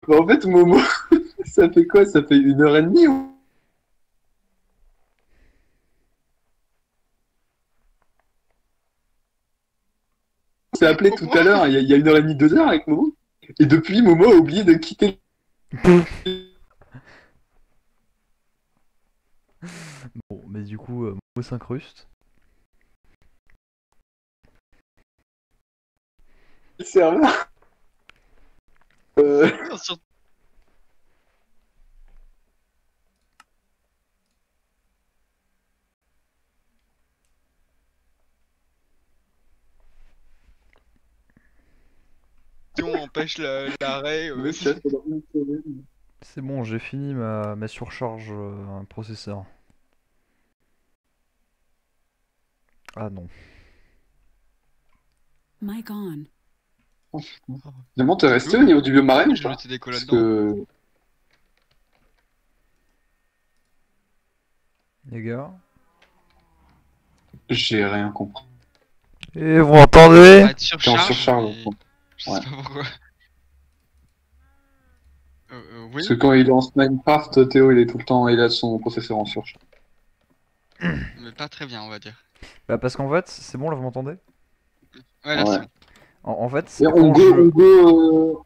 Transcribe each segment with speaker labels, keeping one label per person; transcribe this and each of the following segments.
Speaker 1: Bah, en fait, Momo, ça fait quoi? Ça fait 1 heure et demie? On s'est appelé tout
Speaker 2: Pourquoi?
Speaker 1: à l'heure, il y a 1 heure et demie, 2 heures avec Momo. Et depuis, Momo a oublié de quitter
Speaker 3: Bon, mais du coup, Momo s'incruste.
Speaker 1: le serveur.
Speaker 2: Non, surtout on empêche l'arrêt.
Speaker 1: Le chat, ça doit bien se sauver.
Speaker 3: C'est bon, j'ai fini ma surcharge processeur. Ah non.
Speaker 4: Mic on.
Speaker 1: Finalement, t'es resté au
Speaker 2: Ouh,
Speaker 1: niveau du biomarine ou
Speaker 2: j'ai
Speaker 1: pas?
Speaker 2: jeté des cols
Speaker 1: Parce
Speaker 2: là-dedans.
Speaker 1: que
Speaker 3: Les gars.
Speaker 1: j'ai rien compris.
Speaker 3: Et vous m'entendez?
Speaker 2: Bah, de
Speaker 1: T'es en
Speaker 2: surcharge,
Speaker 1: surcharge,
Speaker 2: mais
Speaker 1: au fond.
Speaker 2: je sais
Speaker 1: Ouais.
Speaker 2: pas pourquoi.
Speaker 1: Parce
Speaker 2: Oui,
Speaker 1: que quand il lance Minecraft, Théo, il est tout le temps, il a son processeur en surcharge.
Speaker 2: mais pas très bien, on va dire.
Speaker 3: Bah parce qu'en fait, c'est bon là, vous m'entendez?
Speaker 2: Ouais, là c'est
Speaker 1: Ouais.
Speaker 2: bon.
Speaker 3: En fait,
Speaker 1: Et on
Speaker 3: quand
Speaker 1: go,
Speaker 3: je...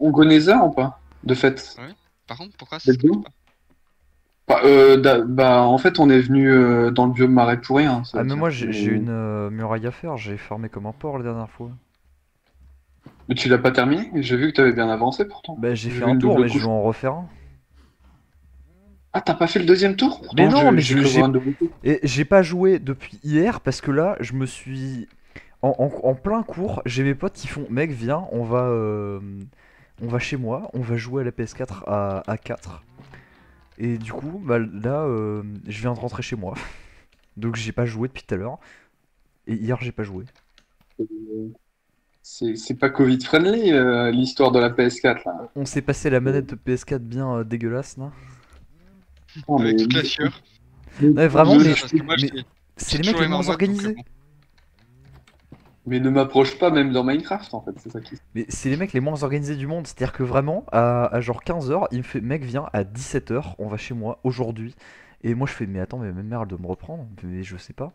Speaker 1: on go Nether ou pas? De fait.
Speaker 2: Ouais. Par contre, pourquoi ça
Speaker 1: C'est
Speaker 2: se connecte
Speaker 1: bien.
Speaker 2: pas?
Speaker 1: Bah, bah, en fait, on est venu dans le biome marais pour rien, ça
Speaker 3: Ah
Speaker 1: veut
Speaker 3: mais
Speaker 1: dire.
Speaker 3: moi j'ai une muraille à faire, j'ai farmé comme un porc la dernière fois.
Speaker 1: Mais tu l'as pas terminé? J'ai vu que t'avais bien avancé pourtant.
Speaker 3: Bah j'ai
Speaker 1: J'ai
Speaker 3: fait
Speaker 1: vu
Speaker 3: un
Speaker 1: une
Speaker 3: tour
Speaker 1: double
Speaker 3: mais je
Speaker 1: couche.
Speaker 3: vais en refaire un.
Speaker 1: Ah, t'as pas fait le deuxième tour?
Speaker 3: Mais
Speaker 1: Pourtant,
Speaker 3: non, mais
Speaker 1: j'ai cru voir un double tour.
Speaker 3: j'ai pas joué depuis hier parce que là je me suis... En plein cours, j'ai mes potes qui font mec viens, on va chez moi, on va jouer à la PS4 à 4. Et du coup, bah là, je viens de rentrer chez moi. Donc j'ai pas joué depuis tout à l'heure. Et hier, j'ai pas joué.
Speaker 1: C'est pas Covid friendly, l'histoire de la PS4 là.
Speaker 3: On s'est passé la manette de PS4 bien dégueulasse là.
Speaker 1: Non,
Speaker 2: Avec toute la sueur.
Speaker 1: mais,
Speaker 3: Ouais, vraiment,
Speaker 2: Ça,
Speaker 1: je-
Speaker 2: parce que moi
Speaker 3: mais
Speaker 2: j'ai
Speaker 3: c'est les mecs
Speaker 2: toujours
Speaker 3: les
Speaker 2: les
Speaker 3: moins
Speaker 2: marmottes, donc
Speaker 3: organisés.
Speaker 2: bon.
Speaker 1: mais ne m'approche pas même dans Minecraft en fait, c'est ça qui.
Speaker 3: Mais c'est les mecs les moins organisés du monde. C'est-à-dire que vraiment, à genre 15h, il me fait mec, viens à 17h, on va chez moi aujourd'hui. Et moi je fais mais attends, mais ma mère elle doit me reprendre. Mais je sais pas.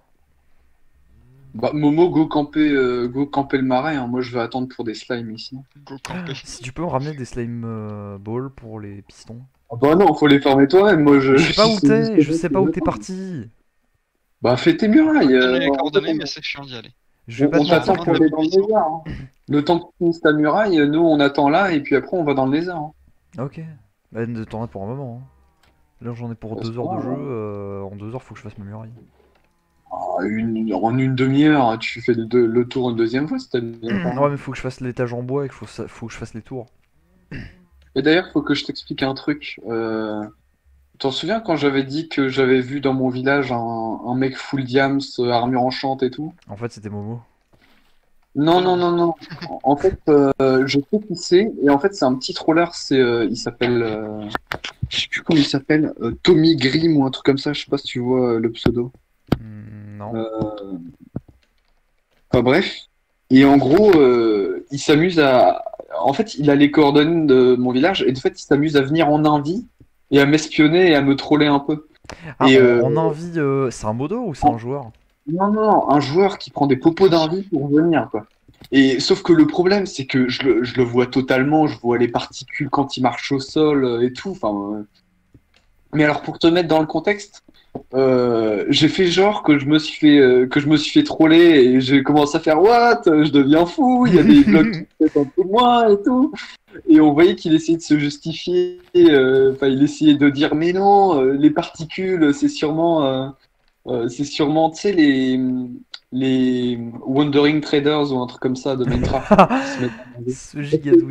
Speaker 1: Bah, Momo, go camper le marais, hein. Moi, je vais attendre pour des slimes ici.
Speaker 2: Go camper.
Speaker 3: Si tu peux me ramener des slime balls pour les pistons.
Speaker 1: Ah bah non, faut les fermer toi-même. Moi,
Speaker 3: Mais je sais pas où
Speaker 1: c'est juste
Speaker 3: t'es, je
Speaker 1: moi
Speaker 3: sais
Speaker 1: qui
Speaker 3: pas où
Speaker 1: veux
Speaker 3: t'es
Speaker 1: attendre.
Speaker 3: parti.
Speaker 1: Bah, fais tes
Speaker 2: Je peux
Speaker 1: murailles.
Speaker 2: te donner les
Speaker 1: En fait,
Speaker 2: coordonnées, mais c'est chiant d'y aller.
Speaker 3: Je vais pas
Speaker 1: on
Speaker 3: te
Speaker 2: J'ai
Speaker 1: t'attend
Speaker 3: mentir
Speaker 2: besoin
Speaker 3: que...
Speaker 1: pour
Speaker 2: de
Speaker 1: aller dans le
Speaker 2: puissance.
Speaker 1: lézard, hein. Le temps que tu finisses ta muraille, nous, on attend là, et puis après, on va dans le lézard, hein.
Speaker 3: Ok. Bah t'en as pour un moment. Hein. Là j'en ai pour
Speaker 1: Bah, c'est
Speaker 3: 2
Speaker 1: pas
Speaker 3: heures de
Speaker 1: grave,
Speaker 3: jeu.
Speaker 1: hein.
Speaker 3: En 2 heures faut que je fasse ma muraille.
Speaker 1: Ah, en une demi-heure, tu fais le tour une deuxième fois, si t'as bien fait,
Speaker 3: Ouais
Speaker 1: hein.
Speaker 3: mais faut que je fasse l'étage en bois et qu'il faut que je fasse les tours.
Speaker 1: Et d'ailleurs, faut que je t'explique un truc. T'en souviens quand j'avais dit que j'avais vu dans mon village un mec full diams, armure enchante et tout?
Speaker 3: En fait c'était Momo.
Speaker 1: Non,
Speaker 2: Oh
Speaker 1: non,
Speaker 2: non.
Speaker 1: non, non. En fait, je sais qui c'est. Et en fait, c'est un petit troller. Il s'appelle, je sais plus comment il s'appelle, Tommy Grimm ou un truc comme ça. Je sais pas si tu vois le pseudo.
Speaker 3: Non.
Speaker 1: Euh, Enfin bref. Et en gros, il s'amuse à. En fait, il a les coordonnées de mon village et de fait, il s'amuse à venir en invie et à m'espionner et à me troller un peu.
Speaker 3: Ah
Speaker 1: Et
Speaker 3: en envie, c'est un modo ou c'est un joueur?
Speaker 1: non, non, un joueur qui prend des popos d'invie pour venir, quoi. Et sauf que le problème, c'est que je le vois totalement, je vois les particules quand il marche au sol et tout. Enfin, mais alors pour te mettre dans le contexte, j'ai fait genre que je me suis fait troller et j'ai commencé à faire what? Je deviens fou, il y a des blocs qui se mettent un peu moins et tout. Et on voyait qu'il essayait de se justifier, enfin il essayait de dire mais non, les particules, c'est sûrement, tu sais, les Wandering Traders ou un truc comme ça de Minecraft qui se mettent en danger.
Speaker 3: Ce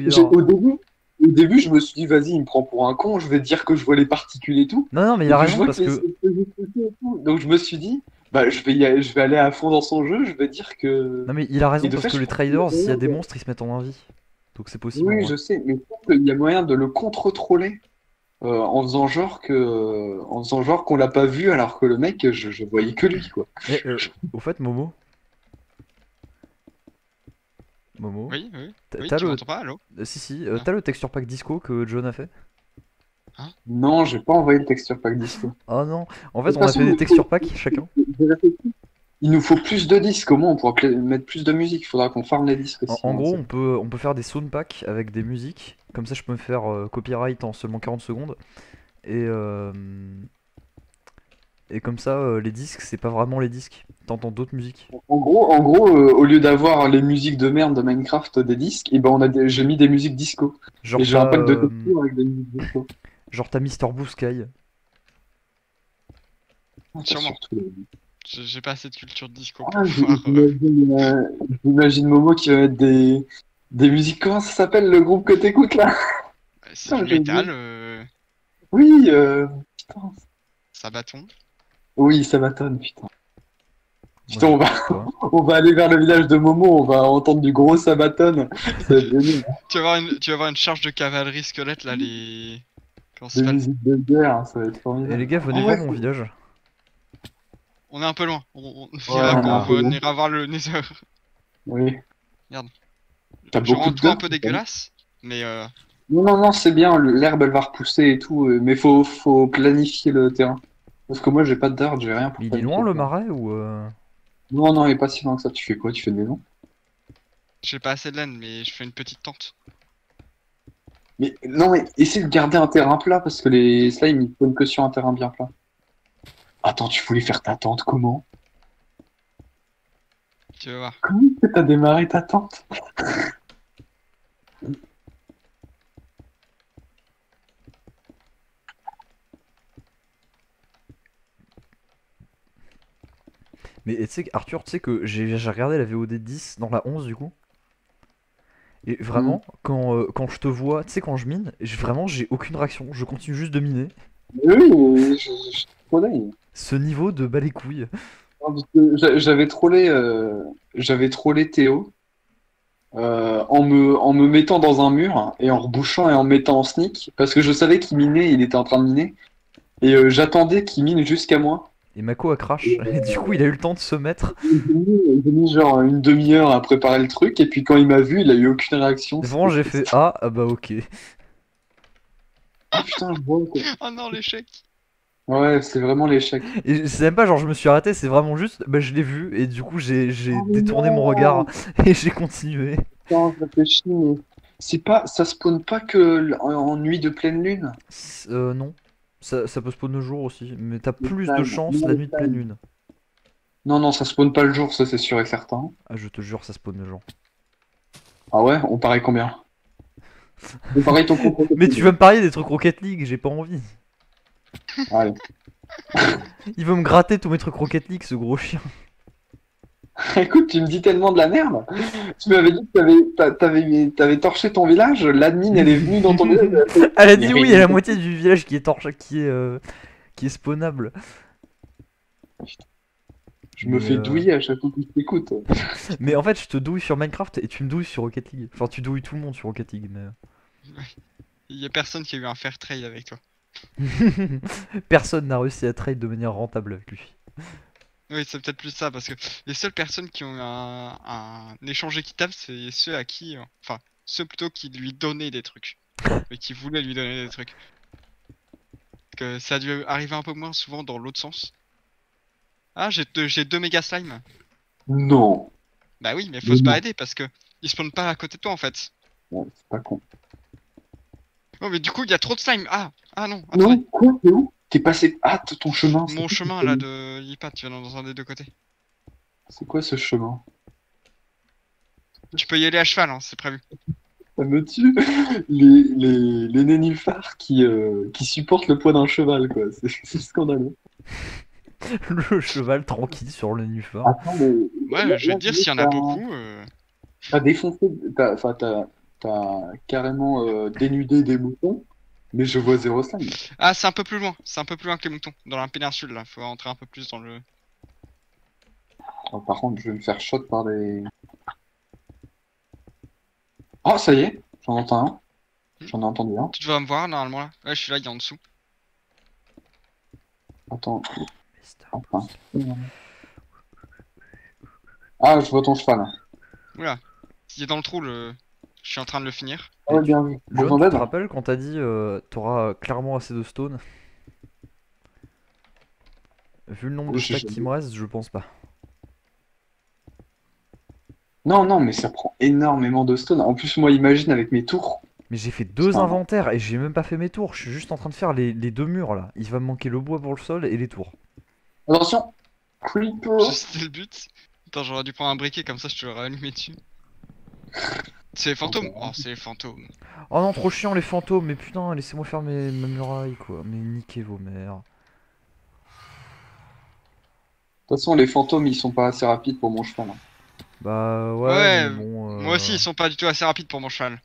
Speaker 1: Parce que
Speaker 3: gigadouilleur.
Speaker 1: au début, je me suis dit, vas-y, il me prend pour un con, je vais dire que je vois les particules et tout.
Speaker 3: Non non mais il
Speaker 1: Et
Speaker 3: a
Speaker 1: puis je
Speaker 3: raison
Speaker 1: vois
Speaker 3: parce
Speaker 1: qu'il essaie
Speaker 3: que...
Speaker 1: de se justifier et tout. Donc je me suis dit, bah, je vais aller à fond dans son jeu, je vais dire que.
Speaker 3: Non mais il a
Speaker 1: Et
Speaker 3: raison
Speaker 1: de
Speaker 3: parce
Speaker 1: fait,
Speaker 3: que
Speaker 1: je
Speaker 3: les
Speaker 1: pense qu'il y a
Speaker 3: traders, s'il y a
Speaker 1: moyen
Speaker 3: des
Speaker 1: de.
Speaker 3: monstres, ils se mettent en envie. Donc c'est possible en
Speaker 1: Oui,
Speaker 3: vrai.
Speaker 1: je sais, mais je pense qu'il y a moyen de le contre-troller en faisant genre qu'on l'a pas vu alors que le mec, je voyais que lui, quoi.
Speaker 3: Et au fait Momo, Momo.
Speaker 2: Oui, oui.
Speaker 3: T'as
Speaker 2: Oui,
Speaker 3: t'as
Speaker 2: tu
Speaker 3: le...
Speaker 2: m'entends pas, allô?
Speaker 3: Si, si,
Speaker 2: Ah.
Speaker 3: t'as le texture pack disco que John a fait?
Speaker 1: Non, j'ai pas envoyé le texture pack disco.
Speaker 3: Ah non, en
Speaker 1: De
Speaker 3: fait
Speaker 1: toute
Speaker 3: on a fait
Speaker 1: façon,
Speaker 3: des texture packs chacun.
Speaker 1: il nous faut plus de disques. Comment on pourra mettre plus de musique? Il faudra qu'on farme les disques
Speaker 3: En,
Speaker 1: aussi,
Speaker 3: en
Speaker 1: hein,
Speaker 3: gros, on peut faire des sound packs avec des musiques. Comme ça, je peux me faire copyright en seulement 40 secondes. Et, euh, et comme ça, les disques, c'est pas vraiment les disques. T'entends d'autres musiques.
Speaker 1: En gros, au lieu d'avoir les musiques de merde de Minecraft des disques, et ben j'ai mis des musiques disco. Et
Speaker 3: Genre
Speaker 1: j'ai un
Speaker 3: t'as
Speaker 1: pack de textures avec des musiques disco.
Speaker 3: genre t'as Mister Blue Sky.
Speaker 1: Ah, t'as
Speaker 2: Sûrement.
Speaker 1: surtout les-
Speaker 2: J'ai pas assez de culture disco pour
Speaker 1: Ah,
Speaker 2: pouvoir.
Speaker 1: j'imagine Momo qui va mettre des musiques. Comment ça s'appelle le groupe que t'écoutes là?
Speaker 2: C'est
Speaker 1: Putain,
Speaker 2: du
Speaker 1: j'ai oublié.
Speaker 2: métal,
Speaker 1: Oui, putain.
Speaker 2: Sabaton.
Speaker 1: Oui, ça m'atonne, putain.
Speaker 3: Moi
Speaker 1: Putain,
Speaker 3: j'écoute pas.
Speaker 1: on va aller vers le village de Momo, on va entendre du gros Sabaton. Ça va être génial.
Speaker 2: Tu vas voir une charge de cavalerie squelette là, les. Comment ça
Speaker 1: Des
Speaker 2: s'appelle?
Speaker 1: musiques de guerre, hein, ça va être
Speaker 3: Et les
Speaker 1: formidable.
Speaker 3: gars,
Speaker 1: Ah
Speaker 3: venez
Speaker 1: ouais,
Speaker 3: voir mon village.
Speaker 2: On est un peu loin. On
Speaker 1: ouais,
Speaker 2: ira
Speaker 1: on est un
Speaker 2: quand
Speaker 1: peu
Speaker 2: on
Speaker 1: loin.
Speaker 2: ira voir le Nether.
Speaker 1: Oui.
Speaker 2: Regarde.
Speaker 1: T'as
Speaker 2: Je
Speaker 1: beaucoup
Speaker 2: rends
Speaker 1: de
Speaker 2: tout un
Speaker 1: dirt,
Speaker 2: peu dégueulasse, mais
Speaker 1: Non, non, non, c'est bien, l'herbe elle va repousser et tout, mais faut planifier le terrain. Parce que moi j'ai pas de dirt, j'ai rien pour
Speaker 3: Mais il est
Speaker 1: planifier
Speaker 3: loin
Speaker 1: le
Speaker 3: le
Speaker 1: terrain.
Speaker 3: marais ou
Speaker 1: Non, non, il est pas si loin que ça. Tu fais quoi? Tu fais une maison?
Speaker 2: j'ai pas assez de laine, mais je fais une petite tente.
Speaker 1: Mais non, mais essaie de garder un terrain plat parce que les slimes ils prennent que sur un terrain bien plat. Attends, tu voulais faire ta tente comment?
Speaker 2: Tu vas voir.
Speaker 1: Comment est-ce que t'as démarré ta tente?
Speaker 3: Mais tu sais, Arthur, tu sais que j'ai regardé la VOD 10 dans la 11 du coup. Et
Speaker 1: Hmm.
Speaker 3: vraiment, quand je te vois, tu sais, quand je mine, vraiment j'ai aucune réaction. Je continue juste de miner.
Speaker 1: Oui, mais je trollais.
Speaker 3: Ce niveau de bas les couilles.
Speaker 1: Non, parce que j'avais trollé Théo en me mettant dans un mur et en rebouchant et en me mettant en sneak parce que je savais qu'il minait, il était en train de miner et j'attendais qu'il mine jusqu'à moi.
Speaker 3: Et Mako a crash. Et du coup, il a eu le temps de se mettre.
Speaker 1: J'ai mis genre une demi-heure à préparer le truc et puis quand il m'a vu, il a eu aucune réaction.
Speaker 3: Et vraiment,
Speaker 1: C'était
Speaker 3: j'ai
Speaker 1: triste.
Speaker 3: fait ah bah ok.
Speaker 1: Ah putain, je vois quoi.
Speaker 2: Oh non, l'échec!
Speaker 1: Ouais, c'est vraiment l'échec.
Speaker 3: Et c'est même pas genre je me suis arrêté, c'est vraiment juste, bah je l'ai vu et du coup j'ai
Speaker 1: Oh mais
Speaker 3: détourné mon regard
Speaker 1: non!
Speaker 3: et j'ai continué.
Speaker 1: Putain, je réfléchis, mais c'est pas, ça spawn pas que en nuit de pleine lune.
Speaker 3: Non, ça peut spawn le jour aussi, mais t'as
Speaker 1: Les
Speaker 3: plus de
Speaker 1: slimes.
Speaker 3: chance
Speaker 1: Non,
Speaker 3: la
Speaker 1: les
Speaker 3: nuit de pleine
Speaker 1: slimes.
Speaker 3: lune.
Speaker 1: Non, non, ça spawn pas le jour, ça c'est sûr et certain.
Speaker 3: Ah je te jure, ça spawn le jour.
Speaker 1: Ah ouais, on parie combien? On parie ton compte.
Speaker 3: Mais tu vas me parier des trucs Rocket League, j'ai pas envie.
Speaker 1: Allez.
Speaker 3: Il veut me gratter tous mes trucs Rocket League, ce gros chien.
Speaker 1: Écoute, tu me dis tellement de la merde. Tu m'avais dit que t'avais torché ton village, l'admin elle est venue dans ton village.
Speaker 3: Elle a dit oui, il y a la moitié du village qui est qui est spawnable.
Speaker 1: Je me
Speaker 3: Mais,
Speaker 1: fais douiller à chaque fois que je t'écoute.
Speaker 3: mais en fait, je te douille sur Minecraft et tu me douilles sur Rocket League. Enfin, tu douilles tout le monde sur Rocket League, mais.
Speaker 2: Il y a personne qui a eu un fair trade avec toi.
Speaker 3: Personne n'a réussi à trade de manière rentable avec lui.
Speaker 2: Oui, c'est peut-être plus ça, parce que les seules personnes qui ont eu un échange équitable, c'est ceux à qui. Enfin, ceux plutôt qui lui donnaient des trucs. Et qui voulaient lui donner des trucs. Parce que ça a dû arriver un peu moins souvent dans l'autre sens. Ah, j'ai deux méga slime.
Speaker 1: Non.
Speaker 2: Bah oui, mais faut
Speaker 1: Mais
Speaker 2: se
Speaker 1: non.
Speaker 2: balader parce que ils spawnent pas à côté de toi en fait.
Speaker 1: Ouais, c'est pas con.
Speaker 2: Oh, mais du coup, il y a trop de slime. Ah non, attendez.
Speaker 1: Non, quoi, t'es où? T'es passé. Ah, ton chemin.
Speaker 2: Mon chemin là de Yipat, tu vas dans un des deux côtés.
Speaker 1: C'est quoi ce chemin?
Speaker 2: Tu peux y aller à cheval, hein, c'est prévu.
Speaker 1: Ça me tue. Les nénuphars qui supportent le poids d'un cheval, quoi. C'est scandaleux.
Speaker 3: Le cheval tranquille sur le nuphar.
Speaker 1: Attends, mais.
Speaker 2: Ouais, je vais te dire, s'il y en a
Speaker 1: t'as-
Speaker 2: beaucoup.
Speaker 1: T'as défoncé. Enfin, t'as carrément dénudé des moutons, mais je vois zéro slime.
Speaker 2: Ah, c'est un peu plus loin. C'est un peu plus loin que les moutons. Dans la péninsule là, faut entrer un peu plus dans le.
Speaker 1: Oh, par contre, je vais me faire shot par des. Oh, ça y est, j'en entends un. J'en ai entendu un.
Speaker 2: Tu devrais me voir normalement là. Ouais, je suis là, il est en dessous.
Speaker 1: Attends, enfin. Ah, je vois ton cheval.
Speaker 2: Oula. Il est dans le trou, je suis en train de le finir.
Speaker 1: Ah ouais, bien vu.
Speaker 3: John,
Speaker 1: Besoin
Speaker 3: tu te
Speaker 1: d'aide?
Speaker 3: rappelles quand t'as dit t'auras clairement assez de stone? Vu le nombre de
Speaker 1: J'ai
Speaker 3: stacks qui
Speaker 1: jamais-
Speaker 3: me reste, je pense pas.
Speaker 1: Non, non, mais ça prend énormément de stone. En plus, moi, imagine avec mes tours.
Speaker 3: Mais j'ai fait deux
Speaker 1: Enfin,
Speaker 3: inventaires et j'ai même pas fait mes tours. Je suis juste en train de faire les deux murs là. Il va me manquer le bois pour le sol et les tours.
Speaker 1: attention! Creeper!
Speaker 2: C'était le but. Attends, j'aurais dû prendre un briquet comme ça, je te l'aurais allumé dessus. C'est les fantômes. Oh, c'est les fantômes.
Speaker 3: Oh non, trop chiant les fantômes. Mais putain, laissez-moi faire mes murailles quoi. Mais niquez vos mères.
Speaker 1: De toute façon, les fantômes, ils sont pas assez rapides pour mon cheval, hein.
Speaker 3: Bah ouais, mais
Speaker 2: Ouais,
Speaker 3: bon.
Speaker 2: moi aussi, ils sont pas du tout assez rapides pour mon cheval.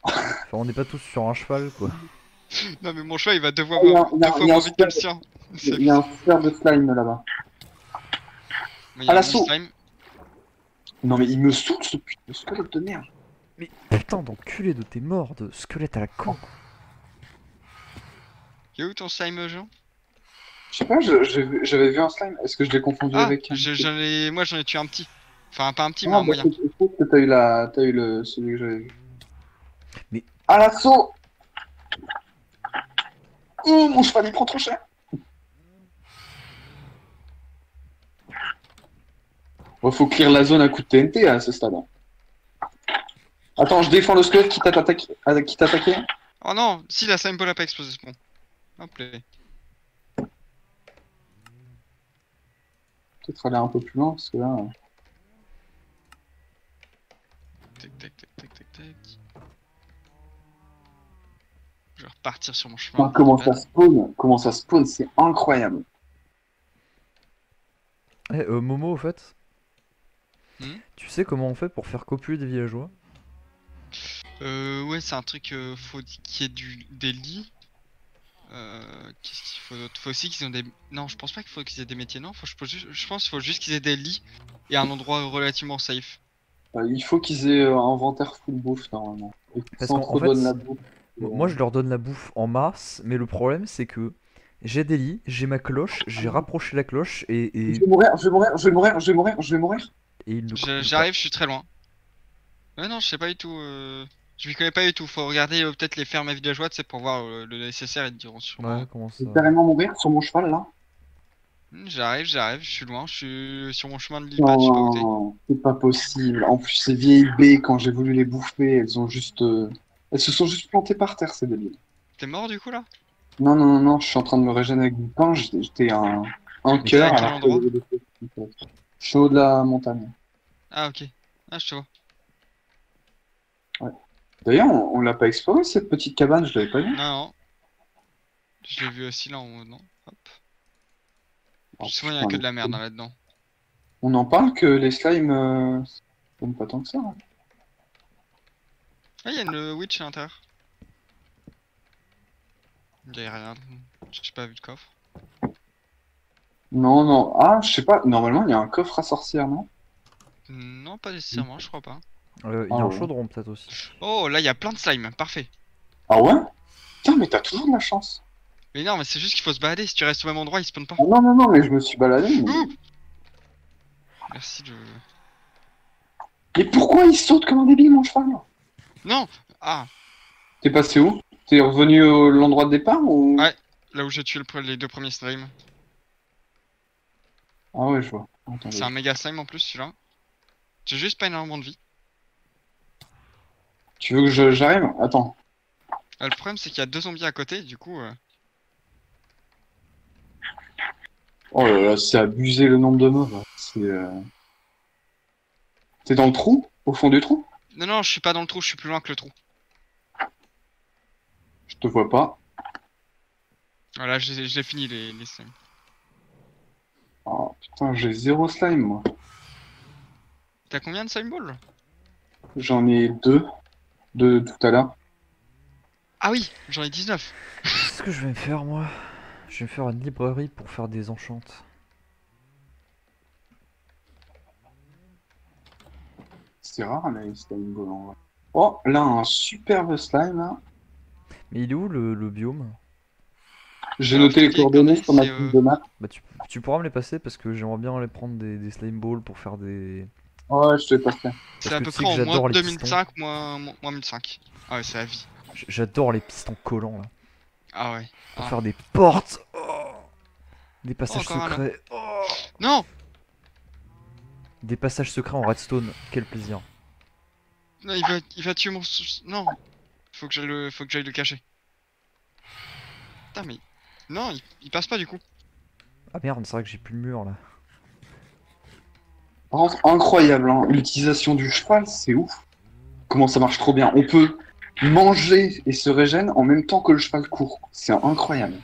Speaker 3: Enfin, on n'est pas tous sur un cheval quoi.
Speaker 2: Non, mais mon cheval, il va deux fois
Speaker 1: Il y a-
Speaker 2: moins,
Speaker 1: il y a-
Speaker 2: deux fois
Speaker 1: il y a
Speaker 2: moins
Speaker 1: un
Speaker 2: vite que le
Speaker 1: super-
Speaker 2: sien.
Speaker 1: Il y a un super de slime là-bas.
Speaker 2: Mais il y
Speaker 1: À
Speaker 2: a un
Speaker 1: l'assaut.
Speaker 2: slime.
Speaker 1: Non, mais il me saoule ce putain de squelette de merde.
Speaker 3: Mais putain d'enculé de tes morts de squelette à la con.
Speaker 2: Y'a où ton slime, Jean?
Speaker 1: Je sais pas, j'avais vu un slime. Est-ce que je l'ai confondu
Speaker 2: Ah,
Speaker 1: avec un
Speaker 2: moi j'en ai tué un petit. Enfin, pas un petit, mais
Speaker 1: Non,
Speaker 2: un
Speaker 1: bah,
Speaker 2: moyen.
Speaker 1: je trouve que t'as eu celui que j'avais vu.
Speaker 3: Mais-
Speaker 1: À l'assaut! Oh, mon cheval, il prend trop cher! Bon, faut clear la zone à coup de TNT à ce stade. Attends, je défends le squelette qui t'attaquait.
Speaker 2: Oh non, si la slime ball a pas explosé ce pont. Hop là.
Speaker 1: Peut-être aller un peu plus loin parce que là.
Speaker 2: Tac, tac, tac, tac, tac, tac. Je vais repartir sur mon chemin.
Speaker 1: Enfin, comment ça spawn, c'est incroyable.
Speaker 3: Eh, Momo, au fait,
Speaker 2: Hmm.
Speaker 3: tu sais comment on fait pour faire copuler des villageois?
Speaker 2: Ouais, c'est un truc, faut qu'il y ait des lits. Qu'est-ce qu'il faut d'autre? Faut aussi qu'ils aient des... Non, je pense pas qu'il faut qu'ils aient des métiers, non. Je pense qu'il faut juste qu'ils aient des lits et un endroit relativement safe.
Speaker 1: Il faut qu'ils aient un inventaire full bouffe normalement. Et qu'ils
Speaker 3: Parce qu'en
Speaker 1: s'entredonnent
Speaker 3: fait,
Speaker 1: la bouffe.
Speaker 3: Moi je leur donne la bouffe en masse, mais le problème c'est que j'ai des lits, j'ai ma cloche, j'ai rapproché la cloche
Speaker 1: Je vais mourir, je vais mourir, je vais mourir, je vais mourir, je vais mourir.
Speaker 3: et ils ne copulent pas.
Speaker 2: J'arrive, je suis très loin. Ouais, non, je sais pas du tout. Je m'y connais pas du tout. Faut regarder peut-être les fermes villageois, tu sais, pour voir le nécessaire. Ils te diront sûrement.
Speaker 3: Ouais, comment
Speaker 1: Je
Speaker 3: ça?
Speaker 1: vais carrément mourir sur mon cheval là.
Speaker 2: J'arrive, je suis loin, je suis sur mon chemin de l'île, je sais pas où t'es.
Speaker 1: Non, c'est pas possible. En plus, ces vieilles baies, quand j'ai voulu les bouffer, elles se sont juste plantées par terre, ces débiles.
Speaker 2: T'es mort du coup là?
Speaker 1: Non, non, non, non, je suis en train de me régénérer avec du pain. J'étais un
Speaker 3: Mais
Speaker 1: cœur
Speaker 2: à quel
Speaker 1: alors que
Speaker 2: endroit?
Speaker 1: je suis au de la montagne.
Speaker 2: Ah, ok. Ah, je te vois.
Speaker 1: D'ailleurs, on l'a pas exploré cette petite cabane, je l'avais pas vu.
Speaker 2: Non, non. Je l'ai vu aussi là en haut, non? Hop.
Speaker 1: Oh,
Speaker 2: Souvent, il y a
Speaker 1: putain,
Speaker 2: que de la merde là-dedans.
Speaker 1: On en parle que les slimes, sont pas tant que ça, hein.
Speaker 2: Ah, il y a une witch à l'intérieur. Il y a rien. J'ai pas vu de coffre.
Speaker 1: Non, non. Ah, je sais pas. Normalement, il y a un coffre à sorcière, non?
Speaker 2: Non, pas nécessairement, je crois pas.
Speaker 3: Il y a
Speaker 1: Ah
Speaker 3: un
Speaker 1: ouais.
Speaker 3: chaudron peut-être aussi.
Speaker 2: Oh, là, il y a plein de slime. Parfait.
Speaker 1: Ah ouais? Putain, mais t'as toujours de la chance.
Speaker 2: Mais non, mais c'est juste qu'il faut se balader. Si tu restes au même endroit, ils spawnent pas.
Speaker 1: Ah non, non, non, mais je me suis baladé. Mais,
Speaker 2: Ouh. Merci de.
Speaker 1: mais pourquoi il saute comme un débile, mon cheval?
Speaker 2: Non! Ah!
Speaker 1: T'es passé où? T'es revenu à l'endroit de départ ou?
Speaker 2: Ouais. Là où j'ai tué les deux premiers slimes.
Speaker 1: Ah ouais, je vois. Attendez.
Speaker 2: C'est un méga slime en plus, celui-là. J'ai juste pas énormément de vie.
Speaker 1: Tu veux que j'arrive? Attends.
Speaker 2: Le problème, c'est qu'il y a deux zombies à côté, du coup.
Speaker 1: Oh là là, c'est abusé le nombre de mobs, là. T'es dans le trou? Au fond du trou?
Speaker 2: Non, non, je suis pas dans le trou, je suis plus loin que le trou.
Speaker 1: Je te vois pas.
Speaker 2: Voilà, je l'ai fini les slimes.
Speaker 1: Oh putain, j'ai zéro slime, moi.
Speaker 2: T'as combien de slime balls?
Speaker 1: J'en ai deux de tout à l'heure.
Speaker 2: Ah oui, j'en ai 19.
Speaker 3: Qu'est-ce que je vais me faire moi? Je vais me faire une librairie pour faire des enchantes.
Speaker 1: C'est rare, les slime balls, en vrai. Oh, là, un superbe slime, là.
Speaker 3: Mais il est où le biome?
Speaker 1: J'ai
Speaker 2: Alors,
Speaker 1: noté
Speaker 2: je
Speaker 1: les
Speaker 2: te dis,
Speaker 1: coordonnées
Speaker 2: Cornet,
Speaker 1: sur ma
Speaker 2: c'est,
Speaker 1: fiche de map.
Speaker 3: Bah tu pourras me les passer parce que j'aimerais bien aller prendre des slime balls pour faire
Speaker 1: Ouais, je te passerai.
Speaker 2: C'est à
Speaker 3: que
Speaker 2: peu
Speaker 3: tu sais
Speaker 2: près
Speaker 3: que
Speaker 2: en
Speaker 3: j'adore
Speaker 2: moins
Speaker 3: les
Speaker 2: 2005, moins 1005. Ah ouais, c'est la vie.
Speaker 3: J'adore les pistons collants là.
Speaker 2: Ah ouais.
Speaker 3: Pour
Speaker 2: Ah.
Speaker 3: faire des portes. Des
Speaker 2: Oh,
Speaker 3: passages
Speaker 2: encore un là.
Speaker 3: secrets.
Speaker 2: Non!
Speaker 3: Des passages secrets en redstone. Quel plaisir.
Speaker 2: Non, il va tuer mon... Non! Faut que j'aille le cacher. Putain, mais... Non, il passe pas du coup.
Speaker 3: Ah merde, c'est vrai que j'ai plus le mur là.
Speaker 1: Par contre, incroyable, hein. L'utilisation du cheval, c'est ouf. Comment ça marche trop bien. On peut manger et se régène en même temps que le cheval court. C'est incroyable.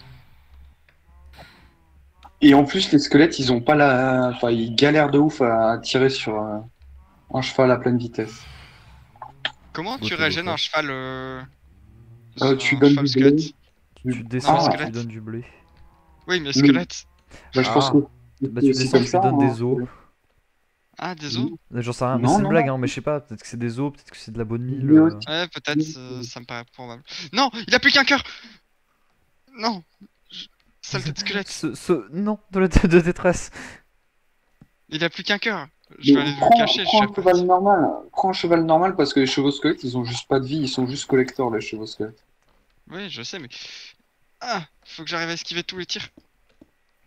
Speaker 1: Et en plus, les squelettes, ils ont pas la. Enfin, ils galèrent de ouf à tirer sur un cheval à pleine vitesse.
Speaker 2: Comment tu
Speaker 3: Beauté des
Speaker 2: régènes un
Speaker 3: fesses.
Speaker 2: cheval...
Speaker 1: Tu
Speaker 2: Un
Speaker 1: donnes
Speaker 2: cheval
Speaker 1: du blé.
Speaker 2: squelette?
Speaker 3: Tu
Speaker 2: Non, mais
Speaker 3: descends et tu
Speaker 2: squelette.
Speaker 3: lui donnes du blé.
Speaker 2: Oui, mais
Speaker 1: Mais
Speaker 2: squelette.
Speaker 1: bah, je pense
Speaker 3: Ah.
Speaker 1: que
Speaker 3: Bah
Speaker 1: c'est
Speaker 3: tu
Speaker 1: aussi
Speaker 3: descends,
Speaker 1: comme
Speaker 3: tu lui
Speaker 1: ça.
Speaker 3: donnes
Speaker 1: Hein.
Speaker 3: des os.
Speaker 2: Ah, des os?
Speaker 3: J'en sais rien, mais
Speaker 1: Non,
Speaker 3: c'est une
Speaker 1: non,
Speaker 3: blague
Speaker 1: non.
Speaker 3: hein, mais je sais pas, peut-être que c'est des os, peut-être que c'est de la bonne mille.
Speaker 1: Mais aussi,
Speaker 2: Ouais, peut-être, ça me paraît probable. Non, il a plus qu'un cœur! Non! Saleté de squelette!
Speaker 3: Non, de la de détresse.
Speaker 2: Il a plus qu'un cœur! Je
Speaker 1: mais
Speaker 2: vais aller le cacher, je
Speaker 1: prends
Speaker 2: sais
Speaker 1: un
Speaker 2: pas.
Speaker 1: cheval normal. Prends un cheval normal parce que les chevaux squelettes, ils ont juste pas de vie. Ils sont juste collecteurs, les chevaux squelettes.
Speaker 2: Oui, je sais, mais... Ah! Faut que j'arrive à esquiver tous les tirs.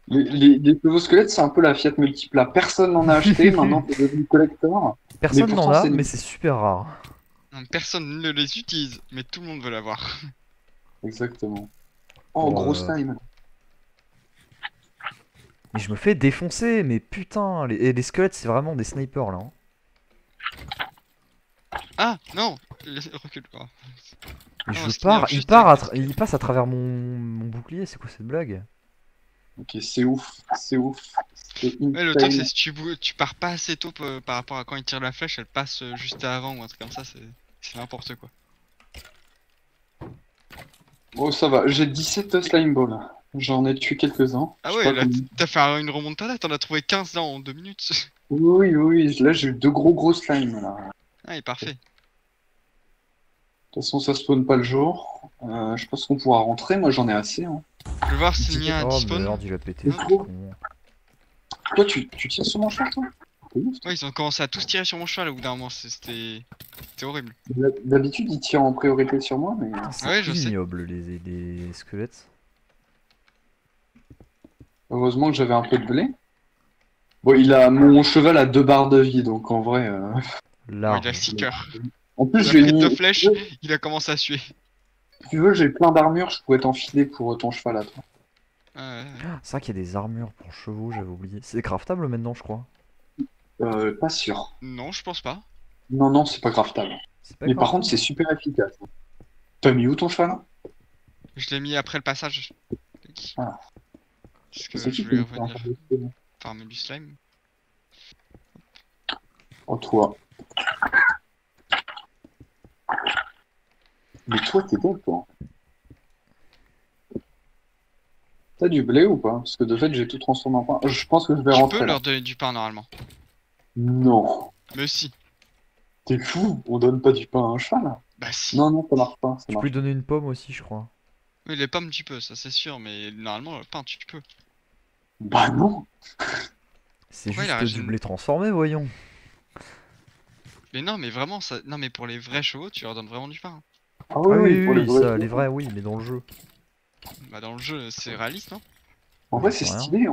Speaker 1: Les chevaux squelettes, c'est un peu la Fiat Multipla. Personne n'en a acheté. Maintenant, c'est devenu collector.
Speaker 3: Personne n'en
Speaker 1: pourtant,
Speaker 3: a,
Speaker 1: c'est
Speaker 3: mais c'est super rare.
Speaker 2: Non, personne ne les utilise, mais tout le monde veut l'avoir.
Speaker 1: Exactement. Oh,
Speaker 3: Pour,
Speaker 1: gros slime.
Speaker 3: Mais je me fais défoncer, mais putain, et les squelettes c'est vraiment des snipers là. Hein.
Speaker 2: Ah! Non! Recule pas.
Speaker 3: Mais
Speaker 2: Non,
Speaker 3: je
Speaker 2: ce qui
Speaker 3: pars,
Speaker 2: m'énerve
Speaker 3: il
Speaker 2: juste
Speaker 3: part,
Speaker 2: avec
Speaker 3: il passe à travers mon bouclier, c'est quoi cette blague?
Speaker 1: Ok, c'est ouf. C'est ouf. C'est
Speaker 2: Ouais, le truc, c'est
Speaker 1: insane.
Speaker 2: si tu pars pas assez tôt par rapport à quand il tire la flèche, elle passe juste avant ou un truc comme ça, c'est n'importe quoi.
Speaker 1: Oh, ça va. J'ai 17 slime balls. J'en ai tué quelques-uns.
Speaker 2: Ah
Speaker 1: Je sais
Speaker 2: ouais,
Speaker 1: pas
Speaker 2: là,
Speaker 1: combien.
Speaker 2: t'as fait une remontada, t'en as trouvé 15 là en 2 minutes.
Speaker 1: Oui, oui, oui. Là, j'ai eu deux gros slimes, là.
Speaker 2: Ah, il est parfait.
Speaker 1: De toute façon, ça spawn pas le jour. Je pense qu'on pourra rentrer. Moi, j'en ai assez. Hein.
Speaker 2: Je vais voir s'il y a un
Speaker 3: Oh
Speaker 2: despawn.
Speaker 3: merde, il a pété.
Speaker 2: Non.
Speaker 3: ce con.
Speaker 1: Toi, tu tires sur mon cheval, toi? C'est ouf.
Speaker 2: Ouais, ils ont commencé à tous tirer sur mon cheval au bout d'un moment, c'était horrible.
Speaker 1: D'habitude, ils tirent en priorité sur moi, mais.
Speaker 3: C'est
Speaker 2: Ouais, je sais.
Speaker 3: ignoble les squelettes.
Speaker 1: Heureusement que j'avais un peu de blé. Bon, mon cheval a 2 barres de vie, donc en vrai.
Speaker 2: Ouais,
Speaker 3: Large.
Speaker 2: il a 6 cœurs.
Speaker 1: En plus,
Speaker 2: Il a
Speaker 1: j'ai
Speaker 2: pris
Speaker 1: mis.
Speaker 2: 2 flèches, il a commencé à suer.
Speaker 1: Si tu veux, j'ai plein d'armures, je pourrais t'enfiler pour ton cheval à toi.
Speaker 2: Ouais.
Speaker 3: C'est vrai qu'il y a des armures pour chevaux, j'avais oublié. C'est craftable maintenant, je crois.
Speaker 1: Pas sûr.
Speaker 2: Non, je pense pas.
Speaker 1: Non, non, c'est pas craftable.
Speaker 3: C'est pas
Speaker 1: Mais par contre,
Speaker 3: craftable.
Speaker 1: c'est super efficace. T'as mis où ton cheval?
Speaker 2: Je l'ai mis après le passage.
Speaker 1: Ah.
Speaker 2: Parce que
Speaker 1: C'est
Speaker 2: je
Speaker 1: qui
Speaker 2: voulais
Speaker 1: qui
Speaker 2: revenir farmer du slime.
Speaker 1: Oh, toi. Mais toi, t'es bon, toi. T'as du blé ou pas? Parce que de fait, j'ai tout transformé en pain. Je pense que je vais
Speaker 2: Tu
Speaker 1: rentrer
Speaker 2: peux
Speaker 1: là.
Speaker 2: leur donner du pain normalement.
Speaker 1: Non.
Speaker 2: Mais si.
Speaker 1: T'es fou, on donne pas du pain à un cheval.
Speaker 2: Bah si.
Speaker 1: Non, non, ça marche pas. Ça
Speaker 3: Tu peux
Speaker 1: marche.
Speaker 3: lui donner une pomme aussi, je crois.
Speaker 2: Oui, les pommes tu peux, ça c'est sûr, mais normalement le pain tu peux.
Speaker 1: Bah non.
Speaker 3: C'est
Speaker 2: Ouais, il a
Speaker 3: juste du
Speaker 2: raison.
Speaker 3: blé transformé, voyons.
Speaker 2: Mais non, mais vraiment, ça... non mais pour les vrais chevaux, tu leur donnes vraiment du pain.
Speaker 1: Ah
Speaker 3: Ah
Speaker 1: oui,
Speaker 3: oui,
Speaker 1: oui,
Speaker 3: oui,
Speaker 1: pour les
Speaker 3: oui,
Speaker 1: vrais
Speaker 3: ça,
Speaker 1: chevaux.
Speaker 3: les vrais, oui, mais dans le jeu.
Speaker 2: Bah dans le jeu, c'est réaliste, non?
Speaker 1: En vrai,
Speaker 3: J'en
Speaker 1: c'est
Speaker 3: sais rien.
Speaker 1: stylé.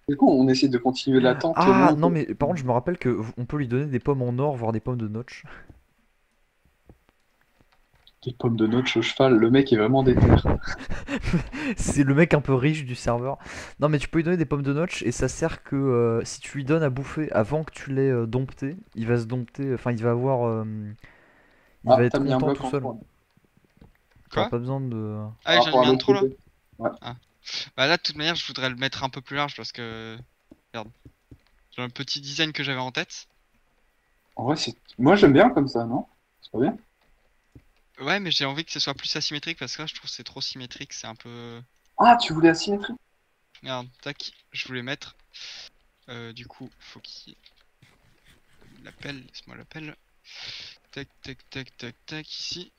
Speaker 1: Du coup, on essaie de continuer l'attente. au
Speaker 3: Ah
Speaker 1: moins,
Speaker 3: non, mais par contre, je me rappelle que on peut lui donner des pommes en or, voire des pommes de notch.
Speaker 1: Des pommes de notch au cheval, le mec est vraiment déter.
Speaker 3: C'est le mec un peu riche du serveur. Non, mais tu peux lui donner des pommes de notch et ça sert que si tu lui donnes à bouffer avant que tu l'aies dompté, il va se dompter, enfin il va avoir. Il
Speaker 1: Ah,
Speaker 3: va être
Speaker 1: t'as mis un
Speaker 3: content
Speaker 1: bloc
Speaker 3: tout
Speaker 1: en
Speaker 3: seul.
Speaker 1: trop.
Speaker 3: T'auras
Speaker 2: Quoi?
Speaker 3: pas besoin de.
Speaker 2: Ah,
Speaker 1: Par
Speaker 2: j'en
Speaker 1: rapport
Speaker 2: ai
Speaker 1: à
Speaker 2: mis un
Speaker 1: l'autre
Speaker 2: trop là?
Speaker 1: côté. Ouais.
Speaker 2: Bah là, de toute manière, je voudrais le mettre un peu plus large parce que... Regarde. J'ai un petit design que j'avais en tête.
Speaker 1: En vrai, moi j'aime bien comme ça, non? C'est pas bien?
Speaker 2: Ouais, mais j'ai envie que ce soit plus asymétrique parce que là, je trouve que c'est trop symétrique, c'est un peu...
Speaker 1: Ah, tu voulais asymétrie?
Speaker 2: Regarde, tac, je voulais mettre... du coup, faut qu'il... L'appelle, laisse-moi l'appel. Tac, tac, tac, tac, tac, ici.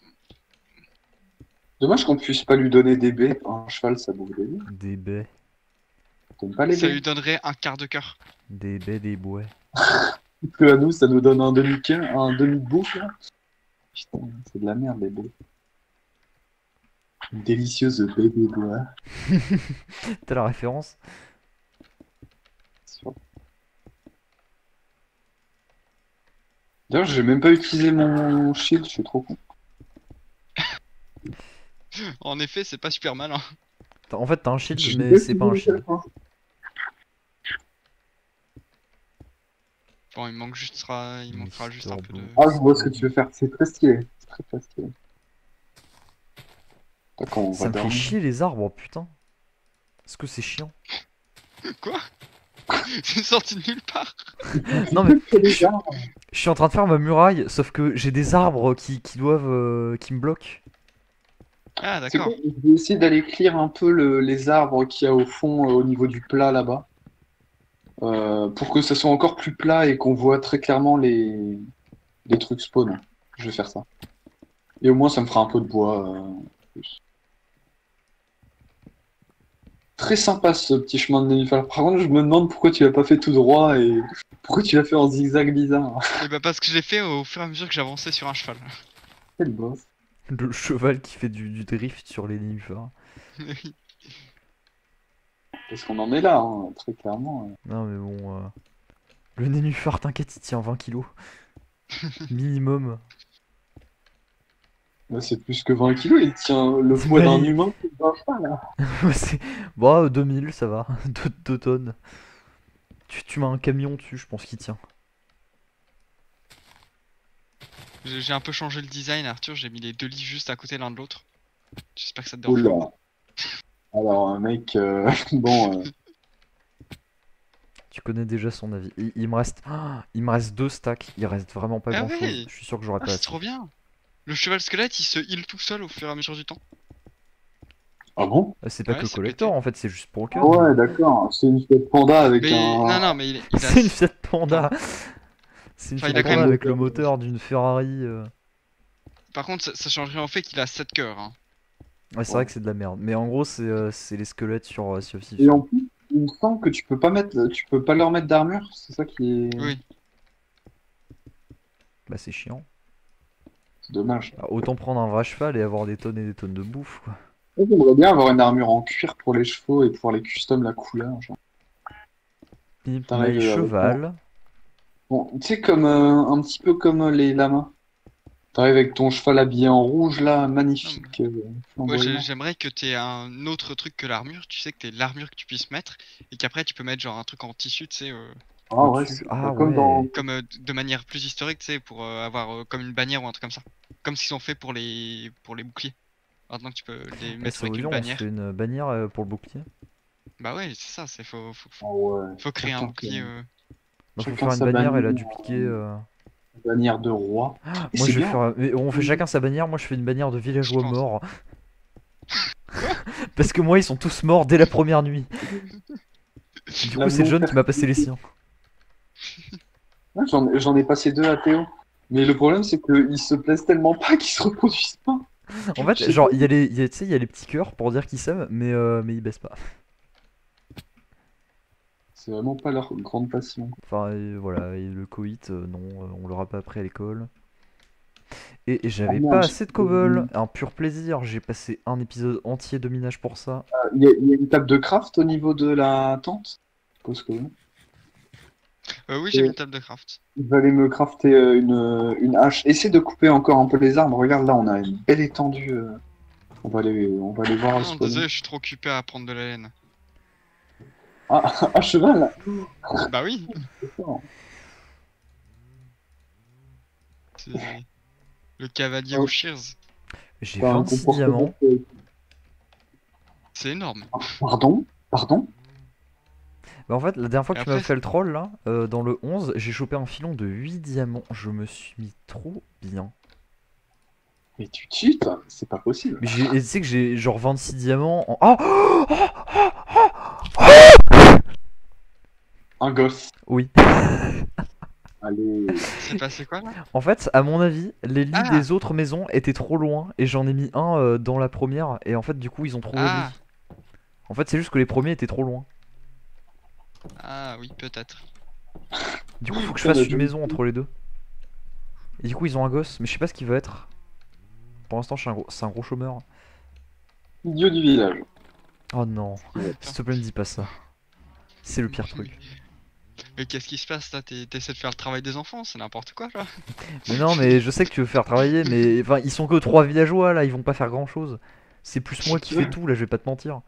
Speaker 1: Dommage qu'on puisse pas lui donner des baies. Un cheval, ça bouffe des baies.
Speaker 3: Des baies.
Speaker 1: T'aimes pas les
Speaker 2: Ça
Speaker 1: baies?
Speaker 2: lui donnerait un quart de cœur.
Speaker 3: Des baies, des bouets.
Speaker 1: Que à nous, ça nous donne un un demi de bouffe, là. Putain, c'est de la merde, les baies. Une délicieuse baie des bois.
Speaker 3: T'as la référence?
Speaker 1: D'ailleurs, j'ai même pas utilisé mon shield, je suis trop con.
Speaker 2: En effet, c'est pas super malin.
Speaker 3: En fait, t'as un shield,
Speaker 1: J'ai
Speaker 3: mais
Speaker 1: pas
Speaker 3: c'est pas un
Speaker 1: utilisé
Speaker 3: shield.
Speaker 1: ça.
Speaker 2: Bon, il manquera juste un peu de.
Speaker 1: Ah, je vois ce que tu veux faire, c'est très stylé. C'est très très stylé. D'accord, on
Speaker 3: Ça
Speaker 1: va
Speaker 3: me fait
Speaker 1: dormir.
Speaker 3: chier les arbres, putain. Est-ce que c'est chiant?
Speaker 2: Quoi? C'est sorti de nulle part.
Speaker 3: Non mais
Speaker 1: Les
Speaker 3: je,
Speaker 1: arbres.
Speaker 3: je suis en train de faire ma muraille, sauf que j'ai des arbres qui doivent, qui me bloquent.
Speaker 2: Ah,
Speaker 1: C'est
Speaker 2: d'accord.
Speaker 1: quoi? Je vais essayer d'aller clear un peu les arbres qu'il y a au fond, au niveau du plat là-bas. Pour que ça soit encore plus plat et qu'on voit très clairement les trucs spawn. Je vais faire ça. Et au moins, ça me fera un peu de bois. Plus. Très sympa ce petit chemin de nénuphar. Par contre, je me demande pourquoi tu l'as pas fait tout droit et pourquoi tu l'as fait en zigzag bizarre.
Speaker 2: Et bah, parce que je l'ai fait au fur et à mesure que j'avançais sur un cheval.
Speaker 1: Quel boss.
Speaker 3: Le cheval qui fait du drift sur les nénuphars.
Speaker 1: Parce qu'on en est là, hein, très clairement.
Speaker 3: Non mais bon, le nénuphar, t'inquiète, il tient 20 kilos. Minimum.
Speaker 1: Là, c'est plus que 20 kilos, il tient le poids d'un humain. Là.
Speaker 3: C'est... Bon, 2000, ça va. 2 tonnes. Tu mets un camion dessus, je pense qu'il tient.
Speaker 2: J'ai un peu changé le design, Arthur. J'ai mis les deux lits juste à côté l'un de l'autre. J'espère que ça te dérange pas.
Speaker 1: Oula. Alors, mec, bon.
Speaker 3: Tu connais déjà son avis. Il me reste... il me reste 2 stacks, il reste vraiment pas
Speaker 2: Ah
Speaker 3: grand chose.
Speaker 2: ouais.
Speaker 3: Je suis sûr que j'aurai
Speaker 2: Ah,
Speaker 3: pas
Speaker 2: c'est
Speaker 3: assez.
Speaker 2: trop bien. Le cheval squelette, il se heal tout seul au fur et à mesure du temps.
Speaker 1: Ah bon?
Speaker 3: C'est pas
Speaker 2: Ouais,
Speaker 3: que
Speaker 2: c'est
Speaker 3: collector
Speaker 2: pété.
Speaker 3: en fait, c'est juste pour le
Speaker 1: Ah
Speaker 3: code.
Speaker 1: ouais, d'accord. C'est une Fiat Panda avec
Speaker 2: Mais
Speaker 1: un.
Speaker 2: non, non, mais il a.
Speaker 3: C'est une Fiat Panda. C'est une
Speaker 2: Enfin,
Speaker 3: Fiat
Speaker 2: il a quand
Speaker 3: Panda
Speaker 2: même-
Speaker 3: avec le moteur d'une Ferrari.
Speaker 2: Par contre, ça changerait en fait qu'il a 7 cœurs. Hein.
Speaker 3: Ouais, c'est vrai que c'est de la merde. Mais en gros, c'est les squelettes sur Sea of Thieves.
Speaker 1: Et en plus, il me semble que tu peux pas leur mettre d'armure. C'est ça qui est.
Speaker 2: Oui.
Speaker 3: Bah, c'est chiant.
Speaker 1: C'est dommage.
Speaker 3: Ah, autant prendre un vrai cheval et avoir des tonnes et des tonnes de bouffe, quoi.
Speaker 1: Moi, j'aimerais bien avoir une armure en cuir pour les chevaux et pouvoir les custom la couleur. Genre.
Speaker 3: Pimp
Speaker 1: T'arrives
Speaker 3: my
Speaker 1: avec-
Speaker 3: cheval.
Speaker 1: Bon, tu sais, comme un petit peu comme les lamas. T'arrives avec ton cheval habillé en rouge là, magnifique.
Speaker 2: Moi,
Speaker 1: Flamboyant.
Speaker 2: j'aimerais que t'aies un autre truc que l'armure. Tu sais que t'aies l'armure que tu puisses mettre et qu'après tu peux mettre genre un truc en tissu, tu sais,
Speaker 1: Ah ouais,
Speaker 3: Au-dessus.
Speaker 1: c'est
Speaker 3: Ah
Speaker 1: comme
Speaker 3: ouais.
Speaker 1: dans.
Speaker 2: comme de manière plus historique, tu sais, pour avoir comme une bannière ou un truc comme ça. Comme ce qu'ils ont fait pour les boucliers. Maintenant que tu peux les
Speaker 3: Et
Speaker 2: mettre
Speaker 3: ça
Speaker 2: avec
Speaker 3: veut
Speaker 2: une
Speaker 3: dire, on se
Speaker 2: bannière.
Speaker 3: fait une bannière pour le bouclier.
Speaker 2: Bah ouais, c'est ça. C'est
Speaker 1: Ah ouais.
Speaker 2: faut créer un
Speaker 1: Chacun
Speaker 2: bouclier.
Speaker 3: Bah, faut
Speaker 1: Chacun
Speaker 3: faire une
Speaker 1: sa
Speaker 3: bannière et la
Speaker 1: bannière,
Speaker 3: dupliquer.
Speaker 1: bannière de roi. Et
Speaker 3: Moi
Speaker 1: c'est
Speaker 3: je vais
Speaker 1: bien.
Speaker 3: faire. Mais on fait chacun sa bannière, moi je fais une bannière de villageois
Speaker 2: Je pense.
Speaker 3: morts. Parce que moi ils sont tous morts dès la première nuit. Du
Speaker 1: La
Speaker 3: coup c'est John
Speaker 1: blonde
Speaker 3: qui m'a passé les siens.
Speaker 1: Ouais, j'en ai passé 2 à Théo. Mais le problème, c'est qu'ils se plaisent tellement pas qu'ils se reproduisent pas.
Speaker 3: En fait, genre il y a les, tu sais, il y a les petits cœurs pour dire qu'ils s'aiment, mais ils baissent pas.
Speaker 1: C'est vraiment pas leur grande passion.
Speaker 3: Enfin voilà, et le coït, non, on l'aura pas appris à l'école. Et j'avais
Speaker 1: Ah merde,
Speaker 3: pas
Speaker 1: j'ai-
Speaker 3: assez de cobble, un pur plaisir, j'ai passé un épisode entier de minage pour ça.
Speaker 1: Il y a une table de craft au niveau de la tente? Je suppose que oui.
Speaker 2: Oui, j'ai une table de craft.
Speaker 1: Il va aller me crafter une hache. Essaie de couper encore un peu les arbres. Regarde là, on a une belle étendue. On va aller voir
Speaker 2: Non,
Speaker 1: spawner.
Speaker 2: désolé, je suis trop occupé à prendre de la laine.
Speaker 1: Ah, à cheval!
Speaker 2: Bah oui.
Speaker 1: D'accord.
Speaker 2: C'est le cavalier
Speaker 1: Oh.
Speaker 2: aux shears.
Speaker 3: J'ai
Speaker 1: T'as un
Speaker 3: 26
Speaker 1: comportement
Speaker 3: diamants.
Speaker 2: C'est énorme.
Speaker 1: Pardon? Pardon?
Speaker 3: Bah en fait, la dernière fois que
Speaker 2: Et
Speaker 3: tu m'as
Speaker 2: après,
Speaker 3: fait le troll là, dans le 11, j'ai chopé un filon de 8 diamants. Je me suis mis trop bien.
Speaker 1: Mais tu cheats? C'est pas possible.
Speaker 3: Mais et tu sais que j'ai genre 26 diamants en... Oh,
Speaker 1: Un gosse.
Speaker 3: oui.
Speaker 1: Allez.
Speaker 2: c'est passé quoi là?
Speaker 3: En fait, à mon avis, les lits
Speaker 2: Ah.
Speaker 3: des autres maisons étaient trop loin et j'en ai mis un dans la première et en fait du coup ils ont trouvé le
Speaker 2: Ah.
Speaker 3: lit. En fait c'est juste que les premiers étaient trop loin.
Speaker 2: Ah oui, peut-être.
Speaker 3: Du coup, faut que je
Speaker 1: Putain,
Speaker 3: fasse
Speaker 1: de
Speaker 3: une
Speaker 1: John
Speaker 3: maison entre les deux. Et du coup, ils ont un gosse, mais je sais pas ce qu'il va être. Pour l'instant, c'est un gros chômeur.
Speaker 1: idiot du village.
Speaker 3: Oh non,
Speaker 1: Ouais.
Speaker 3: s'il te plaît, me dis pas ça. C'est le pire truc.
Speaker 2: Mais qu'est-ce qui se passe là? T'essaies de faire le travail des enfants, c'est n'importe quoi là.
Speaker 3: Mais non, mais je sais que tu veux faire travailler, mais enfin, ils sont que 3 villageois là, ils vont pas faire grand chose. C'est plus moi qui fais tout là, je vais pas te mentir.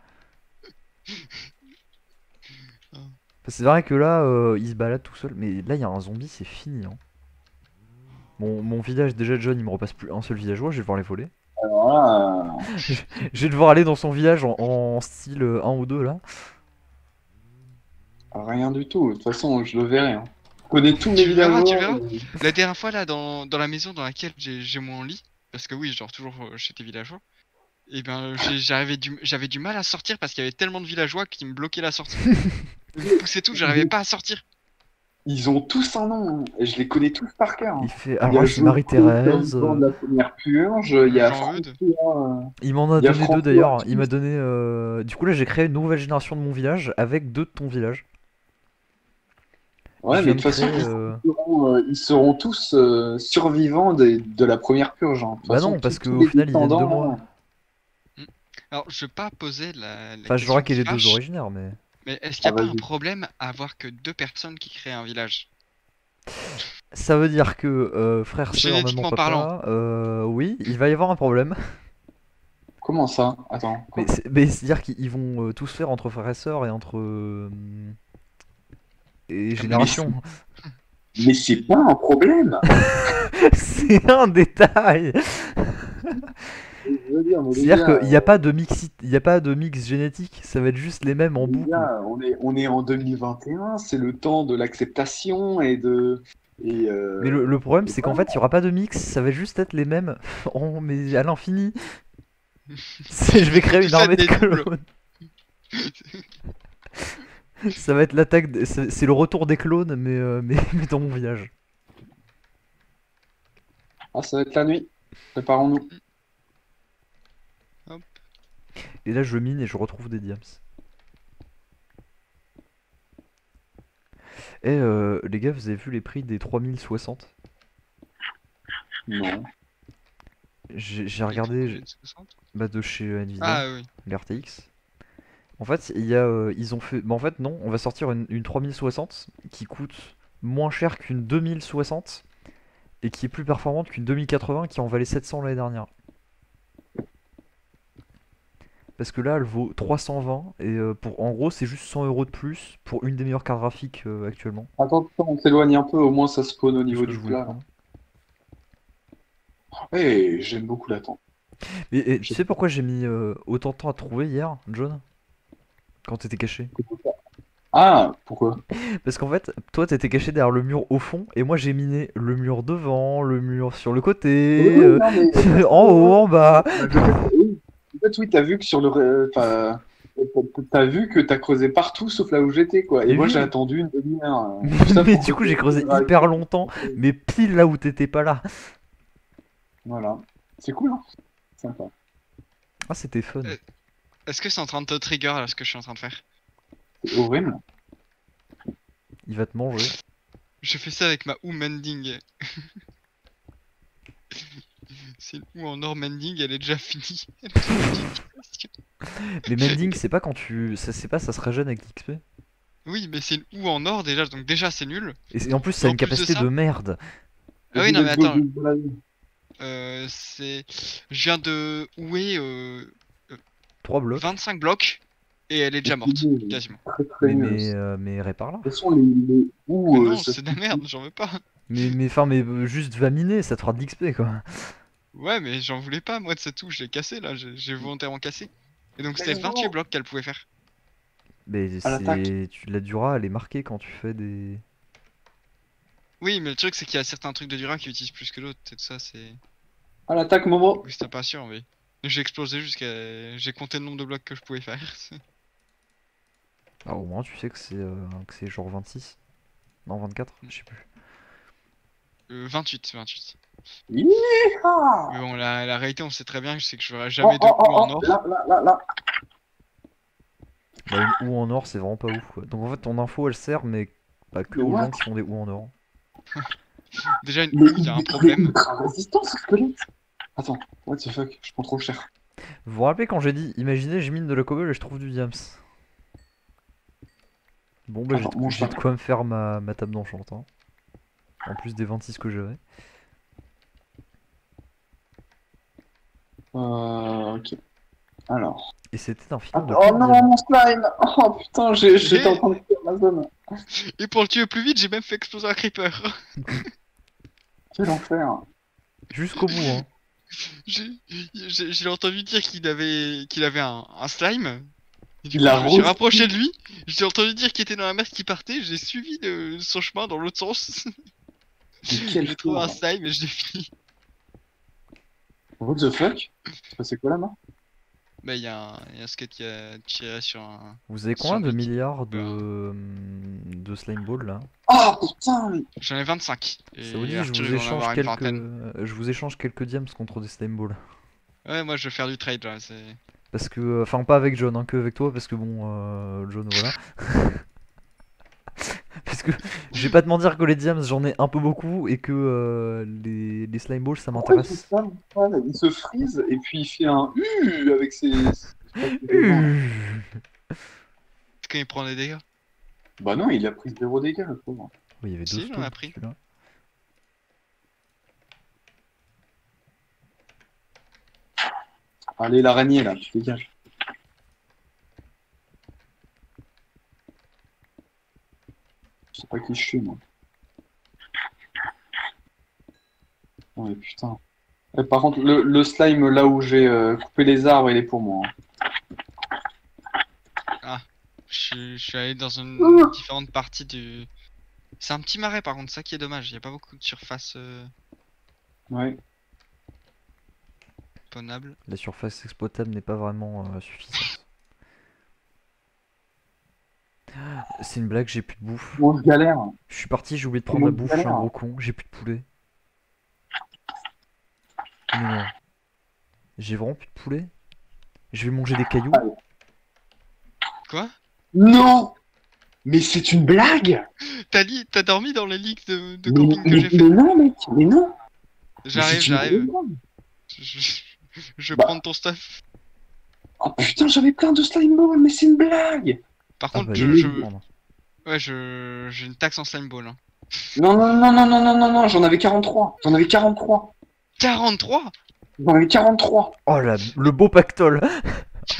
Speaker 3: C'est vrai que là, il se balade tout seul, mais là, il y a un zombie, c'est fini. Hein. Mon village, déjà, John, il me repasse plus un seul villageois, je vais devoir les voler.
Speaker 1: Alors là,
Speaker 3: Je vais devoir aller dans son village en style 1 ou 2 là.
Speaker 1: rien du tout. De toute façon, je le verrai. Hein. Je connais tous mes
Speaker 2: Tu verras, tu
Speaker 1: villageois.
Speaker 2: verras. La dernière fois là, dans la maison dans laquelle j'ai mon lit, parce que oui, genre toujours chez tes villageois, et ben j'avais du mal à sortir parce qu'il y avait tellement de villageois qui me bloquaient la sortie. Ils me poussaient tout, j'arrivais pas à sortir.
Speaker 1: Ils ont tous un nom. Hein. Et je les connais tous par cœur. Hein.
Speaker 3: Il fait.
Speaker 1: Il y
Speaker 3: Alors
Speaker 1: a
Speaker 3: là, c'est
Speaker 1: Joko,
Speaker 3: Marie-Thérèse.
Speaker 1: survivant de la première purge. Il y a
Speaker 2: Jean-Eudes.
Speaker 1: François.
Speaker 3: Il m'en a
Speaker 1: Il y a
Speaker 3: donné 2
Speaker 1: François
Speaker 3: d'ailleurs. Il
Speaker 1: qui-
Speaker 3: m'a donné. Du coup, là, j'ai créé une nouvelle génération de mon village avec 2 de ton village.
Speaker 1: Ouais,
Speaker 3: Je
Speaker 1: mais
Speaker 3: viens
Speaker 1: de
Speaker 3: de
Speaker 1: toute façon,
Speaker 3: créer.
Speaker 1: ils seront tous survivants de la première purge. Hein. De toute
Speaker 3: Bah
Speaker 1: façon,
Speaker 3: non, parce
Speaker 1: tous
Speaker 3: qu'au
Speaker 1: les
Speaker 3: final, ils viennent de
Speaker 1: descendants,
Speaker 3: moi.
Speaker 1: là.
Speaker 2: Alors je vais pas poser la
Speaker 3: Enfin, je
Speaker 2: question
Speaker 3: verrai qu'il
Speaker 2: qui
Speaker 3: est des 2
Speaker 2: fâche,
Speaker 3: originaires, mais.
Speaker 2: mais est-ce qu'il
Speaker 1: Ah,
Speaker 2: n'y a pas un
Speaker 1: vas-y.
Speaker 2: problème à avoir que 2 personnes qui créent un village?
Speaker 3: Ça veut dire que frère, sœur, maman,
Speaker 2: Génétiquement parlant.
Speaker 3: papa, oui, il va y avoir un problème.
Speaker 1: Comment ça? Attends. Quoi
Speaker 3: Mais c'est-à-dire qu'ils vont tous faire entre frères et sœurs et entre et générations.
Speaker 1: Mais c'est pas un problème.
Speaker 3: C'est un détail.
Speaker 1: Je veux dire, mais les
Speaker 3: C'est-à-dire
Speaker 1: gars,
Speaker 3: qu'il n'y a pas de il y a pas de mix génétique. Ça va être juste les mêmes en
Speaker 1: les
Speaker 3: boucle.
Speaker 1: gars, on est en 2021, c'est le temps de l'acceptation et de. Et
Speaker 3: Mais le problème,
Speaker 1: et
Speaker 3: c'est qu'en
Speaker 1: voilà.
Speaker 3: fait, il y aura pas de mix. Ça va juste être les mêmes, mais à l'infini. Je vais créer une
Speaker 2: Tout ça
Speaker 3: armée de
Speaker 2: des doubles.
Speaker 3: clones. Ça va être l'attaque. C'est le retour des clones, mais dans mon village.
Speaker 1: Ah, ça va être la nuit. Préparons-nous.
Speaker 2: Hop.
Speaker 3: Et là, je mine et je retrouve des diams. Et les gars, vous avez vu les prix des 3060?
Speaker 1: Non.
Speaker 3: J'ai regardé
Speaker 2: 60.
Speaker 3: bah, de chez Nvidia,
Speaker 2: Ah oui.
Speaker 3: les RTX. En fait, il y a, ils ont fait. Bah, en fait, non, on va sortir une 3060 qui coûte moins cher qu'une 2060 et qui est plus performante qu'une 2080 qui en valait 700 l'année dernière. Parce que là, elle vaut 320 et en gros, c'est juste 100 € de plus pour une des meilleures cartes graphiques actuellement.
Speaker 1: Attends, on s'éloigne un peu, au moins ça spawn au
Speaker 3: C'est ce
Speaker 1: niveau
Speaker 3: que je
Speaker 1: du
Speaker 3: voulais
Speaker 1: plat.
Speaker 3: prendre.
Speaker 1: Eh, j'aime beaucoup l'attente.
Speaker 3: Et tu sais pourquoi j'ai mis autant de temps à te trouver hier, John? Quand t'étais caché?
Speaker 1: Ah, pourquoi?
Speaker 3: Parce qu'en fait, toi t'étais caché derrière le mur au fond, et moi j'ai miné le mur devant, le mur sur le côté,
Speaker 1: Oui, non, mais
Speaker 3: en haut, en bas.
Speaker 1: oui. En fait, oui, t'as vu que sur le. Enfin, t'as vu que t'as creusé partout sauf là où j'étais, quoi. Et
Speaker 3: Mais
Speaker 1: moi,
Speaker 3: oui.
Speaker 1: j'ai attendu une demi-heure. Tout ça
Speaker 3: Mais
Speaker 1: pour
Speaker 3: du coup,
Speaker 1: que-
Speaker 3: j'ai creusé hyper longtemps, mais pile là où t'étais pas là.
Speaker 1: Voilà. C'est cool, hein? Sympa.
Speaker 3: Ah, c'était fun.
Speaker 2: Est-ce que c'est en train de te trigger là ce que je suis en train de faire?
Speaker 1: C'est horrible.
Speaker 3: Il va te manger.
Speaker 2: Je fais ça avec ma ou mending. C'est une ou en or mending, elle est déjà finie. Elle est déjà finie.
Speaker 3: Mais mending, c'est pas quand tu. C'est pas, ça se régène avec l'XP.
Speaker 2: Oui, mais c'est une ou en or déjà, donc déjà c'est nul.
Speaker 3: Et en plus, ça a
Speaker 2: En
Speaker 3: une
Speaker 2: plus de
Speaker 3: capacité
Speaker 2: ça-
Speaker 3: de merde.
Speaker 2: Ah oui, non mais
Speaker 1: Let's go,
Speaker 2: attends,
Speaker 1: let's go, let's go.
Speaker 2: c'est. Je viens de ouer
Speaker 3: 3 blocs.
Speaker 2: 25 blocs et elle est déjà morte, quasiment.
Speaker 1: Très très nul.
Speaker 3: Mais répare là.
Speaker 1: De toute façon, les ou,
Speaker 2: Mais non,
Speaker 1: ça
Speaker 2: c'est de la merde, j'en veux pas.
Speaker 3: Mais juste va miner, ça te fera de l'XP quoi.
Speaker 2: Ouais, mais j'en voulais pas, moi de cette ou, je l'ai cassé là, j'ai volontairement cassé. Et donc
Speaker 1: Mais
Speaker 2: c'était
Speaker 1: non.
Speaker 2: 28 blocs qu'elle pouvait faire.
Speaker 3: Mais
Speaker 1: À l'attaque.
Speaker 3: la Dura, elle est marquée quand tu fais des.
Speaker 2: Oui, mais le truc c'est qu'il y a certains trucs de Dura qui utilisent plus que d'autres, et tout ça c'est.
Speaker 1: À l'attaque, Momo.
Speaker 2: Oui, c'était pas sûr, mais. J'ai explosé jusqu'à. J'ai compté le nombre de blocs que je pouvais faire.
Speaker 3: Ah, au moins tu sais que c'est genre 26. Non, 24, je sais plus.
Speaker 2: 28, 28.
Speaker 1: Yeeha.
Speaker 2: Mais bon, la réalité, on sait très bien que c'est que je ferai
Speaker 1: Oh,
Speaker 2: jamais de
Speaker 1: oh,
Speaker 2: ou
Speaker 1: oh,
Speaker 2: en
Speaker 1: oh,
Speaker 2: or.
Speaker 1: là.
Speaker 3: Bah, une ou en or, c'est vraiment pas ouf quoi. Donc en fait, ton info elle sert, mais Pas que aux gens qui font des ou en or.
Speaker 2: Déjà, il
Speaker 1: Mais
Speaker 2: y a un
Speaker 1: il est
Speaker 2: problème.
Speaker 1: ultra résistant ce squelette. Attends, what the fuck, je prends trop cher.
Speaker 3: Vous vous rappelez quand j'ai dit, imaginez, je mine de la cobble et je trouve du diams. Bon bah
Speaker 1: Attends, mange
Speaker 3: j'ai
Speaker 1: ça.
Speaker 3: de quoi me faire ma table d'enchant. Hein. En plus des 26 que j'avais.
Speaker 1: Ok. Alors.
Speaker 3: Et c'était un filon de
Speaker 1: Oh
Speaker 3: cul de
Speaker 1: non,
Speaker 3: diamant.
Speaker 1: mon slime! Oh putain, j'étais en train de faire ma zone.
Speaker 2: Et pour le tuer plus vite, j'ai même fait exploser un creeper.
Speaker 1: Quel enfer.
Speaker 3: Jusqu'au bout, hein.
Speaker 2: J'ai entendu dire qu'il avait un slime. Et du
Speaker 1: Il
Speaker 2: coup,
Speaker 1: a
Speaker 2: je me suis
Speaker 1: roasté.
Speaker 2: rapproché de lui. J'ai entendu dire qu'il était dans la mer qui partait. J'ai suivi son chemin dans l'autre sens.
Speaker 1: Mais quel
Speaker 2: J'ai trouvé un
Speaker 1: fou.
Speaker 2: slime et je l'ai fini.
Speaker 1: What the fuck? C'est quoi là-bas?
Speaker 2: Bah, il y a un skate qui a tiré sur un.
Speaker 3: Vous avez
Speaker 2: Sur
Speaker 3: combien de
Speaker 2: le-
Speaker 3: milliards de slime ball là?
Speaker 1: Oh putain! Mais...
Speaker 2: J'en ai 25.
Speaker 3: Ça
Speaker 2: Et
Speaker 3: vous dit,
Speaker 2: Arthur, il va en avoir une vingtaine.
Speaker 3: je vous échange quelques diams contre des slime balls.
Speaker 2: Ouais, moi je vais faire du trade là.
Speaker 3: Parce que, enfin pas avec John, hein, que avec toi, parce que bon, John, voilà. Parce que je vais pas te mentir que les diams j'en ai un peu beaucoup et que les slime balls ça
Speaker 1: Pourquoi il
Speaker 3: m'intéresse.
Speaker 1: fait ça? Ouais, il se freeze et puis il fait un avec ses.
Speaker 2: Est-ce qu'il prend des dégâts?
Speaker 1: Bah non, il a pris 0 dégâts le pauvre.
Speaker 3: Oui, il y avait deux
Speaker 2: Si, j'en ai
Speaker 3: stocks,
Speaker 2: pris.
Speaker 3: celui-là.
Speaker 1: Allez, l'araignée là, tu dégages. Je sais pas qui je suis moi. Ouais, putain. Et par contre, le slime là où j'ai coupé les arbres, il est pour moi. Hein.
Speaker 2: Je suis allé dans une
Speaker 1: Ouh.
Speaker 2: différente partie du. C'est un petit marais par contre, ça qui est dommage. Il y a pas beaucoup de surface
Speaker 1: Ouais.
Speaker 2: ponable.
Speaker 3: La surface exploitable n'est pas vraiment suffisante. C'est une blague, j'ai plus de bouffe.
Speaker 1: Moi je galère.
Speaker 3: Je suis parti, j'ai oublié de prendre la bouffe, je suis un gros con, j'ai plus de poulet. Mais non. J'ai vraiment plus de poulet. Je vais manger des cailloux.
Speaker 2: Quoi?
Speaker 1: Non! Mais c'est une blague!
Speaker 2: T'as dormi dans les ligues de
Speaker 1: Mais,
Speaker 2: camping que
Speaker 1: mais-
Speaker 2: j'ai fait?
Speaker 1: mais non, mec! Mais non! Mais
Speaker 2: J'arrive,
Speaker 1: c'est une
Speaker 2: j'arrive.
Speaker 1: blague.
Speaker 2: Je vais
Speaker 1: Bah.
Speaker 2: prendre ton stuff.
Speaker 1: Oh putain, j'avais plein de slime balls, mais c'est une blague!
Speaker 2: Par
Speaker 3: Ah
Speaker 2: contre,
Speaker 3: bah,
Speaker 2: je,
Speaker 3: il
Speaker 2: je-
Speaker 3: faut le prendre.
Speaker 2: ouais, j'ai une taxe en slime ball. Hein.
Speaker 1: Non, non, non, non, non, non, non, non, j'en avais 43. J'en avais 43.
Speaker 2: 43?
Speaker 1: J'en avais 43.
Speaker 3: Oh le beau pactole.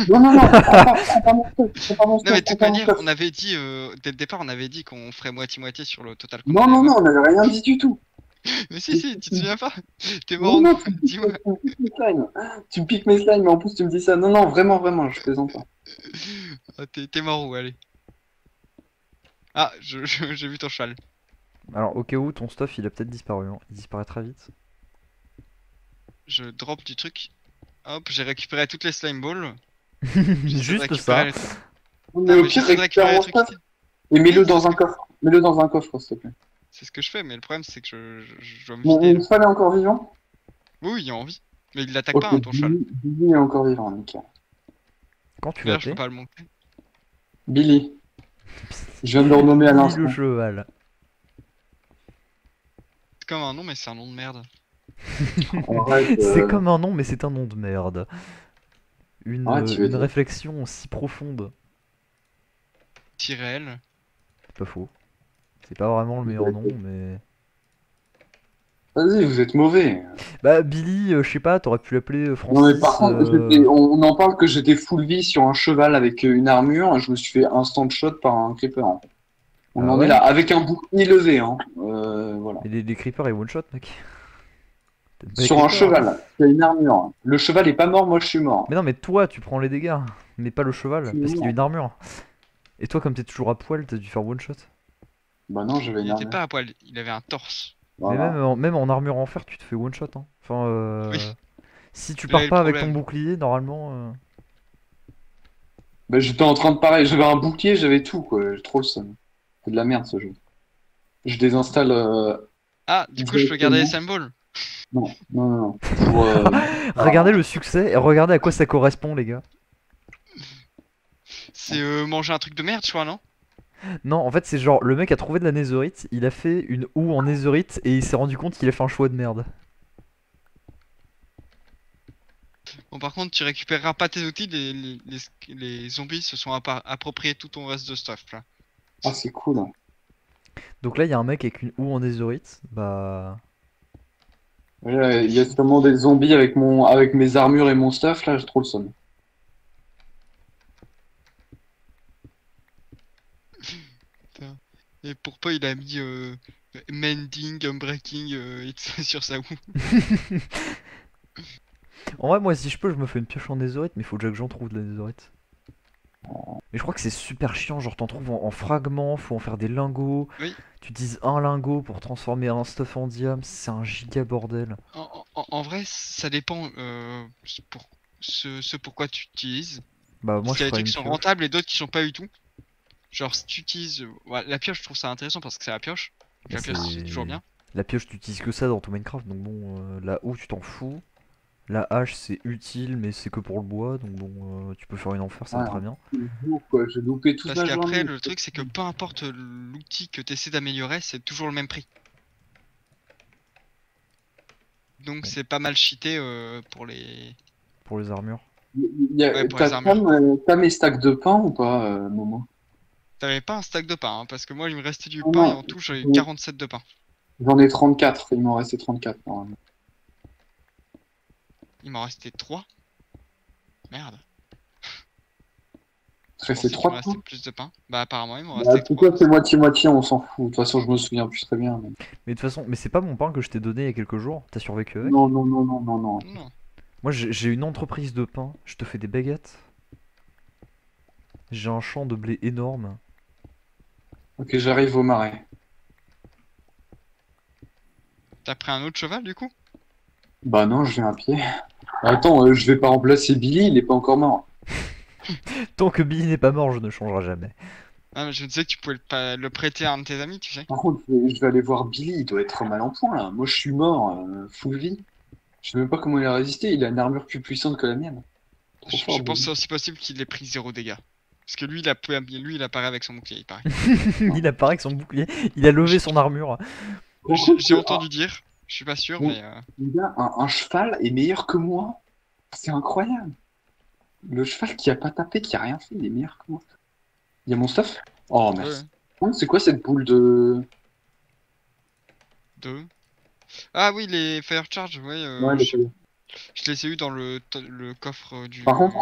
Speaker 1: Non, non, non, prends pas mon stuff, prends pas mon
Speaker 2: Non, mais
Speaker 1: stuff,
Speaker 2: de toute
Speaker 1: prends pas mon
Speaker 2: manière,
Speaker 1: stuff.
Speaker 2: on avait dit, dès le départ, on avait dit qu'on ferait moitié-moitié sur le total. qu'on
Speaker 1: Non,
Speaker 2: avait
Speaker 1: non,
Speaker 2: amassé.
Speaker 1: non, on n'avait rien dit du tout.
Speaker 2: Mais si, tu te souviens pas? T'es
Speaker 1: Non,
Speaker 2: mort
Speaker 1: non,
Speaker 2: où? Dis-moi.
Speaker 1: tu me piques mes slimes. Tu me piques mes slimes, mais en plus tu me dis ça. Non, non, vraiment, vraiment, je plaisante pas.
Speaker 2: Ah, t'es mort où? Allez. Ah, j'ai vu ton cheval.
Speaker 3: Alors au cas où ton stuff il a peut-être disparu, hein. Il disparaît très vite.
Speaker 2: Je drop du truc. Hop, j'ai récupéré toutes les slime balls. J'essaie de
Speaker 3: Juste
Speaker 2: récupérer
Speaker 3: ça.
Speaker 2: les-
Speaker 1: Mais
Speaker 2: Non,
Speaker 1: au
Speaker 2: mais
Speaker 1: pire,
Speaker 2: j'essaie de
Speaker 1: récupère
Speaker 2: récupérer
Speaker 1: mon
Speaker 2: les trucs.
Speaker 1: stuff et mets-le dans un coffre. Mets-le dans un coffre, s'il te plaît.
Speaker 2: C'est ce que je fais, mais le problème c'est que je dois me
Speaker 1: Mon
Speaker 2: vider. Là.
Speaker 1: cheval est encore vivant?
Speaker 2: Oui, il a envie. Mais il l'attaque
Speaker 1: Ok,
Speaker 2: pas, hein, ton cheval.
Speaker 1: Billy est encore vivant, nickel.
Speaker 3: Quand tu
Speaker 2: D'ailleurs, je peux
Speaker 3: l'appelles
Speaker 2: pas le monter.
Speaker 1: Billy. Je viens de le renommer à
Speaker 3: Billy
Speaker 1: l'instant.
Speaker 3: le cheval.
Speaker 2: C'est comme un nom, mais c'est un nom de merde.
Speaker 1: Arrête,
Speaker 3: C'est comme un nom mais c'est un nom de merde. Une,
Speaker 1: Ouais, tu veux
Speaker 3: une
Speaker 1: dire.
Speaker 3: réflexion si profonde.
Speaker 2: Si réel.
Speaker 3: C'est pas faux. C'est pas vraiment le meilleur nom mais...
Speaker 1: Vas-y, vous êtes mauvais.
Speaker 3: Bah Billy, je sais pas, t'aurais pu l'appeler Francis.
Speaker 1: Non, mais par contre, on en parle que j'étais full vie sur un cheval avec une armure et je me suis fait instant shot par un creeper. Hein. On
Speaker 3: Ah
Speaker 1: en
Speaker 3: ouais
Speaker 1: est là, avec un bouclier levé. Hein. Voilà.
Speaker 3: Mais les creepers ils one shot mec. T'aimes pas les
Speaker 1: Sur un
Speaker 3: creepers, hein.
Speaker 1: cheval, il y a une armure. Hein. Le cheval est pas mort, moi je suis mort.
Speaker 3: Mais non mais toi tu prends les dégâts, mais pas le cheval,
Speaker 1: Tu
Speaker 3: parce qu'il a
Speaker 1: mens.
Speaker 3: une armure. Et toi comme t'es toujours à poil, t'as dû faire one shot.
Speaker 1: Bah non, j'avais
Speaker 2: Il
Speaker 1: une
Speaker 2: était
Speaker 1: armure.
Speaker 2: pas à poil, il avait un torse.
Speaker 3: Mais
Speaker 1: Voilà.
Speaker 3: même en armure en fer tu te fais one shot hein. Enfin
Speaker 2: Oui.
Speaker 3: si tu
Speaker 2: Là est
Speaker 3: pars
Speaker 2: le
Speaker 3: pas avec ton
Speaker 2: problème.
Speaker 3: bouclier normalement...
Speaker 1: Bah j'étais en train de parler, j'avais un bouclier, j'avais tout quoi. J'ai trop le seum. C'est de la merde ce jeu. Je désinstalle.
Speaker 2: Ah, du coup, je peux garder les slime balls.
Speaker 1: Non, non, non, non. Pour,
Speaker 3: Regardez le succès et regardez à quoi ça correspond les gars.
Speaker 2: C'est manger un truc de merde, je crois, non?
Speaker 3: Non, en fait, c'est genre, le mec a trouvé de la netherite, il a fait une houe en netherite et il s'est rendu compte qu'il a fait un choix de merde.
Speaker 2: Bon, par contre, tu récupéreras pas tes outils, les zombies se sont appropriés tout ton reste de stuff là.
Speaker 1: Ah, c'est cool.
Speaker 3: Donc là, il y a un mec avec une houe en netherite. Bah.
Speaker 1: Ouais, il y a sûrement des zombies avec mes armures et mon stuff, là, j'ai trop le seum.
Speaker 2: Putain. Et pour peu, il a mis mending, unbreaking et tout ça sur sa houe.
Speaker 3: En vrai, moi, si je peux, je me fais une pioche en netherite, mais faut déjà que j'en trouve de la netherite. Mais je crois que c'est super chiant, genre t'en trouves en fragments, faut en faire des lingots.
Speaker 2: Oui.
Speaker 3: Tu utilises un lingot pour transformer un stuff en diam, c'est un giga bordel.
Speaker 2: En vrai, ça dépend pour ce pourquoi tu utilises.
Speaker 3: Bah, moi,
Speaker 2: Parce
Speaker 3: je
Speaker 2: qu'il y a des
Speaker 3: ferais
Speaker 2: trucs qui
Speaker 3: une
Speaker 2: sont
Speaker 3: pioche.
Speaker 2: rentables et d'autres qui sont pas du tout. Genre, si tu utilises ouais, la pioche, je trouve ça intéressant parce que c'est la pioche. Donc
Speaker 3: Mais
Speaker 2: la pioche, c'est toujours
Speaker 3: c'est.
Speaker 2: bien.
Speaker 3: La pioche, tu utilises que ça dans ton Minecraft, donc bon, la houe, tu t'en fous. La hache, c'est utile, mais c'est que pour le bois, donc bon, tu peux faire une enfer, ça va
Speaker 1: Ouais,
Speaker 3: très bien.
Speaker 1: quoi, j'ai loupé toute
Speaker 2: Parce
Speaker 1: ma
Speaker 2: qu'après,
Speaker 1: journée.
Speaker 2: le truc, c'est que peu importe l'outil que tu essaies d'améliorer, c'est toujours le même prix. Donc c'est pas mal cheaté pour les...
Speaker 3: Pour les armures.
Speaker 2: Ouais, pour les armures.
Speaker 1: T'as mes stacks de pain ou pas, Momo?
Speaker 2: T'avais pas un stack de pain, hein, parce que moi, il me restait du
Speaker 1: Non,
Speaker 2: pain et
Speaker 1: non,
Speaker 2: en tout, j'avais 47 de pain.
Speaker 1: j'en ai 34, il m'en restait 34 normalement.
Speaker 2: Il m'en restait 3. Merde. Je
Speaker 1: Ça fait
Speaker 2: pensais qu'il
Speaker 1: 3
Speaker 2: me restait plus de pain. Bah apparemment, il m'en
Speaker 1: Bah,
Speaker 2: restait 3.
Speaker 1: pourquoi c'est moitié-moitié, on s'en fout. De toute façon, je me souviens plus très bien.
Speaker 3: Mais de toute façon, mais c'est pas mon pain que je t'ai donné il y a quelques jours, t'as survécu avec?
Speaker 1: Non, non, non, non, non, non.
Speaker 2: Non.
Speaker 3: Moi, j'ai une entreprise de pain, je te fais des baguettes. J'ai un champ de blé énorme.
Speaker 1: Ok, j'arrive au marais.
Speaker 2: T'as pris un autre cheval du coup?
Speaker 1: Bah non, je viens à pied. Attends, je vais pas remplacer Billy, il est pas encore mort.
Speaker 3: Tant que Billy n'est pas mort, je ne changerai jamais.
Speaker 2: Ah, mais je disais que tu pouvais le prêter à un de tes amis, tu sais.
Speaker 1: Par contre, je vais aller voir Billy, il doit être mal en point là. Moi, je suis mort, full vie. Je sais même pas comment il a résisté, il a une armure plus puissante que la mienne. Trop
Speaker 2: Je
Speaker 1: fort,
Speaker 2: pense que
Speaker 1: Billy.
Speaker 2: c'est aussi possible qu'il ait pris 0 dégâts. Parce que lui, il apparaît avec son bouclier, il paraît.
Speaker 3: Il apparaît avec son bouclier, il a levé son armure.
Speaker 2: J'ai entendu dire, je suis pas sûr,
Speaker 1: Bon,
Speaker 2: mais
Speaker 1: les gars, un cheval est meilleur que moi. C'est incroyable. Le cheval qui a pas tapé, qui a rien fait, il est meilleur que moi. Il y a mon stuff? Oh,
Speaker 2: ouais,
Speaker 1: merci. C'est quoi cette boule de...
Speaker 2: 2. Ah oui, les Fire Charge, ouais,
Speaker 1: Ouais,
Speaker 2: je les ai eu dans le coffre du...
Speaker 1: Par contre,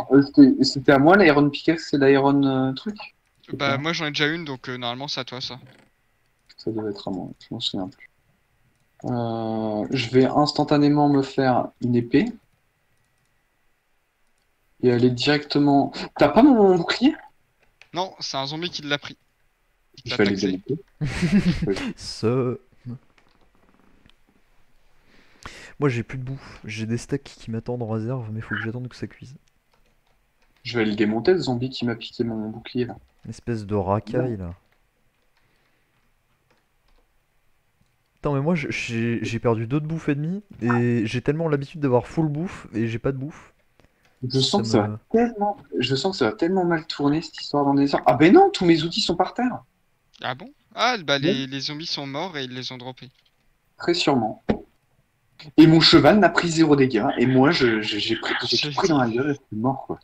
Speaker 1: c'était à moi l'Iron Pickaxe et l'Iron truc?
Speaker 2: Bah moi j'en ai déjà une, donc normalement c'est à toi ça.
Speaker 1: Ça devait être à moi, je m'en souviens plus. Je vais instantanément me faire une épée et aller directement. T'as pas mon bouclier?
Speaker 2: Non, c'est un zombie qui l'a pris. Il
Speaker 1: Je
Speaker 2: t'a
Speaker 1: vais aller
Speaker 2: taxé.
Speaker 1: démonter.
Speaker 3: Ce... Moi, j'ai plus de bouffe. J'ai des steaks qui m'attendent en réserve, mais faut que j'attende que ça cuise.
Speaker 1: Je vais aller le démonter, le zombie qui m'a piqué mon bouclier là.
Speaker 3: Une espèce de racaille là. Attends, mais moi j'ai perdu 2 de bouffe et demi, et j'ai tellement l'habitude d'avoir full bouffe, et j'ai pas de bouffe.
Speaker 1: Je
Speaker 3: Ça
Speaker 1: sens que ça va
Speaker 3: me...
Speaker 1: tellement, je sens que ça va tellement mal tourner cette histoire dans les heures. Ah ben non, tous mes outils sont par terre.
Speaker 2: Ah bon? Ah bah
Speaker 1: Oui.
Speaker 2: les zombies sont morts et ils les ont droppés.
Speaker 1: Très sûrement. Et mon cheval n'a pris 0 dégâts. Et moi, j'ai tout pris dans la gueule et je suis mort, quoi.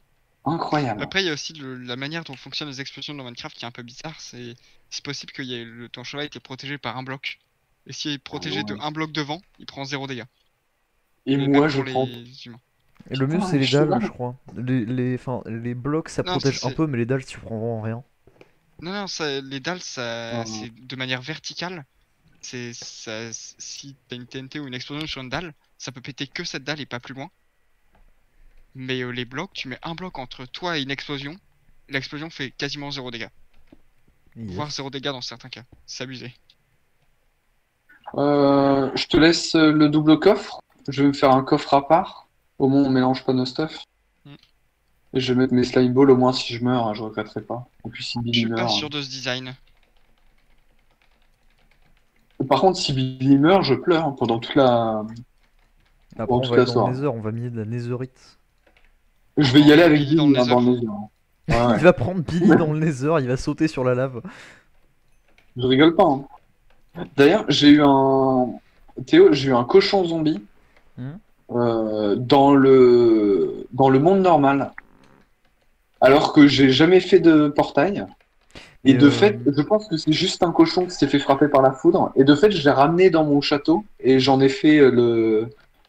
Speaker 1: Incroyable.
Speaker 2: Après il y a aussi la manière dont fonctionnent les explosions dans Minecraft qui est un peu bizarre, c'est possible que ton cheval était protégé par un bloc. Et s'il est protégé de
Speaker 1: ouais.
Speaker 2: un bloc devant, il prend 0 dégâts.
Speaker 1: Et
Speaker 2: Et
Speaker 1: moi,
Speaker 2: même
Speaker 1: je
Speaker 2: pour
Speaker 1: prends.
Speaker 2: les humains.
Speaker 3: Et le mieux
Speaker 1: Putain,
Speaker 3: c'est
Speaker 1: un
Speaker 3: les dalles,
Speaker 1: cheval.
Speaker 3: je crois. Enfin, les blocs ça
Speaker 2: Non,
Speaker 3: protège un
Speaker 2: c'est-
Speaker 3: peu, mais les dalles tu prends vraiment rien.
Speaker 2: Non, les dalles,
Speaker 1: Euh,
Speaker 2: c'est de manière verticale. Si t'as une TNT ou une explosion sur une dalle, ça peut péter que cette dalle et pas plus loin. Mais les blocs, tu mets un bloc entre toi et une explosion, l'explosion fait quasiment 0 dégâts. Voire
Speaker 3: Yes.
Speaker 2: 0 dégâts dans certains cas. C'est abusé.
Speaker 1: je te laisse le double coffre. Je vais me faire un coffre à part. Au moins, on mélange pas nos stuff.
Speaker 2: Mm.
Speaker 1: Et je vais mettre mes slime balls. Au moins, si je meurs, je regretterai pas. Et puis, si
Speaker 2: Je
Speaker 1: Billy
Speaker 2: suis pas
Speaker 1: meurt.
Speaker 2: sûr de ce design.
Speaker 1: Par contre, si Billy meurt, je pleure hein, pendant toute la.
Speaker 3: Après
Speaker 1: Pendant
Speaker 3: on
Speaker 1: toute
Speaker 3: va aller
Speaker 1: la
Speaker 3: dans le
Speaker 1: soirée.
Speaker 3: nether, on va miner de la netherite.
Speaker 1: Je vais y aller avec
Speaker 2: Billy
Speaker 1: Billy
Speaker 2: dans le
Speaker 1: hein, dans
Speaker 2: nether.
Speaker 1: le nether. Ouais,
Speaker 3: Il
Speaker 1: ouais.
Speaker 3: va prendre Billy dans le nether, il va sauter sur la lave.
Speaker 1: Je rigole pas, hein. D'ailleurs, j'ai eu un... Théo, j'ai eu un cochon zombie
Speaker 3: Hmm.
Speaker 1: dans le monde normal, alors que j'ai jamais fait de portail. Et
Speaker 3: Mais
Speaker 1: de fait, je pense que c'est juste un cochon qui s'est fait frapper par la foudre. Et de fait, je l'ai ramené dans mon château et j'en ai fait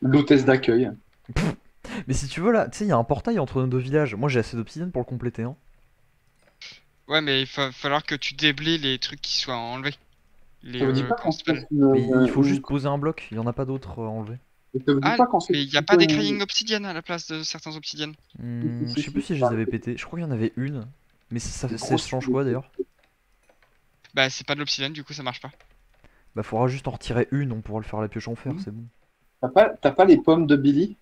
Speaker 1: l'hôtesse d'accueil.
Speaker 3: mais si tu veux là, tu sais, il y a un portail entre nos deux villages. Moi j'ai assez d'obsidienne pour le compléter, hein.
Speaker 2: Ouais, mais il va falloir que tu déblaies les trucs qui soient enlevés. Les
Speaker 1: Ça vous dit pas
Speaker 2: comment
Speaker 1: qu'on
Speaker 2: ça
Speaker 1: se fasse
Speaker 2: s'appelle?
Speaker 3: Mais il faut juste poser un bloc, il y en a pas d'autres à enlever.
Speaker 1: Ça vous dit
Speaker 2: Ah,
Speaker 1: pas qu'on se
Speaker 2: mais il y a pas d'écraying obsidienne à la place de certains obsidiennes.
Speaker 3: Je sais plus si je les avais pétés. Je crois qu'il y en avait une. Mais ça change quoi d'ailleurs?
Speaker 2: Bah, c'est pas de l'obsidienne, du coup ça marche pas.
Speaker 3: Bah faudra juste en retirer une, on pourra le faire à la pioche en fer,
Speaker 1: Mhm.
Speaker 3: c'est bon.
Speaker 1: T'as pas les pommes de Billy?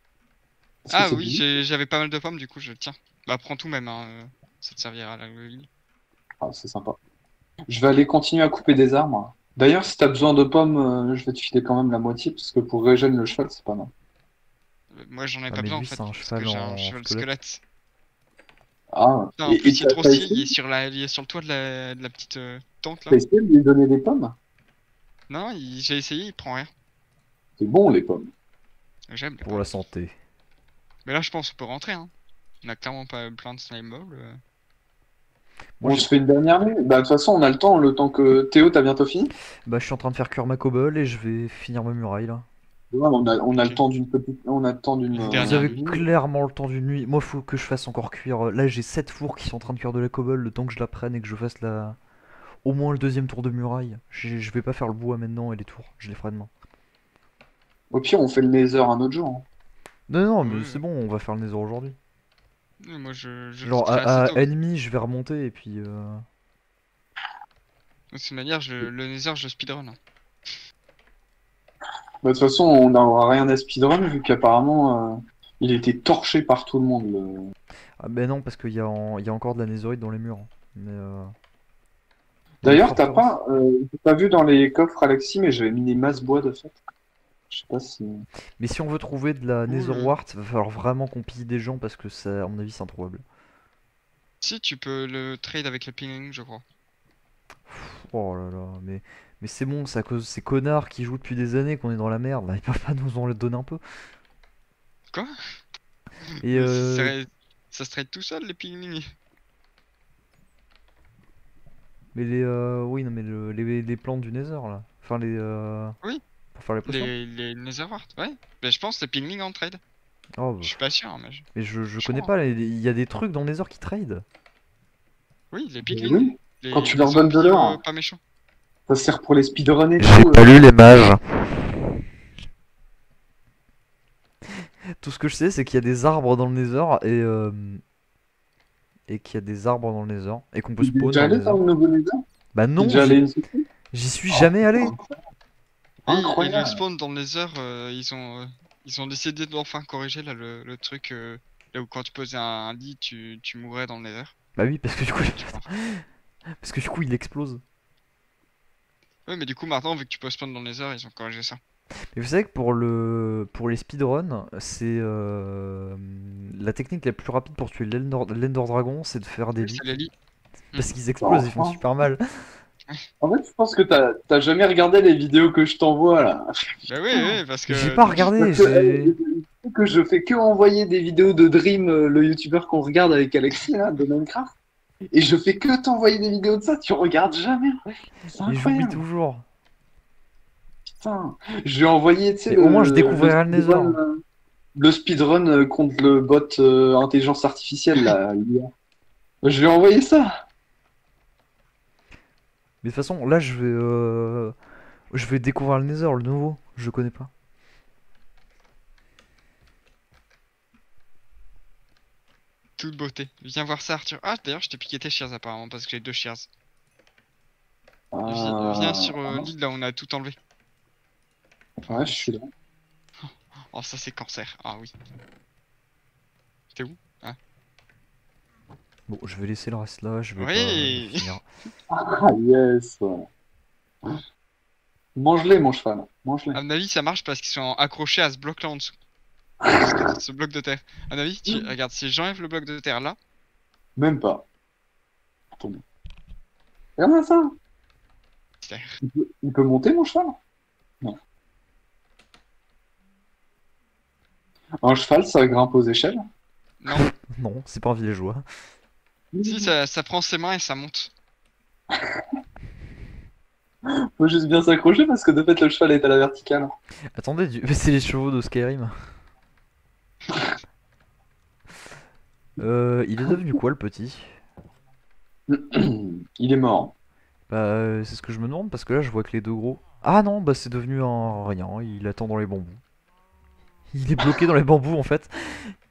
Speaker 1: Est-ce que
Speaker 2: Ah
Speaker 1: c'est
Speaker 2: oui,
Speaker 1: Billy?
Speaker 2: j'avais pas mal de pommes, du coup je tiens. Bah, prends tout même, hein. Ça te servira à la vie.
Speaker 1: Ah, c'est sympa. Je vais aller continuer à couper des arbres. D'ailleurs, si t'as besoin de pommes, je vais te filer quand même la moitié, parce que pour régénérer le cheval, c'est pas mal.
Speaker 2: Moi j'en ai
Speaker 3: Ah
Speaker 2: pas
Speaker 3: mais
Speaker 2: besoin en
Speaker 3: lui
Speaker 2: fait,
Speaker 3: c'est un
Speaker 2: parce que
Speaker 3: cheval
Speaker 2: j'ai un
Speaker 3: en
Speaker 2: cheval
Speaker 3: squelette.
Speaker 2: squelette.
Speaker 1: Ah,
Speaker 2: Non, en plus il est trop
Speaker 1: t'as
Speaker 2: stylé,
Speaker 1: essayé,
Speaker 2: il est sur le toit de la petite tente là.
Speaker 1: t'as essayé de lui donner des pommes?
Speaker 2: Non, j'ai essayé, il prend rien.
Speaker 1: C'est bon, les pommes.
Speaker 2: J'aime les
Speaker 3: Pour la
Speaker 2: pommes.
Speaker 3: santé.
Speaker 2: Mais là je pense qu'on peut rentrer, hein. On a clairement pas plein de slime balls.
Speaker 3: Moi
Speaker 1: On
Speaker 3: j'ai.
Speaker 1: se fait une dernière nuit? Bah, de toute façon, on a le temps que Théo, t'as bientôt fini?
Speaker 3: Bah je suis en train de faire cuire ma cobble et je vais finir ma muraille là.
Speaker 1: Ouais, on a le
Speaker 2: Ok.
Speaker 1: temps d'une petite, on a le temps d'une
Speaker 2: Une
Speaker 3: Vous
Speaker 2: dernière
Speaker 3: avez
Speaker 2: nuit.
Speaker 1: nuit.
Speaker 3: clairement le temps d'une nuit. Moi faut que je fasse encore cuire. Là j'ai 7 fours qui sont en train de cuire de la cobble, le temps que je la prenne et que je fasse la. Au moins le deuxième tour de muraille. Je vais pas faire le bois maintenant et les tours, je les ferai demain.
Speaker 1: Au pire, on fait le Nether un autre jour, hein.
Speaker 3: Non, non, mais c'est
Speaker 2: Oui,
Speaker 3: bon, on va faire le nether aujourd'hui.
Speaker 2: moi je
Speaker 3: Genre
Speaker 2: quitterai assez tôt.
Speaker 3: à ennemi, je vais remonter et puis.
Speaker 2: De toute manière, le Nether, je speedrun, hein.
Speaker 1: Bah, de toute façon, on n'aura rien à speedrun, vu qu'apparemment, il était torché par tout le monde.
Speaker 3: Ah, ben non, parce il y a encore de la netherite dans les murs, hein. Mais il y a une
Speaker 1: D'ailleurs,
Speaker 3: forteresse.
Speaker 1: j'ai pas vu dans les coffres Alexis, mais j'avais mis des masses bois de fait. Je sais pas si.
Speaker 3: Mais si on veut trouver de la nether
Speaker 2: Cool.
Speaker 3: wart, va falloir vraiment qu'on pille des gens parce que ça, à mon avis, c'est introuvable.
Speaker 2: Si, tu peux le trade avec le pingling, je crois.
Speaker 3: Oh là là, mais c'est bon, c'est à cause de ces connards qui jouent depuis des années qu'on est dans la merde. Là, ils peuvent pas nous en le donner un peu.
Speaker 2: Quoi?
Speaker 3: Et
Speaker 2: Mais ça se trade tout seul, les pingling.
Speaker 3: mais les oui, non, mais les plantes du nether là. Enfin, les
Speaker 2: Oui,
Speaker 3: pour faire les potions.
Speaker 2: les Netherwart, ouais. Mais je pense les pingling en trade.
Speaker 3: Oh,
Speaker 2: Je suis pas sûr, mais
Speaker 3: mais je
Speaker 2: je
Speaker 3: connais
Speaker 2: crois, hein.
Speaker 3: pas, il y a des trucs dans le nether qui trade.
Speaker 2: Oui, les
Speaker 1: Mais
Speaker 2: pingling.
Speaker 1: oui, quand tu
Speaker 2: Les
Speaker 1: leur donnes de
Speaker 2: zombies
Speaker 1: l'or, hein.
Speaker 2: pas méchants.
Speaker 1: Ça sert pour les speedruns et
Speaker 3: J'ai
Speaker 1: tout.
Speaker 3: pas lu les mages. Tout ce que je sais, c'est qu'il y a des arbres dans le Nether et qu'il y a des arbres dans le Nether et qu'on peut
Speaker 1: T'es
Speaker 3: spawn
Speaker 1: déjà
Speaker 3: dans le
Speaker 1: allé
Speaker 3: Nether.
Speaker 1: dans le nouveau Nether?
Speaker 3: Bah
Speaker 1: T'es
Speaker 3: non,
Speaker 1: déjà allé une fois?
Speaker 3: j'y suis
Speaker 1: Oh,
Speaker 3: jamais allé.
Speaker 2: Oui, et le
Speaker 1: incroyable.
Speaker 2: spawn dans le Nether, ils ont décidé d'enfin corriger là le truc là où quand tu posais un lit, tu mourais dans le Nether.
Speaker 3: Bah oui, parce que du coup,
Speaker 2: Tu vois.
Speaker 3: parce que du coup, il explose.
Speaker 2: Ouais, mais du coup maintenant vu que tu peux spawn dans le Nether, ils ont corrigé ça.
Speaker 3: Mais vous savez que pour les speedruns, c'est la technique la plus rapide pour tuer l'Ender Dragon, c'est de faire des
Speaker 2: Oui,
Speaker 3: lits.
Speaker 2: c'est les lits.
Speaker 3: Parce qu'ils explosent, ils font
Speaker 1: Enfin.
Speaker 3: super mal.
Speaker 1: En fait, je pense que t'as jamais regardé les vidéos que je t'envoie là.
Speaker 2: Bah oui,
Speaker 1: Putain.
Speaker 2: oui, parce
Speaker 3: J'ai
Speaker 2: que
Speaker 3: pas
Speaker 2: du coup,
Speaker 3: regardé,
Speaker 1: Parce que,
Speaker 3: j'ai.
Speaker 1: que je fais que envoyer des vidéos de Dream, le youtubeur qu'on regarde avec Alexis là, de Minecraft. Et je fais que t'envoyer des vidéos de ça, tu regardes jamais. C'est
Speaker 3: Mais j'oublie
Speaker 1: incroyable.
Speaker 3: toujours.
Speaker 1: Putain. Je lui ai envoyé, tu sais,
Speaker 3: Et au moins, je découvrirai le Nether.
Speaker 1: le speedrun contre le bot intelligence artificielle là, l'IA. Je lui ai envoyé ça.
Speaker 3: Mais de toute façon, là, je vais découvrir le Nether, le nouveau. Je connais pas.
Speaker 2: toute beauté. Viens voir ça, Arthur. Ah, d'ailleurs, je t'ai piqué tes shears apparemment parce que j'ai deux shears. Viens sur l'île là où on a tout enlevé.
Speaker 1: Ouais, je suis là.
Speaker 2: Oh, ça c'est cancer. Ah oui. T'es où? Ah.
Speaker 3: Bon, je vais laisser le reste là, je vais pas
Speaker 2: Oui.
Speaker 3: finir.
Speaker 1: Ah yes. Mange-les, mon cheval. Mange-les.
Speaker 2: À mon avis, ça marche parce qu'ils sont accrochés à ce bloc là en dessous. Ce bloc de terre. À mon avis, regarde, si j'enlève le bloc de terre là,
Speaker 1: Même pas. Attends. Regarde ça.
Speaker 2: Mystère.
Speaker 1: Il peut monter, mon cheval? Non. Un cheval, ça grimpe aux échelles?
Speaker 2: Non.
Speaker 3: Non, c'est pas un villageois.
Speaker 2: Si, ça prend ses mains et ça monte.
Speaker 1: Faut juste bien s'accrocher parce que de fait, le cheval est à la verticale.
Speaker 3: Attendez, mais c'est les chevaux de Skyrim. Il est devenu quoi le petit?
Speaker 1: Il est mort.
Speaker 3: Bah, c'est ce que je me demande parce que là je vois que les deux gros. Ah non, bah c'est devenu un rien, il attend dans les bambous. Il est bloqué dans les bambous en fait.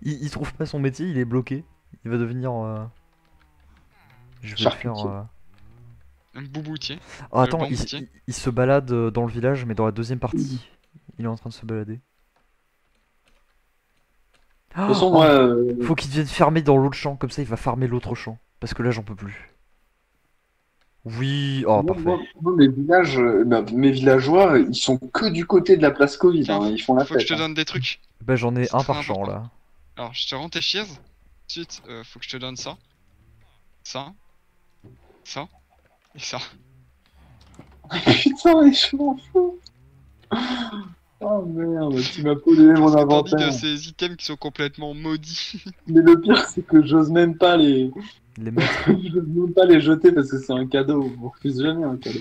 Speaker 3: Il trouve pas son métier, il est bloqué. Il va devenir. Je vais le faire.
Speaker 1: Charcutier.
Speaker 2: Un bouboutier.
Speaker 3: Oh, attends,
Speaker 2: Bamboutier.
Speaker 3: il se balade dans le village, mais dans la deuxième partie. Il est en train de se balader.
Speaker 1: De toute façon,
Speaker 3: Oh,
Speaker 1: moi,
Speaker 3: faut qu'il devienne fermé dans l'autre champ, comme ça il va farmer l'autre champ. Parce que là j'en peux plus. Oui, oh parfait.
Speaker 1: moi, mes villageois, ils sont que du côté de la place Covid.
Speaker 2: Tiens,
Speaker 1: Hein, ils font la
Speaker 2: faut que je
Speaker 1: fête.
Speaker 2: te donne des trucs.
Speaker 3: Bah j'en ai
Speaker 2: C'est
Speaker 3: un
Speaker 2: très
Speaker 3: par champ
Speaker 2: important.
Speaker 3: là.
Speaker 2: Alors, je te rends tes shears. Ensuite, faut que je te donne ça. Ça. Ça. Et ça.
Speaker 1: Putain, je m'en fous. Oh merde, tu m'as pollué mon
Speaker 2: Qu'est-ce que t'en dis de
Speaker 1: inventaire.
Speaker 2: ces items qui sont complètement maudits?
Speaker 1: Mais le pire, c'est que j'ose même pas les...
Speaker 3: Les mettre.
Speaker 1: j'ose même pas les jeter parce que c'est un cadeau. On refuse jamais un cadeau.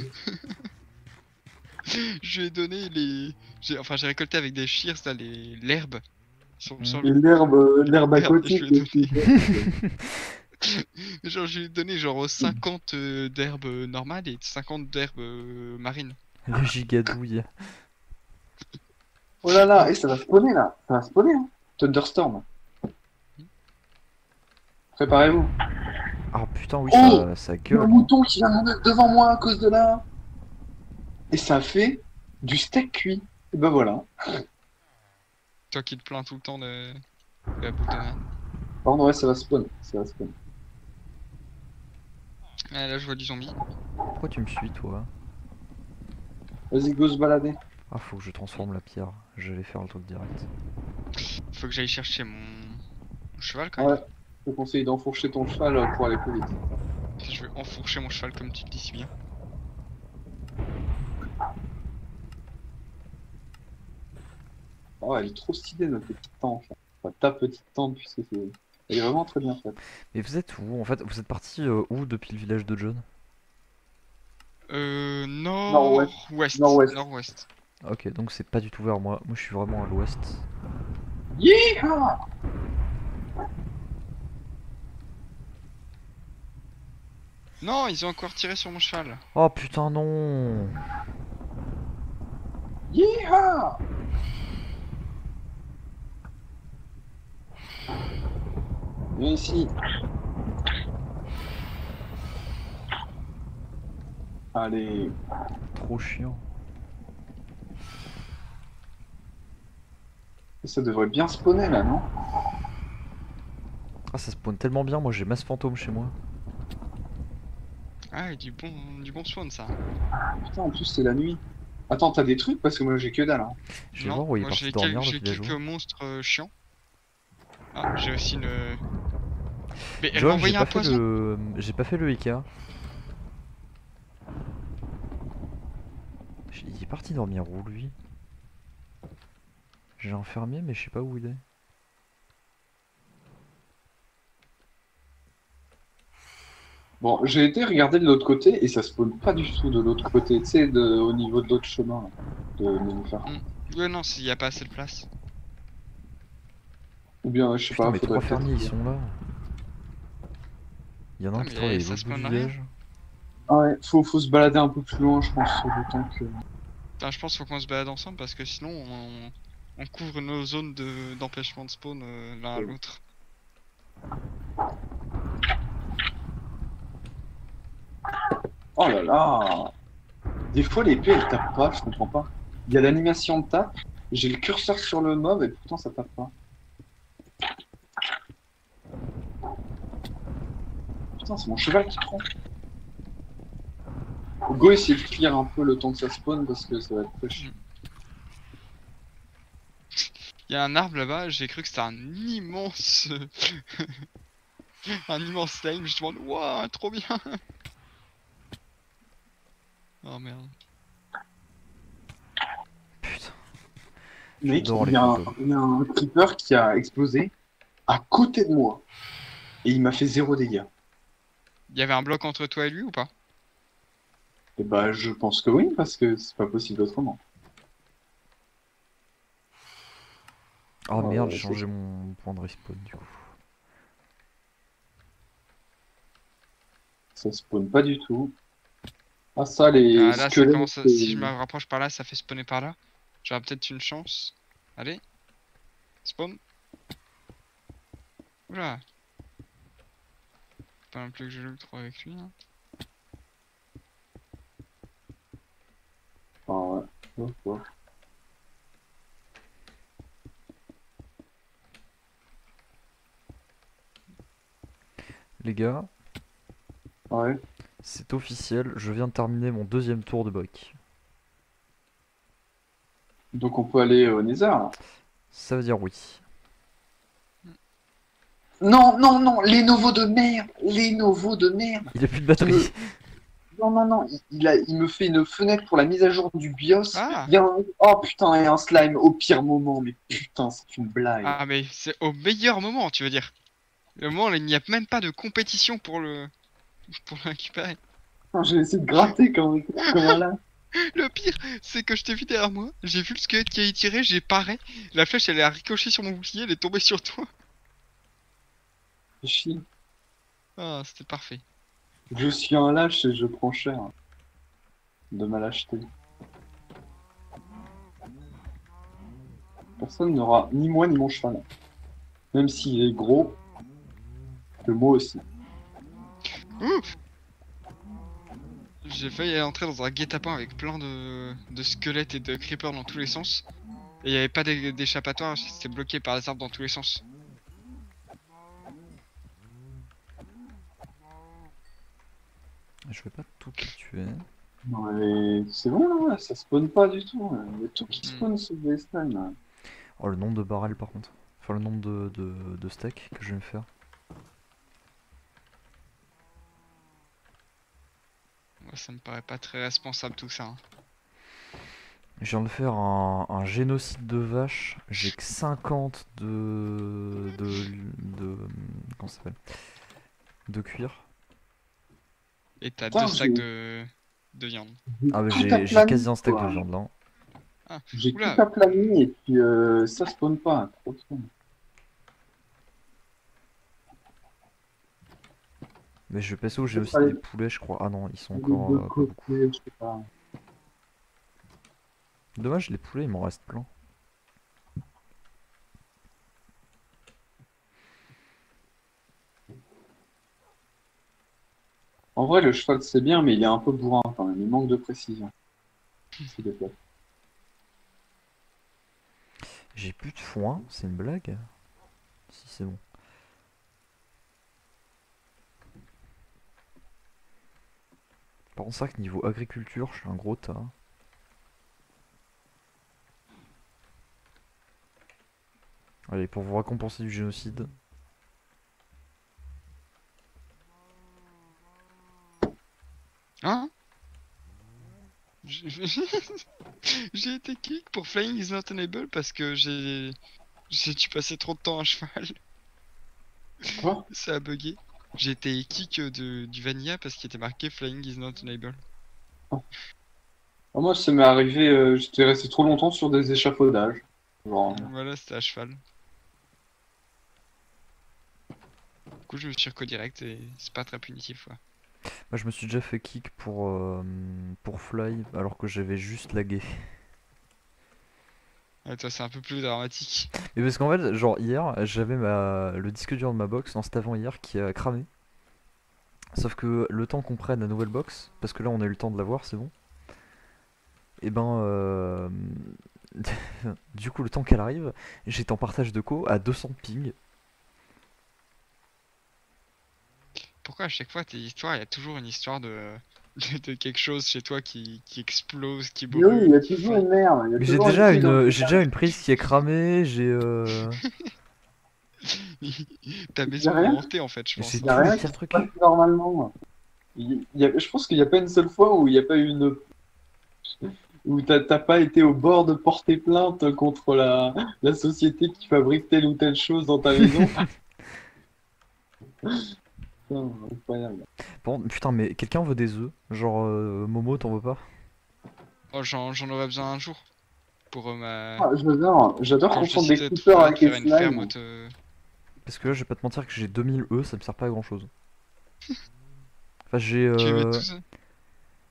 Speaker 2: Je lui ai donné les. Enfin, j'ai récolté avec des shears là l'herbe. Sur le sol.
Speaker 1: Et l'herbe
Speaker 2: Merde, je
Speaker 1: aquatique
Speaker 2: lui ai
Speaker 1: aussi.
Speaker 2: Genre, je lui ai donné genre 50 d'herbes normales et 50 d'herbes marines.
Speaker 3: Les gigadouilles.
Speaker 1: Oh là là, et ça va spawner là. Ça va spawner, hein. Thunderstorm. Préparez-vous.
Speaker 3: Ah putain, oui,
Speaker 1: Oh,
Speaker 3: ça
Speaker 1: Il y a un
Speaker 3: gueule.
Speaker 1: mouton qui vient de mettre devant moi à cause de là. Et ça fait du steak cuit. Et ben voilà.
Speaker 2: Toi qui te plains tout le temps de la bouffe de merde.
Speaker 1: Pardon, ouais, ça va spawn. Ça va spawn.
Speaker 2: Ah, là, je vois du zombie.
Speaker 3: Pourquoi tu me suis toi?
Speaker 1: Vas-y, go se balader.
Speaker 3: Ah, faut que je transforme la pierre. J'allais faire le truc direct.
Speaker 2: Faut que j'aille chercher mon cheval quand même.
Speaker 1: Ouais. Je te conseille d'enfourcher ton cheval pour aller plus vite.
Speaker 2: Je vais enfourcher mon cheval comme tu le dis si bien.
Speaker 1: Oh, elle est trop stylée, notre petite tente. Là. Enfin, ta petite tente, puisque c'est... Elle est vraiment très bien faite.
Speaker 3: Mais vous êtes où en fait? Vous êtes parti où depuis le village de John?
Speaker 1: Nord-ouest.
Speaker 2: Nord-ouest.
Speaker 1: Nord-ouest.
Speaker 2: Nord-ouest.
Speaker 3: Ok, donc c'est pas du tout vers moi. Moi je suis vraiment à l'ouest.
Speaker 1: Yeehaw!
Speaker 2: Non, ils ont encore tiré sur mon cheval.
Speaker 3: Oh putain, non!
Speaker 1: Yeehaw! Viens ici. Allez.
Speaker 3: Trop chiant.
Speaker 1: Ça devrait bien spawner là, non?
Speaker 3: Ah, ça spawn tellement bien. Moi j'ai masse fantôme chez moi.
Speaker 2: Ah, et du bon spawn ça.
Speaker 1: Putain, en plus c'est la nuit. Attends, t'as des trucs parce que moi j'ai que dalle. Hein.
Speaker 3: Je vais
Speaker 2: Non,
Speaker 3: voir où il est
Speaker 2: moi
Speaker 3: parti dormir le
Speaker 2: j'ai
Speaker 3: villageois.
Speaker 2: quelques monstres chiants. Ah, j'ai aussi une. Mais elle m'a
Speaker 3: John,
Speaker 2: envoyé un poison.
Speaker 3: j'ai pas fait le Ika. Il est parti dormir où lui? J'ai un fermier mais je sais pas où il est.
Speaker 1: Bon, j'ai été regarder de l'autre côté et ça spawn pas du tout de l'autre côté, tu sais, au niveau de l'autre chemin là, de Nénuphar.
Speaker 2: Ouais, non, s'il y a pas assez de place.
Speaker 1: Ou bien, je sais
Speaker 3: Putain,
Speaker 1: pas,
Speaker 3: mais
Speaker 1: faudrait
Speaker 3: trois fermiers ils
Speaker 1: peut-être.
Speaker 3: sont là. Il y en a un
Speaker 2: Ah,
Speaker 3: qui
Speaker 2: mais
Speaker 3: travaille à
Speaker 2: ça
Speaker 3: l'autre bout
Speaker 2: spawn
Speaker 3: du
Speaker 2: rien.
Speaker 3: village.
Speaker 1: Ah ouais, faut se balader un peu plus loin, je pense, le temps que.
Speaker 2: Putain, je pense qu'il faut qu'on se balade ensemble parce que sinon on couvre nos zones d'empêchement de spawn l'un à l'autre.
Speaker 1: Oh là là! Des fois, l'épée elle tape pas, je comprends pas. Il y a l'animation de tape, j'ai le curseur sur le mob et pourtant ça tape pas. Putain, c'est mon cheval qui prend. Go essayer de clear un peu le temps que ça spawn parce que ça va être très chiant.
Speaker 2: Il y a un arbre là-bas, j'ai cru que c'était un immense. un immense slime, je demande, waouh, trop bien! Oh merde.
Speaker 3: Putain.
Speaker 1: Mec,
Speaker 3: J'adore
Speaker 1: il
Speaker 3: les
Speaker 1: y a un,
Speaker 3: fantômes.
Speaker 1: il y a un creeper qui a explosé à côté de moi. Et il m'a fait 0 dégâts.
Speaker 2: Il y avait un bloc entre toi et lui ou pas?
Speaker 1: Et bah, je pense que oui, parce que c'est pas possible autrement.
Speaker 3: Oh merde, j'ai
Speaker 1: C'est-
Speaker 3: changé mon point de respawn du coup.
Speaker 1: Ça spawn pas du tout. Ah, ça, les
Speaker 2: Ah là ça
Speaker 1: squelettes.
Speaker 2: commence à... Si je me rapproche par là, ça fait spawner par là. J'aurai peut-être une chance. Allez. Spawn. Oula. Faut pas non plus que je joue trop avec lui. Hein.
Speaker 1: Enfin, ouais. Ouais, ouais.
Speaker 3: Les gars,
Speaker 1: Ouais.
Speaker 3: c'est officiel, je viens de terminer mon deuxième tour de Buck.
Speaker 1: Donc on peut aller au Nether, là.
Speaker 3: Ça veut dire oui.
Speaker 1: Non, non, non, les Novos de merde! Les Novos de merde!
Speaker 3: Il a plus de batterie.
Speaker 1: Non, non, non, il me fait une fenêtre pour la mise à jour du BIOS.
Speaker 2: Ah.
Speaker 1: Il y a un... Oh putain, et un slime au pire moment, mais putain, c'est une blague.
Speaker 2: Ah mais c'est au meilleur moment, tu veux dire. Le moment où il n'y a même pas de compétition pour le récupérer.
Speaker 1: Putain, j'ai essayé de gratter comme un là.
Speaker 2: Le pire, c'est que je t'ai vu derrière moi, j'ai vu le squelette qui a tiré, j'ai paré, la flèche elle a ricoché sur mon bouclier, elle est tombée sur toi.
Speaker 1: Chier.
Speaker 2: Ah, c'était parfait.
Speaker 1: Je suis un lâche et je prends cher de ma lâcheté. Personne n'aura ni moi ni mon cheval. Même s'il est gros, que moi aussi.
Speaker 2: Ouh. J'ai failli entrer dans un guet-apens avec plein de squelettes et de creepers dans tous les sens. Et il n'y avait pas d'échappatoire, c'était bloqué par les arbres dans tous les sens.
Speaker 3: Je vais pas tout tuer.
Speaker 1: Non, mais c'est bon, là, ça spawn pas du tout. Il y a tout qui
Speaker 2: Hmm.
Speaker 1: spawn sur des slime, là.
Speaker 3: Oh, le nombre de barrels par contre. Enfin, le nombre de steaks que je vais me faire.
Speaker 2: Moi, ça me paraît pas très responsable tout ça. Hein.
Speaker 3: Je viens de faire un génocide de vaches. J'ai que 50 comment ça s'appelle? De cuir.
Speaker 2: Et t'as
Speaker 1: Putain,
Speaker 2: 2 stacks
Speaker 1: j'ai-
Speaker 2: de viande.
Speaker 3: Ah, bah
Speaker 1: tout
Speaker 3: j'ai
Speaker 1: aplani,
Speaker 3: quasi un steak
Speaker 1: quoi.
Speaker 3: de viande là.
Speaker 2: Ah,
Speaker 1: J'ai
Speaker 2: oula.
Speaker 1: tout aplani et puis ça spawn pas. Trop de fun.
Speaker 3: Mais je vais passer où j'ai aussi
Speaker 1: Allez.
Speaker 3: des poulets, je crois. Ah non, ils sont
Speaker 1: Les
Speaker 3: encore
Speaker 1: deux
Speaker 3: pas
Speaker 1: côtés,
Speaker 3: beaucoup.
Speaker 1: je sais pas.
Speaker 3: Dommage, les poulets, il m'en reste plein.
Speaker 1: En vrai, le cheval c'est bien, mais il est un peu bourrin quand même. Il manque de précision. S'il te plaît.
Speaker 3: J'ai plus de foin, c'est une blague? Si, c'est bon. Par contre, c'est vrai que niveau agriculture, je suis un gros tas. Allez, pour vous récompenser du génocide.
Speaker 2: Hein? J'ai été kick pour Flying is not enable parce que j'ai dû passer trop de temps à cheval.
Speaker 1: Quoi?
Speaker 2: Ça a bugué. J'ai été kick du Vanilla parce qu'il était marqué Flying is not enable.
Speaker 1: Ah, moi, ça m'est arrivé, j'étais resté trop longtemps sur des échafaudages. Genre,
Speaker 2: Voilà, c'était à cheval. Du coup, je me suis reco direct et c'est pas très punitif quoi.
Speaker 3: Moi, je me suis déjà fait kick pour Fly alors que j'avais juste lagué.
Speaker 2: Ouais, toi, c'est un peu plus dramatique.
Speaker 3: Et parce qu'en fait, genre hier, j'avais le disque dur de ma box, non c'était avant hier, qui a cramé. Sauf que le temps qu'on prenne la nouvelle box, parce que là on a eu le temps de l'avoir, c'est bon. Et ben, du coup le temps qu'elle arrive, j'étais en partage de co à 200 ping.
Speaker 2: Pourquoi à chaque fois tes histoires, il y a toujours une histoire de quelque chose chez toi qui explose, qui
Speaker 1: mais oui, il y
Speaker 2: brûle,
Speaker 1: a
Speaker 2: qui
Speaker 1: toujours
Speaker 2: fond.
Speaker 1: une merde. Il y a
Speaker 3: Mais j'ai
Speaker 1: toujours
Speaker 3: déjà
Speaker 1: truc dans le-
Speaker 3: j'ai déjà une prise qui est cramée, j'ai
Speaker 2: Ta
Speaker 1: Y a
Speaker 2: maison est
Speaker 1: rien
Speaker 2: hantée en fait, je pense.
Speaker 3: j'ai
Speaker 1: Il
Speaker 3: tous
Speaker 1: y a
Speaker 3: les
Speaker 1: rien
Speaker 3: pires
Speaker 1: qui se
Speaker 3: trucs.
Speaker 1: passe normalement. Je pense qu'il n'y a pas une seule fois où il n'y a pas eu une où t'as pas été au bord de porter plainte contre la société qui fabrique telle ou telle chose dans ta maison. Putain, incroyable.
Speaker 3: Bon, putain, mais quelqu'un veut des œufs? Genre, Momo, t'en veux pas?
Speaker 2: Oh, j'en aurais besoin un jour pour ma.
Speaker 1: Ah, j'adore
Speaker 2: Quand
Speaker 1: qu'on
Speaker 2: je
Speaker 1: sente des
Speaker 2: décide de
Speaker 1: creepers avec les
Speaker 2: faire une ferme
Speaker 1: slimes.
Speaker 3: Parce que là, je vais pas te mentir que j'ai 2000 œufs, ça me sert pas à grand chose. Enfin, j'ai.
Speaker 2: tu les mets tous.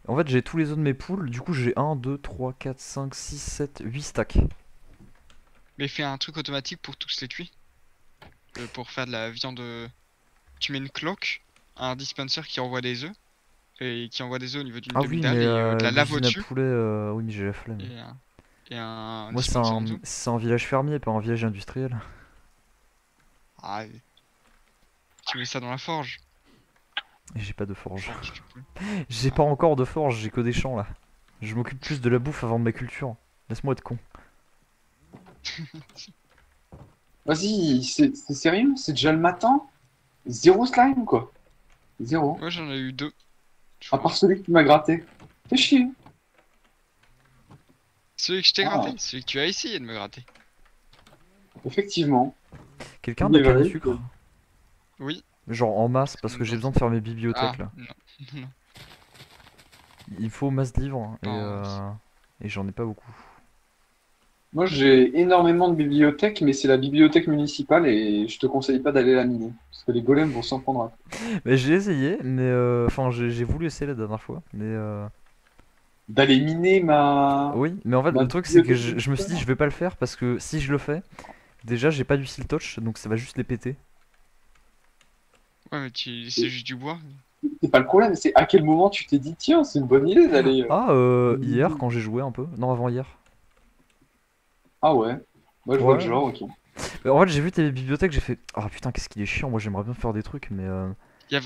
Speaker 3: En fait, j'ai tous les œufs de mes poules, du coup, j'ai 1, 2, 3, 4, 5, 6, 7, 8 stacks.
Speaker 2: Mais fais un truc automatique pour tous les cuits. Pour faire de la viande. Tu mets une cloque, un dispenser qui envoie des œufs. Et qui envoie des œufs au niveau d'une
Speaker 3: Ah oui,
Speaker 2: demi-dalle
Speaker 3: mais
Speaker 2: et de la lave
Speaker 3: l'usine à
Speaker 2: au-dessus.
Speaker 3: poulet, oui, mais j'ai la flemme.
Speaker 2: Et un
Speaker 3: Moi,
Speaker 2: dispenser en dessous.
Speaker 3: c'est un village fermier, pas un village industriel.
Speaker 2: Ah, tu mets ça dans la forge.
Speaker 3: Et j'ai pas de forge.
Speaker 2: Forge, tu peux.
Speaker 3: J'ai pas encore de forge, j'ai que des champs là. Je m'occupe plus de la bouffe avant de ma culture. Laisse-moi être con.
Speaker 1: Vas-y, c'est sérieux? C'est déjà le matin? Zéro slime, quoi. Zéro.
Speaker 2: Moi j'en ai eu deux. Je
Speaker 1: À
Speaker 2: crois.
Speaker 1: part celui qui m'a gratté. Fais chier.
Speaker 2: Celui que je t'ai
Speaker 1: Ah.
Speaker 2: gratté, celui que tu as essayé de me gratter.
Speaker 1: Effectivement.
Speaker 3: Quelqu'un a de
Speaker 1: Il
Speaker 3: la
Speaker 1: est
Speaker 3: canne à
Speaker 1: vrai
Speaker 3: sucre?
Speaker 2: Oui.
Speaker 3: Genre en masse, parce que j'ai besoin de faire mes bibliothèques
Speaker 2: Ah,
Speaker 3: là.
Speaker 2: non. Non.
Speaker 3: Il faut masse de livres,
Speaker 2: Non.
Speaker 3: et j'en ai pas beaucoup.
Speaker 1: Moi, j'ai énormément de bibliothèques, mais c'est la bibliothèque municipale et je te conseille pas d'aller la miner. Parce que les golems vont s'en prendre à toi.
Speaker 3: Mais j'ai essayé, mais enfin j'ai voulu essayer la dernière fois, mais
Speaker 1: D'aller miner
Speaker 3: oui, mais en fait
Speaker 1: ma
Speaker 3: le truc c'est que
Speaker 1: bibliothèque
Speaker 3: je me suis dit je vais pas le faire parce que si je le fais, déjà j'ai pas du seal touch donc ça va juste les péter.
Speaker 2: Ouais, mais c'est juste du bois.
Speaker 1: C'est pas le problème, c'est à quel moment tu t'es dit, tiens, c'est une bonne idée d'aller.
Speaker 3: Ah, hier quand j'ai joué un peu, non avant hier.
Speaker 1: Ah ouais, moi je vois le
Speaker 3: Ouais.
Speaker 1: genre, ok.
Speaker 3: En fait j'ai vu tes bibliothèques, j'ai fait ah putain qu'est-ce qu'il est chiant, moi j'aimerais bien faire des trucs mais
Speaker 2: Il y a,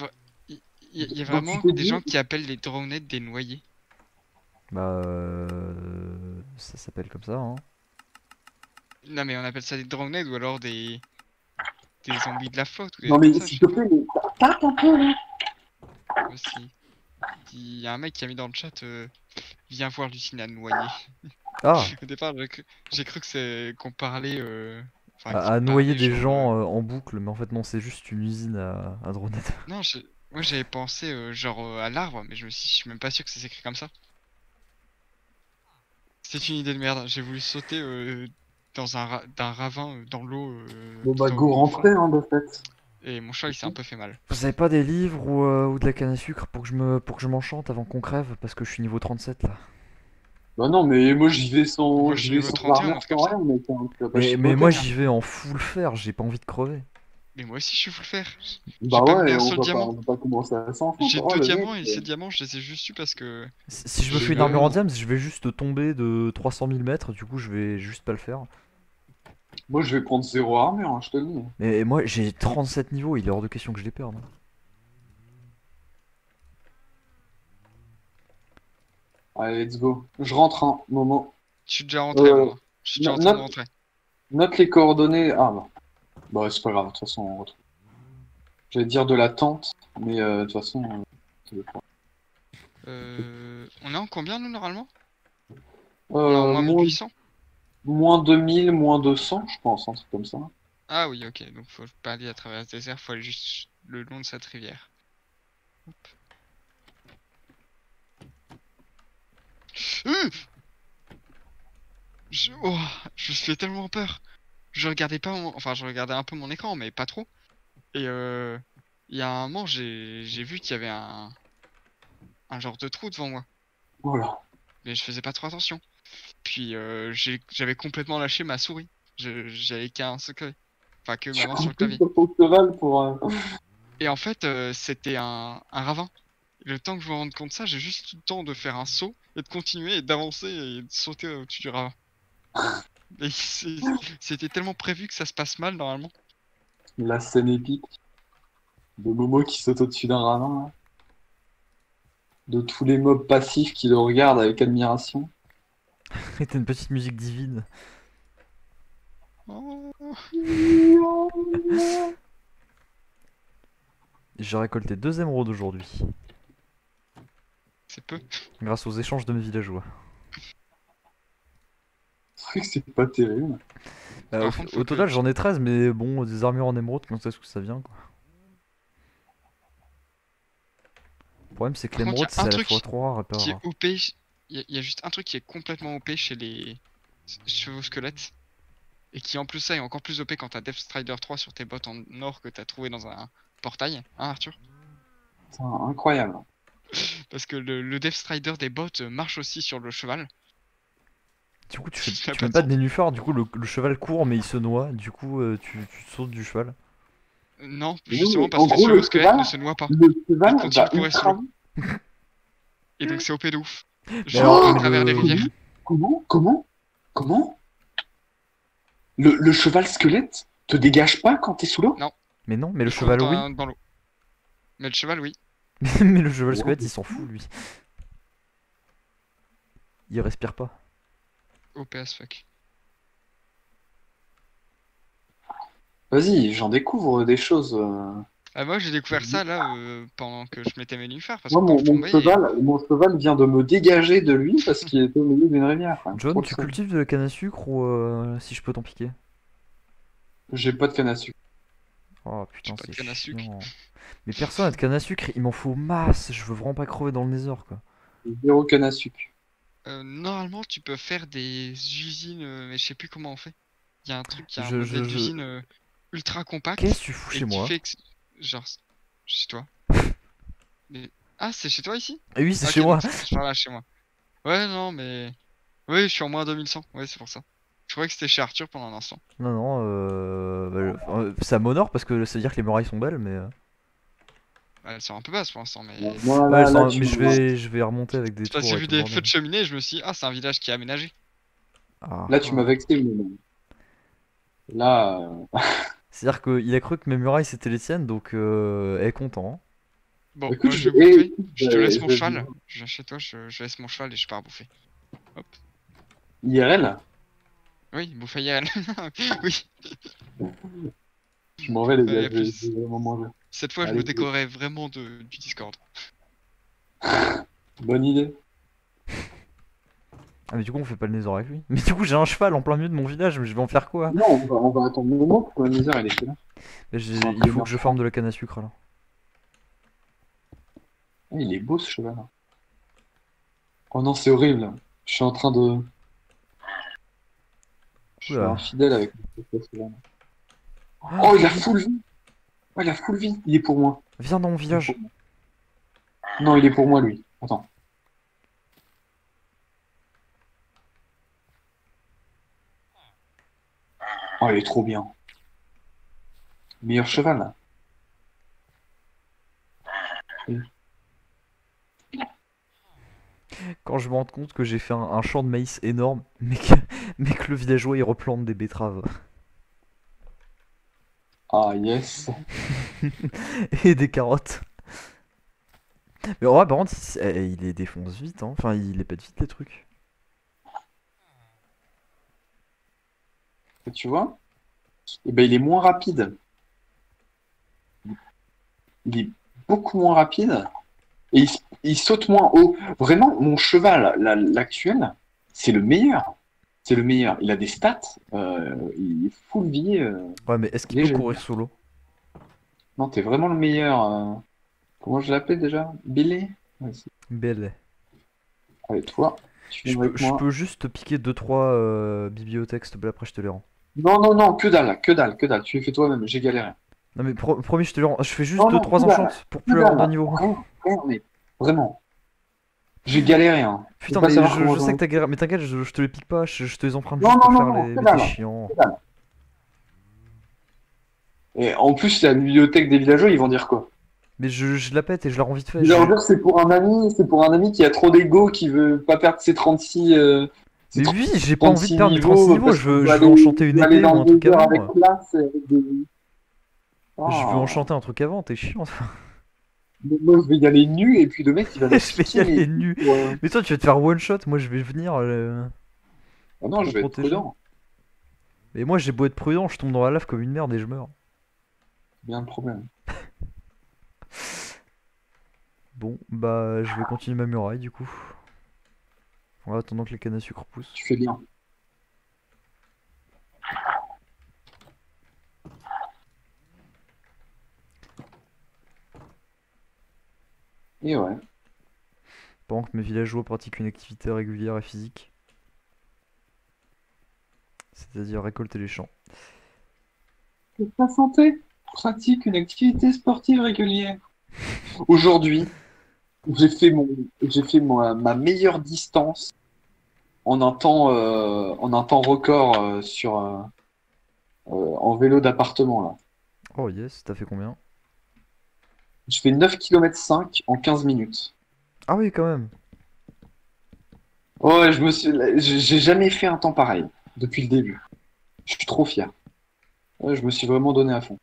Speaker 2: il y a
Speaker 1: Donc tu
Speaker 2: vraiment
Speaker 1: t'es
Speaker 2: des
Speaker 1: dit,
Speaker 2: gens qui appellent les dronettes des noyés.
Speaker 3: bah ça s'appelle comme ça hein.
Speaker 2: Non, mais on appelle ça des dronettes ou alors des zombies de la flotte ou des
Speaker 1: non
Speaker 2: trucs
Speaker 1: mais
Speaker 2: comme ça, je
Speaker 1: s'il
Speaker 2: sais
Speaker 1: te plaît, mais tape un peu là.
Speaker 2: pas. Aussi. Il y a un mec qui a mis dans le chat viens voir l'usine à noyer.
Speaker 3: Ah,
Speaker 2: Au départ, j'ai cru que c'est qu'on parlait. Enfin,
Speaker 3: à
Speaker 2: qu'il
Speaker 3: noyer
Speaker 2: parlait
Speaker 3: des
Speaker 2: genre.
Speaker 3: gens en boucle, mais en fait non c'est juste une usine à dronettes.
Speaker 2: Non, moi j'avais pensé genre à l'arbre, mais je suis même pas sûr que ça s'écrit comme ça. C'est une idée de merde. J'ai voulu sauter dans d'un ravin dans l'eau
Speaker 1: Bon bah
Speaker 2: tout
Speaker 1: go
Speaker 2: au fond.
Speaker 1: rentrer hein de fait.
Speaker 2: Et mon chat il s'est un peu fait mal.
Speaker 3: Vous avez pas des livres ou de la canne à sucre pour que je m'enchante avant qu'on crève parce que je suis niveau 37 là.
Speaker 1: Bah non mais moi
Speaker 2: Moi je
Speaker 1: j'y
Speaker 2: suis
Speaker 1: vais
Speaker 2: niveau
Speaker 1: sans
Speaker 2: 31, un
Speaker 1: armure,
Speaker 2: truc comme
Speaker 1: sans
Speaker 2: ça.
Speaker 1: rien, mec, hein. Tu vas pas
Speaker 3: Mais
Speaker 1: chipoter,
Speaker 3: moi
Speaker 1: hein.
Speaker 3: j'y vais en full fer, j'ai pas envie de crever.
Speaker 2: Mais moi aussi je suis full fer. J'ai
Speaker 1: Bah
Speaker 2: pas mis
Speaker 1: ouais,
Speaker 2: un seul diamant.
Speaker 1: on va pas commencer à s'enfoncer.
Speaker 2: J'ai
Speaker 1: Oh
Speaker 2: deux
Speaker 1: le mec.
Speaker 2: diamants et ces diamants je les ai juste eu parce que
Speaker 3: Si je me
Speaker 2: j'ai
Speaker 3: fais une
Speaker 2: eu
Speaker 3: armure en diams, je vais juste tomber de 300 000 mètres, du coup je vais juste pas le faire.
Speaker 1: Moi je vais prendre zéro armure, hein, je te le dis.
Speaker 3: Mais moi j'ai 37 niveaux, il est hors de question que je les perde.
Speaker 1: Allez, let's go. Je rentre un moment.
Speaker 2: je suis déjà rentré
Speaker 1: Euh,
Speaker 2: moi. Je suis déjà en
Speaker 1: no-
Speaker 2: train de
Speaker 1: note,
Speaker 2: rentrer.
Speaker 1: note les coordonnées. Ah bah. Bah c'est pas grave, de toute façon on retrouve. J'allais dire de la tente, mais de toute façon. Ça veut pas.
Speaker 2: On est en combien nous normalement? On est en moins
Speaker 1: Moins,
Speaker 2: 1800?
Speaker 1: moins 2000, moins 200, je pense, un truc comme ça.
Speaker 2: Ah oui, ok, donc faut pas aller à travers ce désert, faut aller juste le long de cette rivière. Hop. Euh oh, je me fais tellement peur. Je regardais pas enfin je regardais un peu mon écran, mais pas trop. Et il y a un moment, j'ai vu qu'il y avait un genre de trou devant moi.
Speaker 1: Voilà.
Speaker 2: Mais je faisais pas trop attention. Puis j'avais complètement lâché ma souris. J'avais qu'un secret. Enfin, que ma main sur le clavier.
Speaker 1: Sur ton cheval pour.
Speaker 2: Et en fait, c'était un ravin. Le temps que je me rende compte de ça, j'ai juste eu le temps de faire un saut et de continuer et d'avancer et de sauter au-dessus du ravin. Et c'était tellement prévu que ça se passe mal normalement.
Speaker 1: La scène épique de Momo qui saute au-dessus d'un ravin, là. De tous les mobs passifs qui le regardent avec admiration.
Speaker 3: Et t'as une petite musique divine.
Speaker 2: Oh.
Speaker 3: J'ai récolté 2 émeraudes aujourd'hui.
Speaker 2: C'est peu.
Speaker 3: Grâce aux échanges de mes villageois.
Speaker 1: C'est vrai que c'est pas terrible.
Speaker 3: Au,
Speaker 2: Par contre,
Speaker 3: au
Speaker 2: faut
Speaker 3: total,
Speaker 2: que
Speaker 3: j'en ai 13, mais bon, des armures en émeraude, quand est-ce que ça vient, quoi. Le problème, c'est que
Speaker 2: Par contre, il y
Speaker 3: l'émeraude,
Speaker 2: a
Speaker 3: c'est
Speaker 2: un
Speaker 3: à la
Speaker 2: truc
Speaker 3: fois trop rare et pas
Speaker 2: qui est
Speaker 3: rare.
Speaker 2: OP. Il y a juste un truc qui est complètement OP chez les chevaux squelettes. Et qui en plus ça est encore plus OP quand t'as Death Strider 3 sur tes bottes en or que t'as trouvé dans un portail. Hein, Arthur?
Speaker 1: C'est incroyable.
Speaker 2: Parce que le Death Strider des bottes marche aussi sur le cheval.
Speaker 3: Du coup,
Speaker 2: Ça n'a
Speaker 3: tu
Speaker 2: pas
Speaker 3: mets
Speaker 2: de
Speaker 3: pas de
Speaker 2: sens.
Speaker 3: nénuphar, du coup, le cheval court, mais il se noie. Du coup, tu sautes du cheval.
Speaker 2: Non,
Speaker 1: Oui,
Speaker 2: justement parce
Speaker 1: en
Speaker 2: que les
Speaker 1: gros,
Speaker 2: chevaux squelettes ne se noient pas.
Speaker 1: le
Speaker 2: Ils
Speaker 1: cheval
Speaker 2: continuent
Speaker 1: va
Speaker 2: de courir sous
Speaker 1: ultra
Speaker 2: l'eau.
Speaker 1: vite.
Speaker 2: Et donc c'est OP de ouf.
Speaker 3: Mais
Speaker 2: Genre
Speaker 3: alors,
Speaker 2: à
Speaker 3: mais
Speaker 2: travers des
Speaker 3: le.
Speaker 2: rivières.
Speaker 1: Comment le cheval squelette te dégage pas quand t'es sous l'eau?
Speaker 2: Non,
Speaker 3: Mais non, mais le
Speaker 2: il court
Speaker 3: cheval, oui.
Speaker 2: dans l'eau. Mais le cheval, oui.
Speaker 3: Mais le cheval
Speaker 1: Ouais.
Speaker 3: squelette, il s'en fout, lui. Il respire pas.
Speaker 2: OP as fuck.
Speaker 1: Vas-y, j'en découvre des choses.
Speaker 2: Ah, moi j'ai découvert ça là pendant que je mettais mes nénuphars. Parce
Speaker 1: Moi,
Speaker 2: que quand je tombais.
Speaker 1: mon cheval vient de me dégager de lui parce qu'il était au milieu d'une rivière. Quoi.
Speaker 3: John,
Speaker 1: Trop
Speaker 3: tu
Speaker 1: le seum.
Speaker 3: cultives de la canne à sucre ou si je peux t'en piquer?
Speaker 1: J'ai pas de canne à sucre.
Speaker 3: Oh putain,
Speaker 2: pas de
Speaker 3: c'est
Speaker 2: canne à sucre.
Speaker 3: chiant. Mais personne a de canne à sucre, il m'en faut masse. Je veux vraiment pas crever dans le Nether, quoi.
Speaker 1: Zéro canne à sucre.
Speaker 2: Normalement, tu peux faire des usines, mais je sais plus comment on fait. Il y a un truc, il y a un
Speaker 3: Je-
Speaker 2: modèle
Speaker 3: je- je-
Speaker 2: d'usine ultra compact
Speaker 3: Qu'est-ce que tu fous
Speaker 2: et
Speaker 3: chez
Speaker 2: qui
Speaker 3: moi?
Speaker 2: fait que... Genre, chez toi. Mais... Ah, c'est chez toi ici?
Speaker 3: Ah oui, c'est
Speaker 2: Ok,
Speaker 3: chez moi.
Speaker 2: donc c'est par là, chez moi. Ouais, non, mais... Oui, je suis en moins 2100, ouais, c'est pour ça. Je croyais que c'était chez Arthur pendant un instant.
Speaker 3: Non, non, ça m'honore parce que ça veut dire que les murailles sont belles, mais.
Speaker 2: Elles sont un peu basses pour l'instant, mais...
Speaker 1: Moi,
Speaker 3: Ouais,
Speaker 1: là,
Speaker 3: mais je vais remonter avec des
Speaker 2: J'ai
Speaker 3: tours et
Speaker 2: vu
Speaker 3: tout le
Speaker 2: des feux
Speaker 3: bordel.
Speaker 2: de cheminée et je me suis dit, ah, c'est un village qui est aménagé.
Speaker 3: Ah,
Speaker 1: là, tu m'as
Speaker 3: ah.
Speaker 1: vexé. Mais là,
Speaker 3: C'est-à-dire qu'il a cru que mes murailles c'était les siennes, donc elle est content.
Speaker 2: Bon,
Speaker 1: écoute,
Speaker 2: moi je vais bouffer.
Speaker 1: écoute,
Speaker 2: Je te laisse mon
Speaker 1: je-
Speaker 2: cheval. Je viens chez toi, je laisse mon cheval et je pars bouffer. Hop.
Speaker 1: IRL,
Speaker 2: Oui, bouffer IRL. Oui.
Speaker 1: je m'en vais, les
Speaker 2: Ouais,
Speaker 1: gars.
Speaker 2: y a plus.
Speaker 1: Je vais vraiment manger.
Speaker 2: Cette fois, je
Speaker 1: Allez,
Speaker 2: me décorerai vraiment du Discord.
Speaker 1: bonne idée.
Speaker 3: Ah, mais du coup, on fait pas le Nether avec lui. Mais du coup, j'ai un cheval en plein milieu de mon village, mais je vais en faire quoi?
Speaker 1: Non, on va attendre le moment pour que la misère elle est là.
Speaker 3: Mais
Speaker 1: C'est un
Speaker 3: il
Speaker 1: peu
Speaker 3: faut que je
Speaker 1: énervant.
Speaker 3: farme de la canne à sucre alors.
Speaker 1: Ah, il est beau ce cheval. Oh non, c'est horrible. Je suis en train de. Je suis
Speaker 3: Oula.
Speaker 1: infidèle avec ce cheval. Oh, il a full vie. Oh, il a full vie. Il est pour moi.
Speaker 3: Viens dans mon village.
Speaker 1: Non, il est pour moi, lui. Attends. Oh, il est trop bien. Meilleur cheval, là.
Speaker 3: Quand je me rends compte que j'ai fait un champ de maïs énorme, mais que le villageois il replante des betteraves
Speaker 1: Ah, yes.
Speaker 3: et des carottes. Mais ouais, par contre, il les défonce vite, hein. Enfin, il les pète vite les trucs.
Speaker 1: Et tu vois? Eh ben, il est moins rapide. Il est beaucoup moins rapide. Et il saute moins haut. Vraiment, mon cheval, l'actuel, c'est le meilleur. C'est le meilleur. Il a des stats. Il est full vie.
Speaker 3: Ouais, mais est-ce qu'il
Speaker 1: il est
Speaker 3: peut
Speaker 1: génial.
Speaker 3: courir solo?
Speaker 1: Non, t'es vraiment le meilleur. Comment je l'appelle déjà? Billy? Ouais,
Speaker 3: Belle.
Speaker 1: allez, toi, tu viens avec
Speaker 3: Je
Speaker 1: moi.
Speaker 3: peux juste te piquer 2-3 bibliothèques, s'il te plaît, après je te les rends.
Speaker 1: Non, non, non, que dalle, que dalle, que dalle. Tu les fais toi-même, j'ai galéré.
Speaker 3: Non, mais promis, je te les rends. Je fais juste
Speaker 1: Non, non,
Speaker 3: 2-3
Speaker 1: que dalle,
Speaker 3: enchantes pour
Speaker 1: que
Speaker 3: plus avoir
Speaker 1: dalle.
Speaker 3: de niveau.
Speaker 1: Rien, rien, mais vraiment. J'ai galéré, hein. Je
Speaker 3: Putain,
Speaker 1: veux pas
Speaker 3: mais
Speaker 1: savoir comment
Speaker 3: je
Speaker 1: j'en
Speaker 3: sais
Speaker 1: ai-
Speaker 3: que t'as galère, mais t'inquiète, je te les pique pas, je te les emprunte
Speaker 1: Non,
Speaker 3: juste
Speaker 1: non,
Speaker 3: pour
Speaker 1: non,
Speaker 3: faire
Speaker 1: non,
Speaker 3: les.
Speaker 1: que
Speaker 3: Mais t'es
Speaker 1: dalle,
Speaker 3: chiant.
Speaker 1: que dalle. Et en plus, la bibliothèque des villageois, ils vont dire quoi?
Speaker 3: Mais je la pète et je la rends vite fait.
Speaker 1: Ils vont dire c'est pour un ami qui a trop d'ego, qui veut pas perdre ses 36. Ses
Speaker 3: Mais oui, j'ai pas envie de
Speaker 1: 36
Speaker 3: perdre mes 36 niveaux,
Speaker 1: parce
Speaker 3: je
Speaker 1: qu'il
Speaker 3: veux,
Speaker 1: veut
Speaker 3: je veux
Speaker 1: aller,
Speaker 3: enchanter une
Speaker 1: il veut aller
Speaker 3: épée ou
Speaker 1: dans
Speaker 3: un
Speaker 1: le
Speaker 3: truc
Speaker 1: désert
Speaker 3: avant.
Speaker 1: avec classe. Avec des...
Speaker 3: Je veux
Speaker 1: Oh.
Speaker 3: enchanter un truc avant, t'es chiant.
Speaker 1: Mais moi, je vais y aller nu et puis le mec, il va me
Speaker 3: Je vais y
Speaker 1: piquer
Speaker 3: aller
Speaker 1: mes
Speaker 3: nu.
Speaker 1: coups,
Speaker 3: Mais toi, tu vas te faire one shot, moi je vais venir
Speaker 1: Ah non,
Speaker 3: te
Speaker 1: je vais être
Speaker 3: protéger.
Speaker 1: prudent.
Speaker 3: Et moi, j'ai beau être prudent, je tombe dans la lave comme une merde et je meurs.
Speaker 1: C'est bien le problème.
Speaker 3: Bon, bah je vais continuer ma muraille du coup. En attendant que les cannes à sucre poussent.
Speaker 1: Tu fais bien. Et ouais.
Speaker 3: Pendant que mes villageois pratiquent une activité régulière et physique. C'est-à-dire récolter les champs.
Speaker 1: Ta santé pratique une activité sportive régulière. Aujourd'hui, j'ai fait ma meilleure distance en un temps record en vélo d'appartement là.
Speaker 3: Oh yes, t'as fait combien?
Speaker 1: Je fais 9,5 km en 15 minutes.
Speaker 3: Ah oui, quand même.
Speaker 1: Ouais, j'ai jamais fait un temps pareil depuis le début. Je suis trop fier. Ouais, je me suis vraiment donné à fond.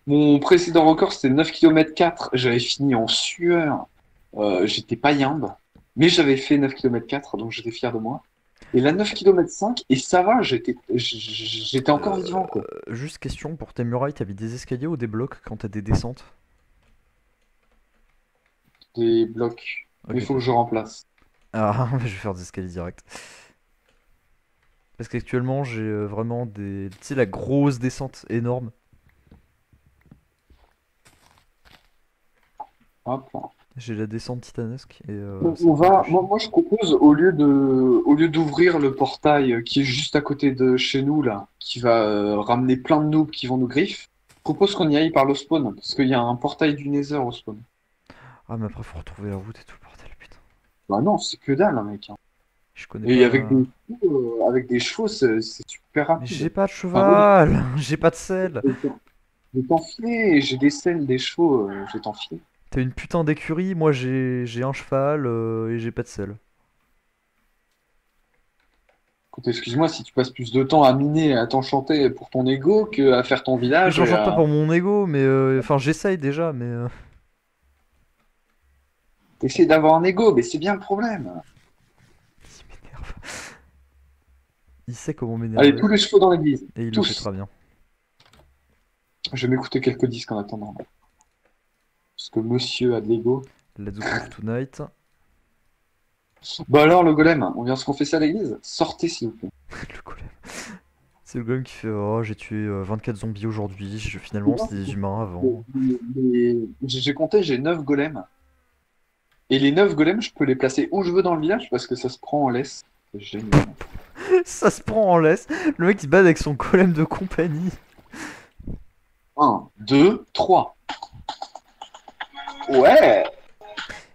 Speaker 1: Mon précédent record, c'était 9,4 km. J'avais fini en sueur. J'étais pas yimbe, mais j'avais fait 9,4 km, donc j'étais fier de moi. Et là, 9,5 km, et ça va, j'étais encore vivant, quoi.
Speaker 3: Juste question, pour tes murailles, t'as mis des escaliers ou des blocs quand t'as des descentes?
Speaker 1: Des blocs.
Speaker 3: Ok.
Speaker 1: Il faut que je remplace.
Speaker 3: Ah, je vais faire des escaliers directs. Parce qu'actuellement, j'ai vraiment des... Tu sais, la grosse descente énorme.
Speaker 1: Hop.
Speaker 3: J'ai la descente titanesque et ça
Speaker 1: On
Speaker 3: me fait un peu
Speaker 1: va,
Speaker 3: chier.
Speaker 1: moi, je propose, au lieu d'ouvrir le portail qui est juste à côté de chez nous, là, qui va ramener plein de noobs qui vont nous griffe, je propose qu'on y aille par le spawn, parce qu'il y a un portail du Nether au spawn.
Speaker 3: Ah, mais après, faut retrouver la route et tout le bordel, putain.
Speaker 1: Bah non, c'est que dalle, hein, mec. Hein.
Speaker 3: Je connais
Speaker 1: Et
Speaker 3: pas.
Speaker 1: avec des chevaux, c'est super
Speaker 3: Mais
Speaker 1: rapide.
Speaker 3: j'ai pas de
Speaker 1: Enfin, moi,
Speaker 3: cheval. J'ai pas de selle.
Speaker 1: je vais t'enfiler, j'ai des selles, des chevaux, je vais t'enfiler.
Speaker 3: T'as une putain d'écurie, moi j'ai un cheval et j'ai pas de selle.
Speaker 1: Écoute, excuse-moi, si tu passes plus de temps à miner, à t'enchanter pour ton ego qu'à faire ton
Speaker 3: Mais
Speaker 1: village
Speaker 3: j'en
Speaker 1: et
Speaker 3: chante pas
Speaker 1: à...
Speaker 3: pour mon ego, mais enfin j'essaye déjà, mais
Speaker 1: T'essaies d'avoir un ego, mais c'est bien le problème.
Speaker 3: il m'énerve. Il sait comment
Speaker 1: Allez,
Speaker 3: m'énerver
Speaker 1: tous les chevaux dans l'église.
Speaker 3: et il le fait
Speaker 1: Tous.
Speaker 3: très bien.
Speaker 1: Je vais m'écouter quelques disques en attendant. Parce que monsieur a de l'ego.
Speaker 3: Let's go tonight.
Speaker 1: Bah alors, le golem, on vient se confesser à l'église? Sortez, s'il vous plaît.
Speaker 3: Le golem. C'est le golem qui fait oh j'ai tué 24 zombies aujourd'hui, finalement c'était des humains avant.
Speaker 1: J'ai compté, j'ai 9 golems. Et les 9 golems, je peux les placer où je veux dans le village parce que ça se prend en laisse. C'est génial.
Speaker 3: Ça se prend en laisse. Le mec il se bat avec son golem de compagnie.
Speaker 1: 1, 2, 3. Ouais!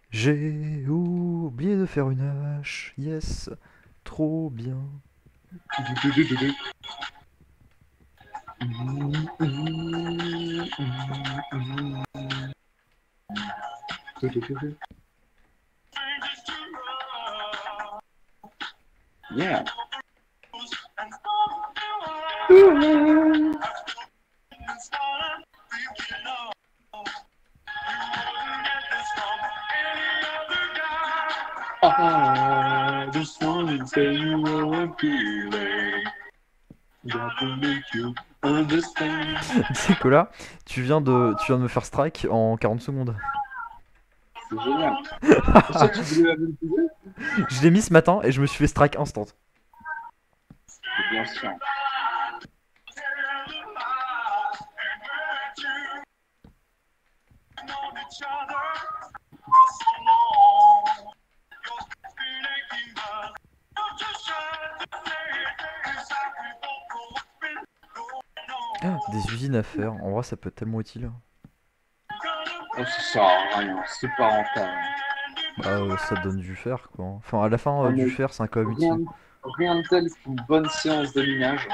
Speaker 3: J'ai oublié de faire une hache. Yes. Trop bien.
Speaker 1: Yeah. I just wanna say you were feeling that will make you understand.
Speaker 3: Tu sais que là, tu viens de me faire strike en 40 secondes.
Speaker 1: C'est génial. C'est pour ça que tu voulais la même chose.
Speaker 3: Je l'ai mis ce matin et je me suis fait strike instant.
Speaker 1: C'est bien sûr.
Speaker 3: Ah, des usines à faire, en vrai ça peut être tellement utile.
Speaker 1: Oh, ça sert à rien, c'est pas rentable.
Speaker 3: Bah ça te donne du fer quoi. Enfin à la fin
Speaker 1: Ah,
Speaker 3: du
Speaker 1: mais
Speaker 3: fer c'est quand même
Speaker 1: rien,
Speaker 3: utile.
Speaker 1: rien de tel qu'une bonne séance de minage.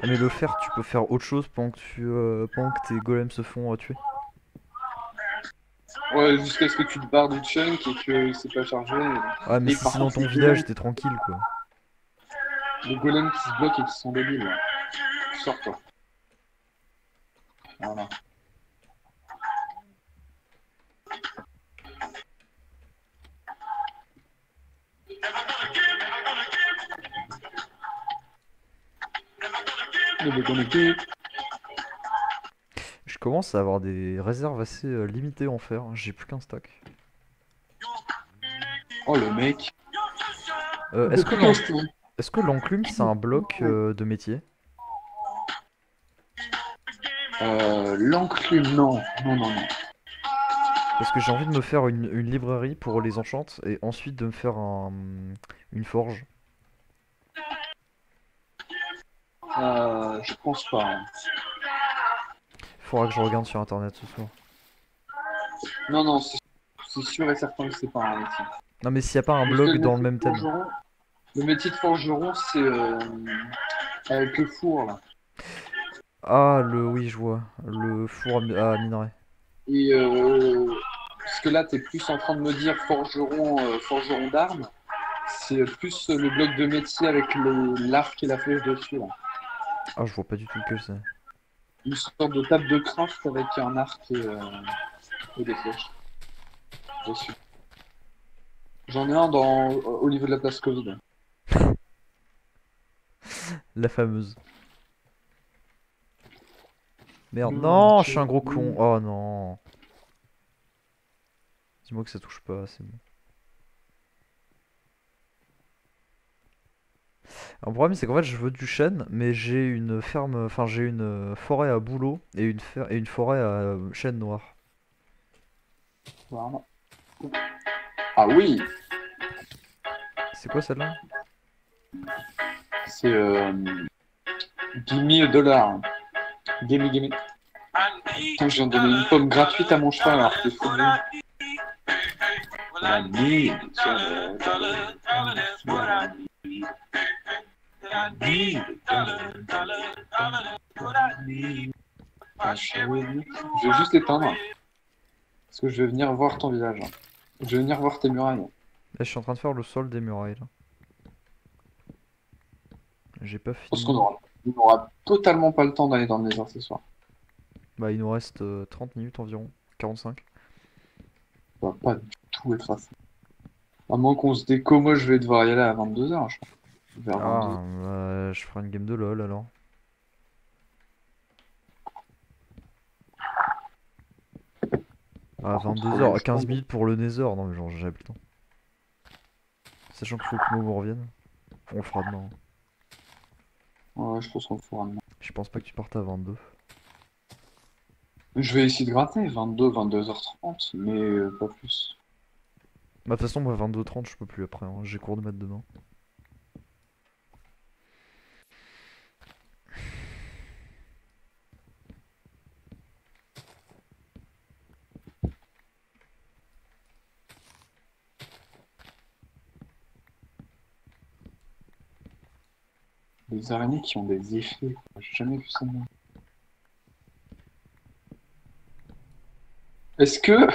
Speaker 3: Ah mais le fer tu peux faire autre chose pendant que tes golems se font tuer.
Speaker 1: Ouais, jusqu'à ce que tu te barres du chunk et que c'est pas chargé.
Speaker 3: Ah mais
Speaker 1: Et
Speaker 3: si
Speaker 1: par
Speaker 3: c'est dans
Speaker 1: contre,
Speaker 3: ton village t'es tranquille quoi.
Speaker 1: les golems qui se bloquent et qui sont débiles. Sors-toi. Voilà. Il est connecté.
Speaker 3: Je commence à avoir des réserves assez limitées en fer. J'ai plus qu'un stack.
Speaker 1: Oh le mec.
Speaker 3: Est-ce que l'enclume c'est un bloc de métier?
Speaker 1: L'enclume, non. Non, non, non.
Speaker 3: Parce que j'ai envie de me faire une librairie pour les enchantes et ensuite de me faire une forge.
Speaker 1: Je pense pas. Hein.
Speaker 3: Faudra que je regarde sur internet ce soir.
Speaker 1: Non, non, c'est sûr et certain que c'est pas un métier.
Speaker 3: Non mais s'il n'y a pas un
Speaker 1: Parce que
Speaker 3: blog dans le même thème.
Speaker 1: Le métier de forgeron, c'est avec le four là.
Speaker 3: Ah oui je vois. Le four à minerai.
Speaker 1: Et parce que là, t'es plus en train de me dire forgeron d'armes. C'est plus le bloc de métier avec l'arc et la flèche dessus là.
Speaker 3: Ah je vois pas du tout lequel c'est.
Speaker 1: Une sorte de table de craft avec un arc et des flèches dessus. J'en ai un au niveau de la place Covid.
Speaker 3: La fameuse. Merde, non, je suis un gros con. Oh non. Dis-moi que ça touche pas, c'est bon. Alors, le problème c'est qu'en fait je veux du chêne, mais j'ai une ferme, enfin j'ai une forêt à bouleau et une forêt à chêne noir.
Speaker 1: Voilà. Ah oui,
Speaker 3: C'est quoi celle-là?
Speaker 1: c'est gimme $. Gimme, gimme. Putain, je viens de donner une pomme gratuite à mon cheval alors qu'il faut bien. Je vais juste l'éteindre. Parce que je vais venir voir ton village. Je vais venir voir tes murailles.
Speaker 3: Là je suis en train de faire le sol des murailles là. J'ai pas
Speaker 1: Parce
Speaker 3: fini.
Speaker 1: on aura totalement pas le temps d'aller dans le désert ce soir.
Speaker 3: Bah il nous reste 30 minutes environ. 45.
Speaker 1: On va pas du tout être assez. À moins qu'on se déco, moi je vais devoir y aller à 22h, je crois. Vers 22.
Speaker 3: Ah, bah, je ferai une game de LOL alors. Ah, 22h, 15 minutes pour le Nether. Non, mais genre, j'ai plus le temps. Sachant qu'il faut que Momo revienne. On le fera demain.
Speaker 1: Ouais, je pense qu'on le fera demain.
Speaker 3: Je pense pas que tu partes à 22.
Speaker 1: Je vais essayer de gratter 22h30, mais pas plus.
Speaker 3: Bah, de toute façon, moi, 22h30, je peux plus après. Hein. J'ai cours de maths demain.
Speaker 1: Des araignées qui ont des effets, quoi. J'ai jamais vu ça. Moi. Est-ce que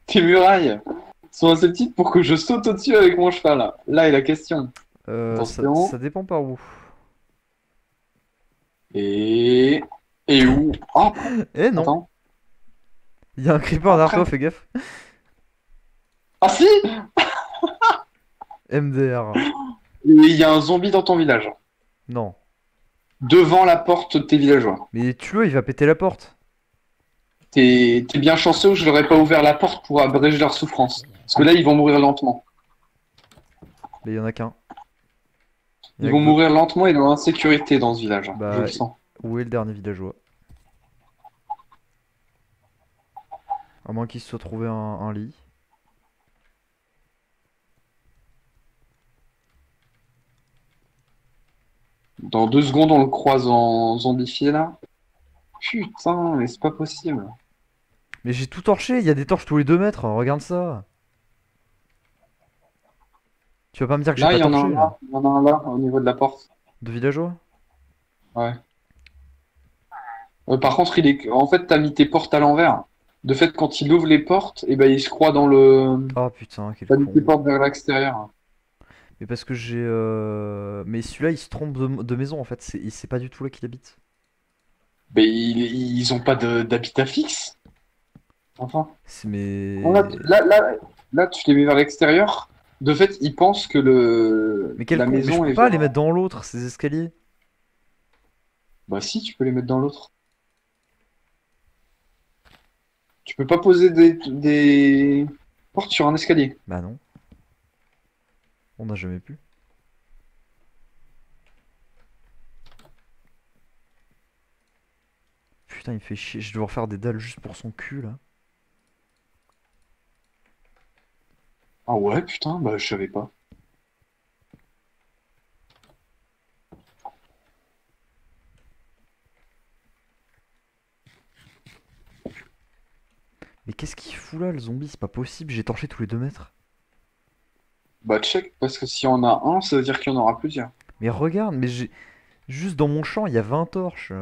Speaker 1: tes murailles sont assez petites pour que je saute au-dessus avec mon cheval là? Là est la question. Attention.
Speaker 3: Ça dépend par où.
Speaker 1: Et où? Oh,
Speaker 3: Eh non!
Speaker 1: attends.
Speaker 3: Il y a un creeper derrière toi, fais gaffe.
Speaker 1: Ah si!
Speaker 3: MDR.
Speaker 1: Et il y a un zombie dans ton village.
Speaker 3: Non.
Speaker 1: Devant la porte de tes villageois.
Speaker 3: Mais tue-le, il va péter la porte.
Speaker 1: T'es bien chanceux, je leur ai pas ouvert la porte pour abréger leur souffrance. Parce que là, ils vont mourir lentement.
Speaker 3: Mais il y en a qu'un.
Speaker 1: Ils vont mourir lentement et dans l'insécurité dans ce village.
Speaker 3: Bah,
Speaker 1: je le sens.
Speaker 3: Où est le dernier villageois? À moins qu'il se soit trouvé un lit.
Speaker 1: Dans 2 secondes, on le croise en zombifié là. Putain, mais c'est pas possible.
Speaker 3: Mais j'ai tout torché, il y a des torches tous les 2 mètres, regarde ça. Tu vas pas me dire que j'ai
Speaker 1: Là,
Speaker 3: pas
Speaker 1: il y en a
Speaker 3: torché
Speaker 1: un
Speaker 3: là.
Speaker 1: là. Il y en a un là, au niveau de la porte.
Speaker 3: De villageois?
Speaker 1: Ouais. Par contre, en fait, t'as mis tes portes à l'envers. De fait, quand il ouvre les portes, et ben, il se croit dans le.
Speaker 3: Oh putain, quel
Speaker 1: T'as mis tes
Speaker 3: con.
Speaker 1: portes vers l'extérieur.
Speaker 3: Mais parce que j'ai. Mais celui-là il se trompe de maison en fait, c'est pas du tout là qu'il habite.
Speaker 1: Mais ils ont pas d'habitat fixe. Enfin.
Speaker 3: Mais...
Speaker 1: Là, tu les mets vers l'extérieur. De fait, ils pensent que
Speaker 3: Mais quel
Speaker 1: la
Speaker 3: con, mais je
Speaker 1: maison
Speaker 3: peux
Speaker 1: est
Speaker 3: pas
Speaker 1: vers...
Speaker 3: les mettre dans l'autre, ces escaliers.
Speaker 1: Bah si, tu peux les mettre dans l'autre. Tu peux pas poser des portes sur un escalier.
Speaker 3: Bah non, on n'a jamais pu. Putain, il me fait chier, je vais devoir faire des dalles juste pour son cul là.
Speaker 1: Ah ouais, putain, bah je savais pas.
Speaker 3: Mais qu'est-ce qu'il fout là, le zombie? C'est pas possible, j'ai torché tous les 2 mètres.
Speaker 1: Bah check, parce que s'il y en a un, ça veut dire qu'il y en aura plusieurs.
Speaker 3: Mais regarde, mais j'ai... Juste dans mon champ, il y a 20 torches.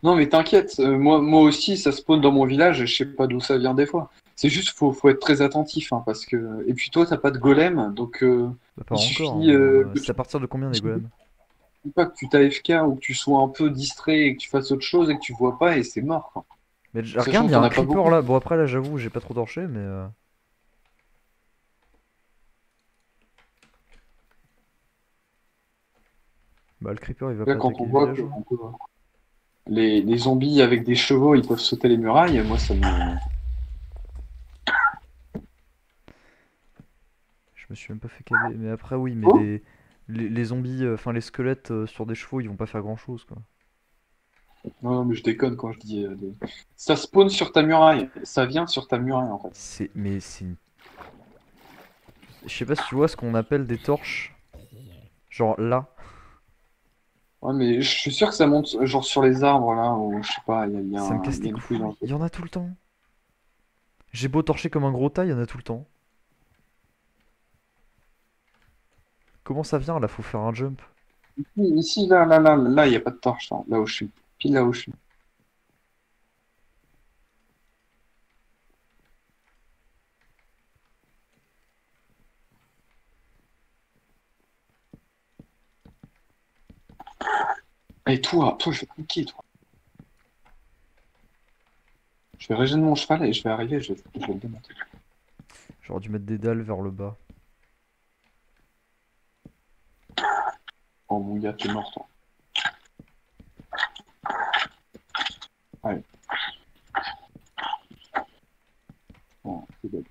Speaker 1: Non mais t'inquiète, moi aussi ça spawn dans mon village et je sais pas d'où ça vient des fois. C'est juste faut être très attentif hein, parce que et puis toi t'as pas de golem donc
Speaker 3: Bah pas
Speaker 1: il
Speaker 3: encore,
Speaker 1: suffit
Speaker 3: hein.
Speaker 1: que
Speaker 3: C'est à partir de combien
Speaker 1: il
Speaker 3: les
Speaker 1: suffit
Speaker 3: golems?
Speaker 1: pas que tu t'AFK ou que tu sois un peu distrait et que tu fasses autre chose et que tu vois pas et c'est mort quoi.
Speaker 3: Mais regarde,
Speaker 1: Sachant
Speaker 3: il
Speaker 1: que
Speaker 3: y a
Speaker 1: t'en
Speaker 3: un
Speaker 1: as pas
Speaker 3: creeper
Speaker 1: beaucoup.
Speaker 3: là. Bon après là j'avoue, j'ai pas trop torché, mais... Bah le creeper il va
Speaker 1: Là
Speaker 3: pas
Speaker 1: quand
Speaker 3: attaquer
Speaker 1: on
Speaker 3: les
Speaker 1: voit que
Speaker 3: villageois.
Speaker 1: les zombies avec des chevaux ils peuvent sauter les murailles, moi ça me...
Speaker 3: Je me suis même pas fait caler. Mais après oui, mais
Speaker 1: Oh
Speaker 3: les zombies, enfin les squelettes sur des chevaux, ils vont pas faire grand chose quoi.
Speaker 1: non mais je déconne quand je dis ça spawn sur ta muraille, ça vient sur ta muraille en fait.
Speaker 3: C'est... Mais c'est une... Je sais pas si tu vois ce qu'on appelle des torches. Genre là.
Speaker 1: Ouais, mais je suis sûr que ça monte genre sur les arbres là, ou je sais pas,
Speaker 3: Ça me casse
Speaker 1: il y a
Speaker 3: les
Speaker 1: une couille dans
Speaker 3: couilles.
Speaker 1: le
Speaker 3: Il
Speaker 1: truc.
Speaker 3: y en a tout le temps. J'ai beau torcher comme un gros tas, il y en a tout le temps. Comment ça vient là? Faut faire un jump.
Speaker 1: Ici, là, il n'y a pas de torche, là où je suis. Pile là où je suis. Et toi, je vais te niquer, toi. Je vais régénérer mon cheval et je vais arriver, je vais le démonter.
Speaker 3: J'aurais dû mettre des dalles vers le bas.
Speaker 1: Oh mon gars, t'es mort, toi. Allez. Bon, c'est bon.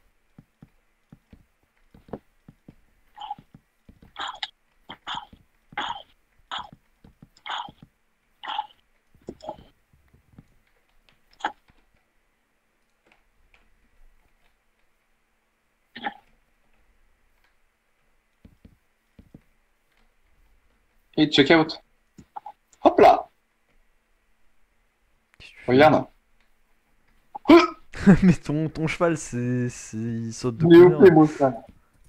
Speaker 1: Et check out. Hop là,
Speaker 3: Qu'est-ce que tu fais?
Speaker 1: regarde.
Speaker 3: Mais ton cheval, il saute de
Speaker 1: Il est OP,
Speaker 3: combien?
Speaker 1: mon cheval.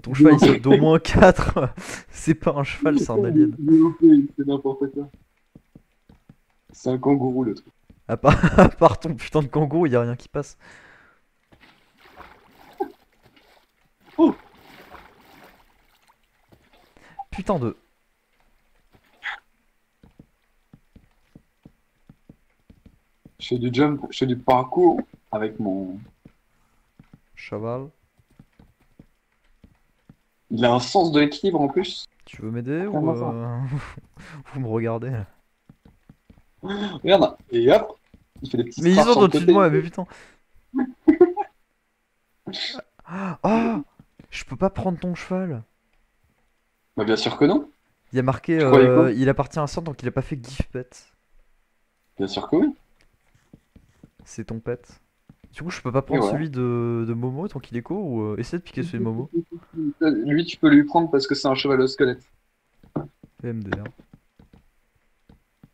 Speaker 3: Ton cheval, il saute d'au moins 4. C'est pas un cheval, c'est un alien.
Speaker 1: Il est OP, il fait n'importe quoi. C'est un kangourou, le truc.
Speaker 3: À part ton putain de kangourou, y a rien qui passe.
Speaker 1: Oh,
Speaker 3: Putain de...
Speaker 1: je fais du jump, je fais du parcours avec mon...
Speaker 3: Cheval.
Speaker 1: Il a un sens de l'équilibre en plus.
Speaker 3: Tu veux m'aider ou...
Speaker 1: Comment ça
Speaker 3: Vous me regardez là.
Speaker 1: Regarde, et hop, il fait des petits
Speaker 3: Mais ils
Speaker 1: straps
Speaker 3: sont
Speaker 1: sur le
Speaker 3: au-dessus de
Speaker 1: côté.
Speaker 3: moi, mais putain. Ah, je peux pas prendre ton cheval.
Speaker 1: Bah bien sûr que non.
Speaker 3: Il y a marqué
Speaker 1: Tu croyais quoi?
Speaker 3: il appartient à ça donc il a pas fait gift pet.
Speaker 1: Bien sûr que oui.
Speaker 3: C'est ton pet. Du coup, je peux pas
Speaker 1: Et
Speaker 3: prendre
Speaker 1: voilà.
Speaker 3: celui de Momo tant qu'il est co ou essaie de piquer celui de Momo.
Speaker 1: Lui, tu peux lui prendre parce que c'est un cheval au squelette.
Speaker 3: MDR.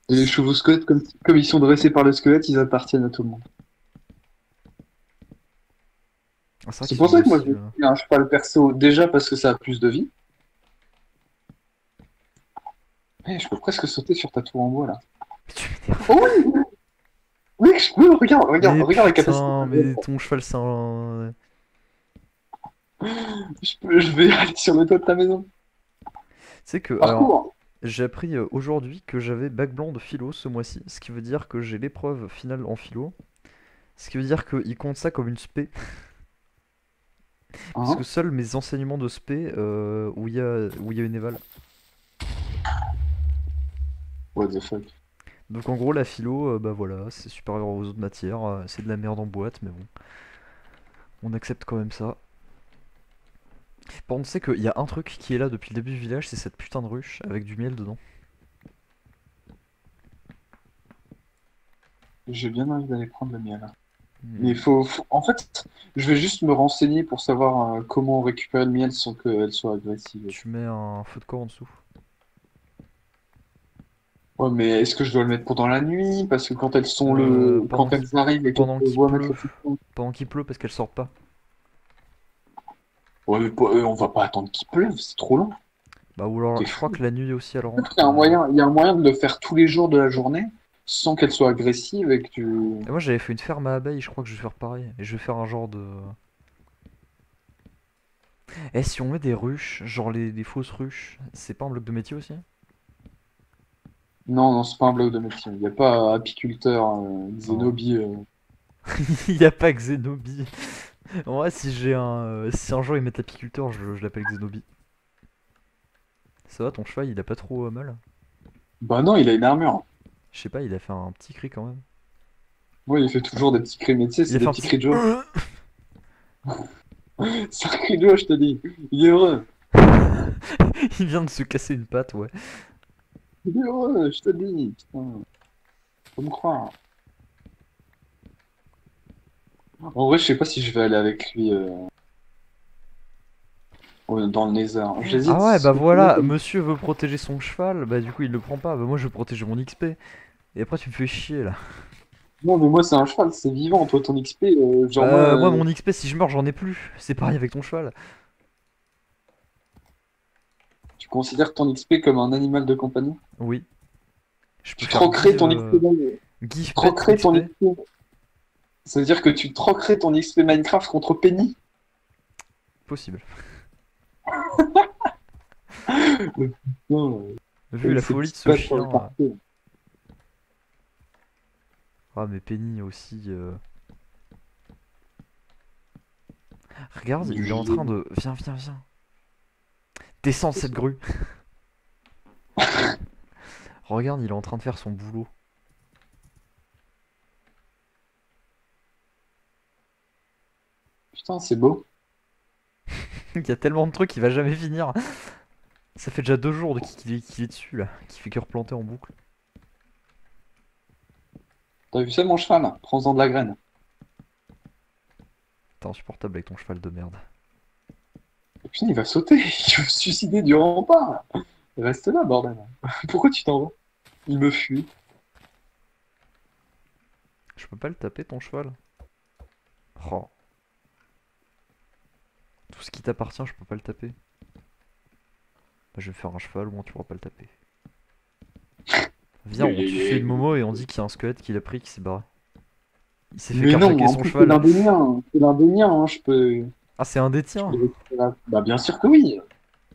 Speaker 1: Et les chevaux squelettes, comme ils sont dressés par le squelette, ils appartiennent à tout le monde.
Speaker 3: Ah, c'est vrai
Speaker 1: C'est
Speaker 3: qu'ils
Speaker 1: pour
Speaker 3: sont
Speaker 1: ça que moi,
Speaker 3: dociles,
Speaker 1: j'ai
Speaker 3: hein.
Speaker 1: pris un cheval perso, déjà parce que ça a plus de vie. Eh, je peux presque sauter sur ta tour en bois, là.
Speaker 3: Mais tu m'énerves.
Speaker 1: Oh oui! Oui, je peux,
Speaker 3: Mais
Speaker 1: regarde la capacité.
Speaker 3: putain, mais ton cheval c'est un...
Speaker 1: Je vais aller sur le toit de ta maison.
Speaker 3: Tu sais que, alors,
Speaker 1: Parcours!
Speaker 3: J'ai appris aujourd'hui que j'avais bac blanc de philo ce mois-ci, ce qui veut dire que j'ai l'épreuve finale en philo, ce qui veut dire qu'ils comptent ça comme une spé, puisque
Speaker 1: Hein?
Speaker 3: seuls mes enseignements de spé où il y a une éval.
Speaker 1: What the fuck?
Speaker 3: Donc en gros la philo, bah voilà, c'est supérieur aux autres matières, c'est de la merde en boîte, mais bon, on accepte quand même ça. Par contre, tu sais qu'il y a un truc qui est là depuis le début du village, c'est cette putain de ruche avec du miel dedans.
Speaker 1: J'ai bien envie d'aller prendre le miel. Mais
Speaker 3: Hmm.
Speaker 1: En fait, je vais juste me renseigner pour savoir comment récupérer le miel sans qu'elle soit agressive.
Speaker 3: Tu mets un feu de camp en dessous.
Speaker 1: Ouais, mais est-ce que je dois le mettre pendant la nuit? Parce que quand
Speaker 3: Pendant
Speaker 1: quand
Speaker 3: qu'il
Speaker 1: elles arrivent et qu'elles
Speaker 3: pendant
Speaker 1: te
Speaker 3: qu'il
Speaker 1: voient mettre
Speaker 3: pleut,
Speaker 1: le feu de camp.
Speaker 3: pendant qu'il pleut parce qu'elles sortent pas.
Speaker 1: Ouais, mais on va pas attendre qu'il pleuve, c'est trop long.
Speaker 3: Bah ou alors,
Speaker 1: T'es
Speaker 3: je crois
Speaker 1: fou.
Speaker 3: que la nuit aussi elle
Speaker 1: Peut-être
Speaker 3: rentre,
Speaker 1: qu'il y a un
Speaker 3: mais...
Speaker 1: moyen, il y a un moyen de le faire tous les jours de la journée sans qu'elle soit agressive et que tu.
Speaker 3: Et moi j'avais fait une ferme à abeilles, je crois que je vais faire pareil. Et je vais faire un genre de... Eh, si on met des ruches, genre les fausses ruches, c'est pas un bloc de métier aussi?
Speaker 1: Non, non, c'est pas un bloc de médecine. Il n'y a pas apiculteur,
Speaker 3: Non.
Speaker 1: Xénobie.
Speaker 3: Il y a pas Xenobi. En vrai, si un jour ils mettent l'apiculteur, je l'appelle Xenobi. Ça va, ton cheval il a pas trop mal?
Speaker 1: Bah non, il a une armure.
Speaker 3: Je sais pas, il a fait un petit cri quand même.
Speaker 1: Oui, il fait toujours des petits cris, mais tu sais,
Speaker 3: Il
Speaker 1: c'est
Speaker 3: a fait
Speaker 1: des
Speaker 3: un
Speaker 1: petits
Speaker 3: petit...
Speaker 1: cris de joie. C'est un cri de joie, je te dis. Il est heureux.
Speaker 3: Il vient de se casser une patte, ouais.
Speaker 1: Il est heureux, je te dis. Putain, faut me croire. En vrai, je sais pas si je vais aller avec lui dans le Nether.
Speaker 3: Ah
Speaker 1: J'hésite.
Speaker 3: ouais, bah voilà, monsieur veut protéger son cheval, bah du coup il le prend pas. Bah moi je veux protéger mon XP. Et après tu me fais chier là.
Speaker 1: Non, mais moi, c'est un cheval, c'est vivant. Toi, ton XP, genre, moi,
Speaker 3: Moi mon XP si je meurs j'en ai plus. C'est pareil avec ton cheval.
Speaker 1: tu considères ton XP comme un animal de compagnie?
Speaker 3: Oui. Je peux
Speaker 1: Tu
Speaker 3: faire
Speaker 1: troquerais
Speaker 3: give,
Speaker 1: ton XP,
Speaker 3: give pet
Speaker 1: troquerais ton
Speaker 3: XP.
Speaker 1: XP. Ça veut dire que tu troquerais ton XP Minecraft contre Penny?
Speaker 3: Possible.
Speaker 1: Non,
Speaker 3: Vu la
Speaker 1: ces
Speaker 3: folie de
Speaker 1: petites
Speaker 3: ce
Speaker 1: pattes sur
Speaker 3: chien.
Speaker 1: le parquet.
Speaker 3: Ah mais Penny aussi. Regarde, il est en train de... Viens, viens, viens. Descends cette grue. Regarde, il est en train de faire son boulot.
Speaker 1: Putain, c'est beau.
Speaker 3: Il y a tellement de trucs, il va jamais finir. Ça fait déjà 2 jours qu'il est dessus là, qu'il fait que replanter en boucle.
Speaker 1: T'as vu ça, mon cheval? Prends-en de la graine.
Speaker 3: T'es insupportable avec ton cheval de merde.
Speaker 1: Putain, il va sauter. Il va se suicider du rempart. Reste là, bordel. Pourquoi tu t'en vas? Il me fuit.
Speaker 3: Je peux pas le taper ton cheval? Oh. Tout ce qui t'appartient, je peux pas le taper. Bah, je vais faire un cheval, au moins tu pourras pas le taper. Viens, on tue fait une Momo et on dit qu'il y a un squelette qui l'a pris, qui s'est barré. Il s'est fait
Speaker 1: Mais non,
Speaker 3: carjacker
Speaker 1: en
Speaker 3: son
Speaker 1: plus, c'est
Speaker 3: cheval.
Speaker 1: l'un des miens. C'est l'un des miens, hein.
Speaker 3: Ah, c'est un des
Speaker 1: Je
Speaker 3: tiens!
Speaker 1: peux récupérer. Bah, bien sûr que oui.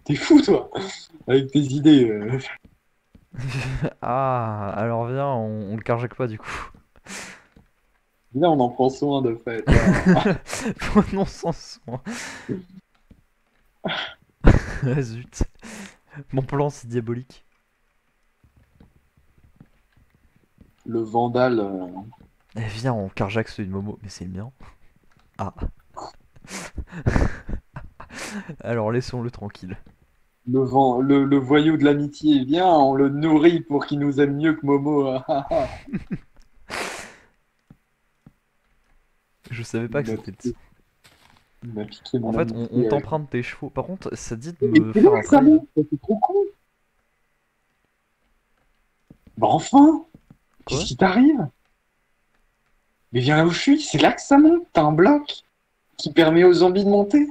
Speaker 1: T'es fou, toi. Avec tes idées.
Speaker 3: Ah, alors viens, on le carjack pas du coup.
Speaker 1: Viens, on en prend soin, de fait.
Speaker 3: Prenons sans soin. Ah, zut. Mon plan c'est diabolique.
Speaker 1: Le vandale.
Speaker 3: Eh viens, on carjack celui de Momo, mais c'est le mien. Ah. Alors laissons-le tranquille.
Speaker 1: Le voyou de l'amitié, viens, on le nourrit pour qu'il nous aime mieux que Momo.
Speaker 3: Je savais pas que
Speaker 1: Il m'a
Speaker 3: c'était le tien.
Speaker 1: piqué, il m'a piqué
Speaker 3: En
Speaker 1: mon
Speaker 3: fait, on
Speaker 1: amitié.
Speaker 3: t'emprunte tes chevaux. Par contre, ça dit de
Speaker 1: Et
Speaker 3: me
Speaker 1: c'est
Speaker 3: faire
Speaker 1: là
Speaker 3: un
Speaker 1: que ça
Speaker 3: trade.
Speaker 1: monte, c'est trop con. Bah enfin, qu'est-ce
Speaker 3: Quoi?
Speaker 1: qui t'arrive? Mais viens là où je suis, c'est là que ça monte. T'as un bloc qui permet aux zombies de monter.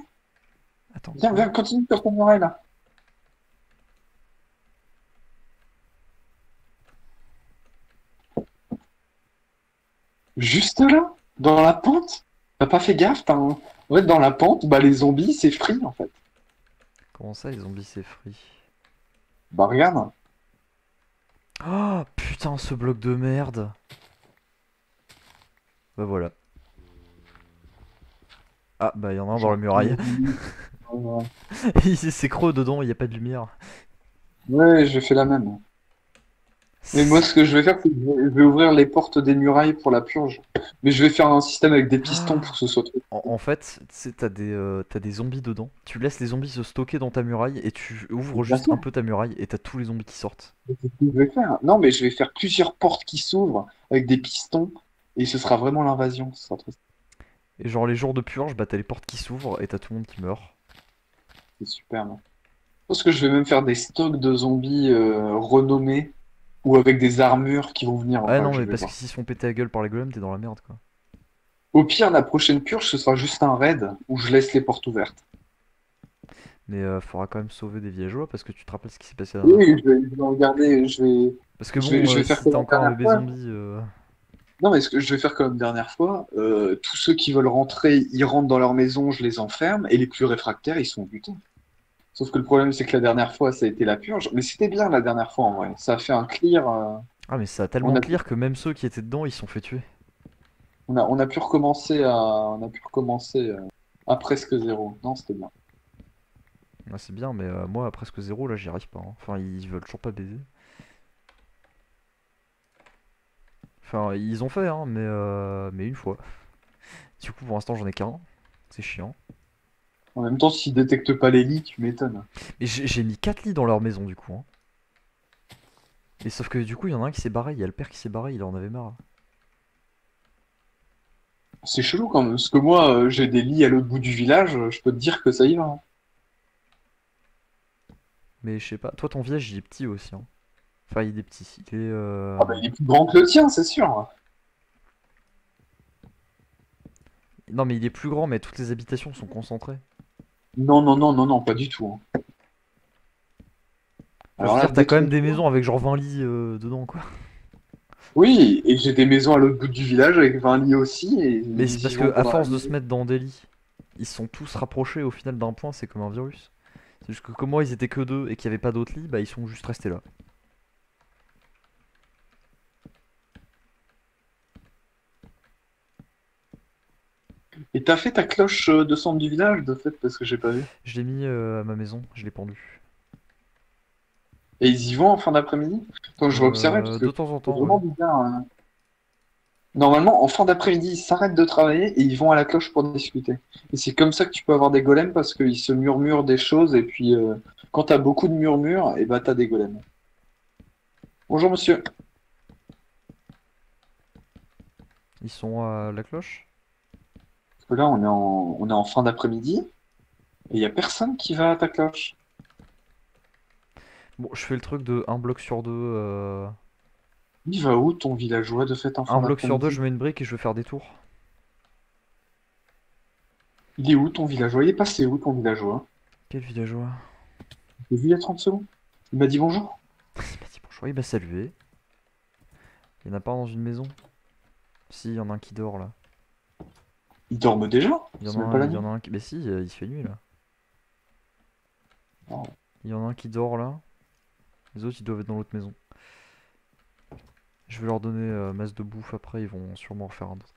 Speaker 3: Attends,
Speaker 1: Viens,
Speaker 3: quoi?
Speaker 1: viens, continue sur ton oreille là. Juste là, dans la pente. T'as pas fait gaffe, Ouais, dans la pente, bah les zombies, c'est free en fait.
Speaker 3: Comment ça, les zombies c'est free?
Speaker 1: Bah regarde.
Speaker 3: Oh putain, ce bloc de merde. Bah voilà. Ah bah il y en a un dans la muraille.
Speaker 1: Ouais,
Speaker 3: C'est creux dedans, il n'y a pas de lumière.
Speaker 1: ouais, je fais la même. Mais moi, ce que je vais faire, c'est que je vais ouvrir les portes des murailles pour la purge. Mais je vais faire un système avec des pistons pour que ce soit trop.
Speaker 3: En fait, tu sais, t'as des zombies dedans. Tu laisses les zombies se stocker dans ta muraille et tu ouvres
Speaker 1: Bien
Speaker 3: juste
Speaker 1: sûr,
Speaker 3: un peu ta muraille et t'as tous les zombies qui sortent.
Speaker 1: c'est ce que je vais faire. Non, mais je vais faire plusieurs portes qui s'ouvrent avec des pistons et ce sera vraiment l'invasion. Ce sera trop.
Speaker 3: Et genre les jours de purge, bah t'as les portes qui s'ouvrent et t'as tout le monde qui meurt.
Speaker 1: C'est super. Moi. Je pense que je vais même faire des stocks de zombies renommés ou avec des armures qui vont venir.
Speaker 3: Ah
Speaker 1: Enfin,
Speaker 3: non,
Speaker 1: je
Speaker 3: mais
Speaker 1: vais
Speaker 3: parce que
Speaker 1: voir.
Speaker 3: s'ils se font péter la gueule par les golems, t'es dans la merde quoi.
Speaker 1: Au pire, la prochaine purge, ce sera juste un raid où je laisse les portes ouvertes.
Speaker 3: Mais faudra quand même sauver des villageois parce que tu te rappelles ce qui s'est passé la dernière
Speaker 1: Oui,
Speaker 3: fois.
Speaker 1: je vais regarder.
Speaker 3: Parce que
Speaker 1: Je
Speaker 3: bon,
Speaker 1: vais faire
Speaker 3: si t'as
Speaker 1: comme la
Speaker 3: encore un
Speaker 1: dernière
Speaker 3: bébé
Speaker 1: fois.
Speaker 3: zombie,
Speaker 1: Non, mais ce que je vais faire comme la dernière fois, tous ceux qui veulent rentrer, ils rentrent dans leur maison, je les enferme, et les plus réfractaires, ils sont butés. Sauf que le problème, c'est que la dernière fois, ça a été la purge. Mais c'était bien la dernière fois, en vrai. Ça a fait un clear.
Speaker 3: Ah mais ça a
Speaker 1: On
Speaker 3: tellement
Speaker 1: a,
Speaker 3: clear que même ceux qui étaient dedans, ils se sont fait tuer.
Speaker 1: on a pu recommencer à presque zéro. Non, c'était bien.
Speaker 3: Ouais, c'est bien, mais moi à presque zéro là j'y arrive pas, hein. Enfin ils veulent toujours pas baiser. Enfin ils ont fait hein, mais une fois. Du coup pour l'instant j'en ai qu'un. C'est chiant.
Speaker 1: En même temps, s'ils détectent pas les lits, tu m'étonnes.
Speaker 3: Mais j'ai mis 4 lits dans leur maison du coup, hein. Et sauf que du coup il y en a un qui s'est barré, il y a le père qui s'est barré, il en avait marre.
Speaker 1: C'est chelou quand même, parce que moi, j'ai des lits à l'autre bout du village, je peux te dire que ça y va. Hein.
Speaker 3: Mais je sais pas, toi ton village il est petit aussi, hein. Enfin il est petit, il est
Speaker 1: Ah bah, il est plus grand que le tien, c'est sûr.
Speaker 3: Non mais il est plus grand mais toutes les habitations sont concentrées.
Speaker 1: Non, non, non, non, non, pas du tout. Hein.
Speaker 3: Enfin, je
Speaker 1: Alors
Speaker 3: veux
Speaker 1: là,
Speaker 3: dire t'as quand même des
Speaker 1: détrompe-toi.
Speaker 3: maisons avec genre 20 lits dedans quoi.
Speaker 1: Oui, et j'ai des maisons à l'autre bout du village avec 20 lits aussi, et
Speaker 3: Mais c'est
Speaker 1: ils y
Speaker 3: parce
Speaker 1: vont
Speaker 3: que à
Speaker 1: pendant la
Speaker 3: force de
Speaker 1: nuit.
Speaker 3: se mettre dans des lits, ils sont tous rapprochés au final d'un point, c'est comme un virus. C'est juste que comme moi ils étaient que deux et qu'il n'y avait pas d'autres lits, bah ils sont juste restés là.
Speaker 1: Et t'as fait ta cloche de centre du village, de fait, parce que j'ai pas vu.
Speaker 3: Je l'ai mis à ma maison, je l'ai pendu.
Speaker 1: Et ils y vont en fin d'après-midi? Quand je vais observer, parce
Speaker 3: De
Speaker 1: que
Speaker 3: temps en
Speaker 1: c'est
Speaker 3: temps, ouais.
Speaker 1: vraiment bizarre. Hein. Normalement, en fin d'après-midi, ils s'arrêtent de travailler et ils vont à la cloche pour discuter. Et c'est comme ça que tu peux avoir des golems, parce qu'ils se murmurent des choses, et puis quand t'as beaucoup de murmures, et bah t'as des golems. Bonjour monsieur.
Speaker 3: Ils sont à la cloche.
Speaker 1: Parce que là, on est en fin d'après-midi, et il y a personne qui va à ta cloche.
Speaker 3: Bon, je fais le truc de un bloc sur deux.
Speaker 1: Il va où ton villageois de fait en
Speaker 3: Un
Speaker 1: fin
Speaker 3: bloc sur deux,
Speaker 1: d'après-midi?
Speaker 3: je mets une brique et je vais faire des tours.
Speaker 1: Il est où ton villageois? Il est passé où ton villageois?
Speaker 3: Quel villageois?
Speaker 1: J'ai vu il y a 30 secondes. Il m'a dit bonjour.
Speaker 3: Il m'a dit bonjour, il m'a salué. Il y en a pas un dans une maison? Si, il y en a un qui dort là.
Speaker 1: Il dorment déjà?
Speaker 3: Il y en
Speaker 1: C'est
Speaker 3: a
Speaker 1: même pas la
Speaker 3: il y
Speaker 1: nuit.
Speaker 3: en a un qui. Mais si, il se fait nuit là.
Speaker 1: Oh.
Speaker 3: Il y en a un qui dort là. Les autres ils doivent être dans l'autre maison. Je vais leur donner masse de bouffe après, ils vont sûrement en refaire un autre.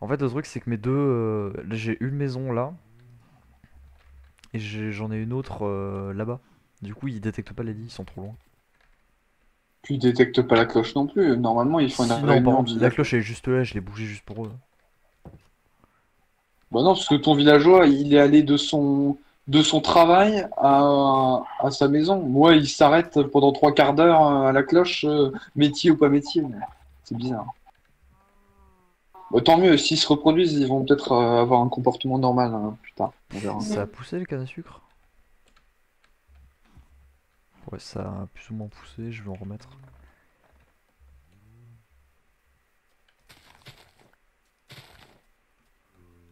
Speaker 3: En fait, le truc c'est que mes deux. Là, j'ai une maison là. Et j'en ai une autre là-bas. Du coup, ils détectent pas les lits, ils sont trop loin.
Speaker 1: Puis ils détectent pas la cloche non plus. Normalement, ils font une
Speaker 3: Si, non, par
Speaker 1: réunion
Speaker 3: contre, la
Speaker 1: village.
Speaker 3: cloche elle est juste là, je l'ai bougée juste pour eux.
Speaker 1: Bah non, parce que ton villageois, il est allé de son travail à sa maison. Moi, il s'arrête pendant trois quarts d'heure à la cloche, métier ou pas métier. Mais c'est bizarre. Bah, tant mieux, s'ils se reproduisent, ils vont peut-être avoir un comportement normal hein, plus tard. On verra.
Speaker 3: Ça a poussé les cannes à sucre? Ouais, ça a plus ou moins poussé, je vais en remettre.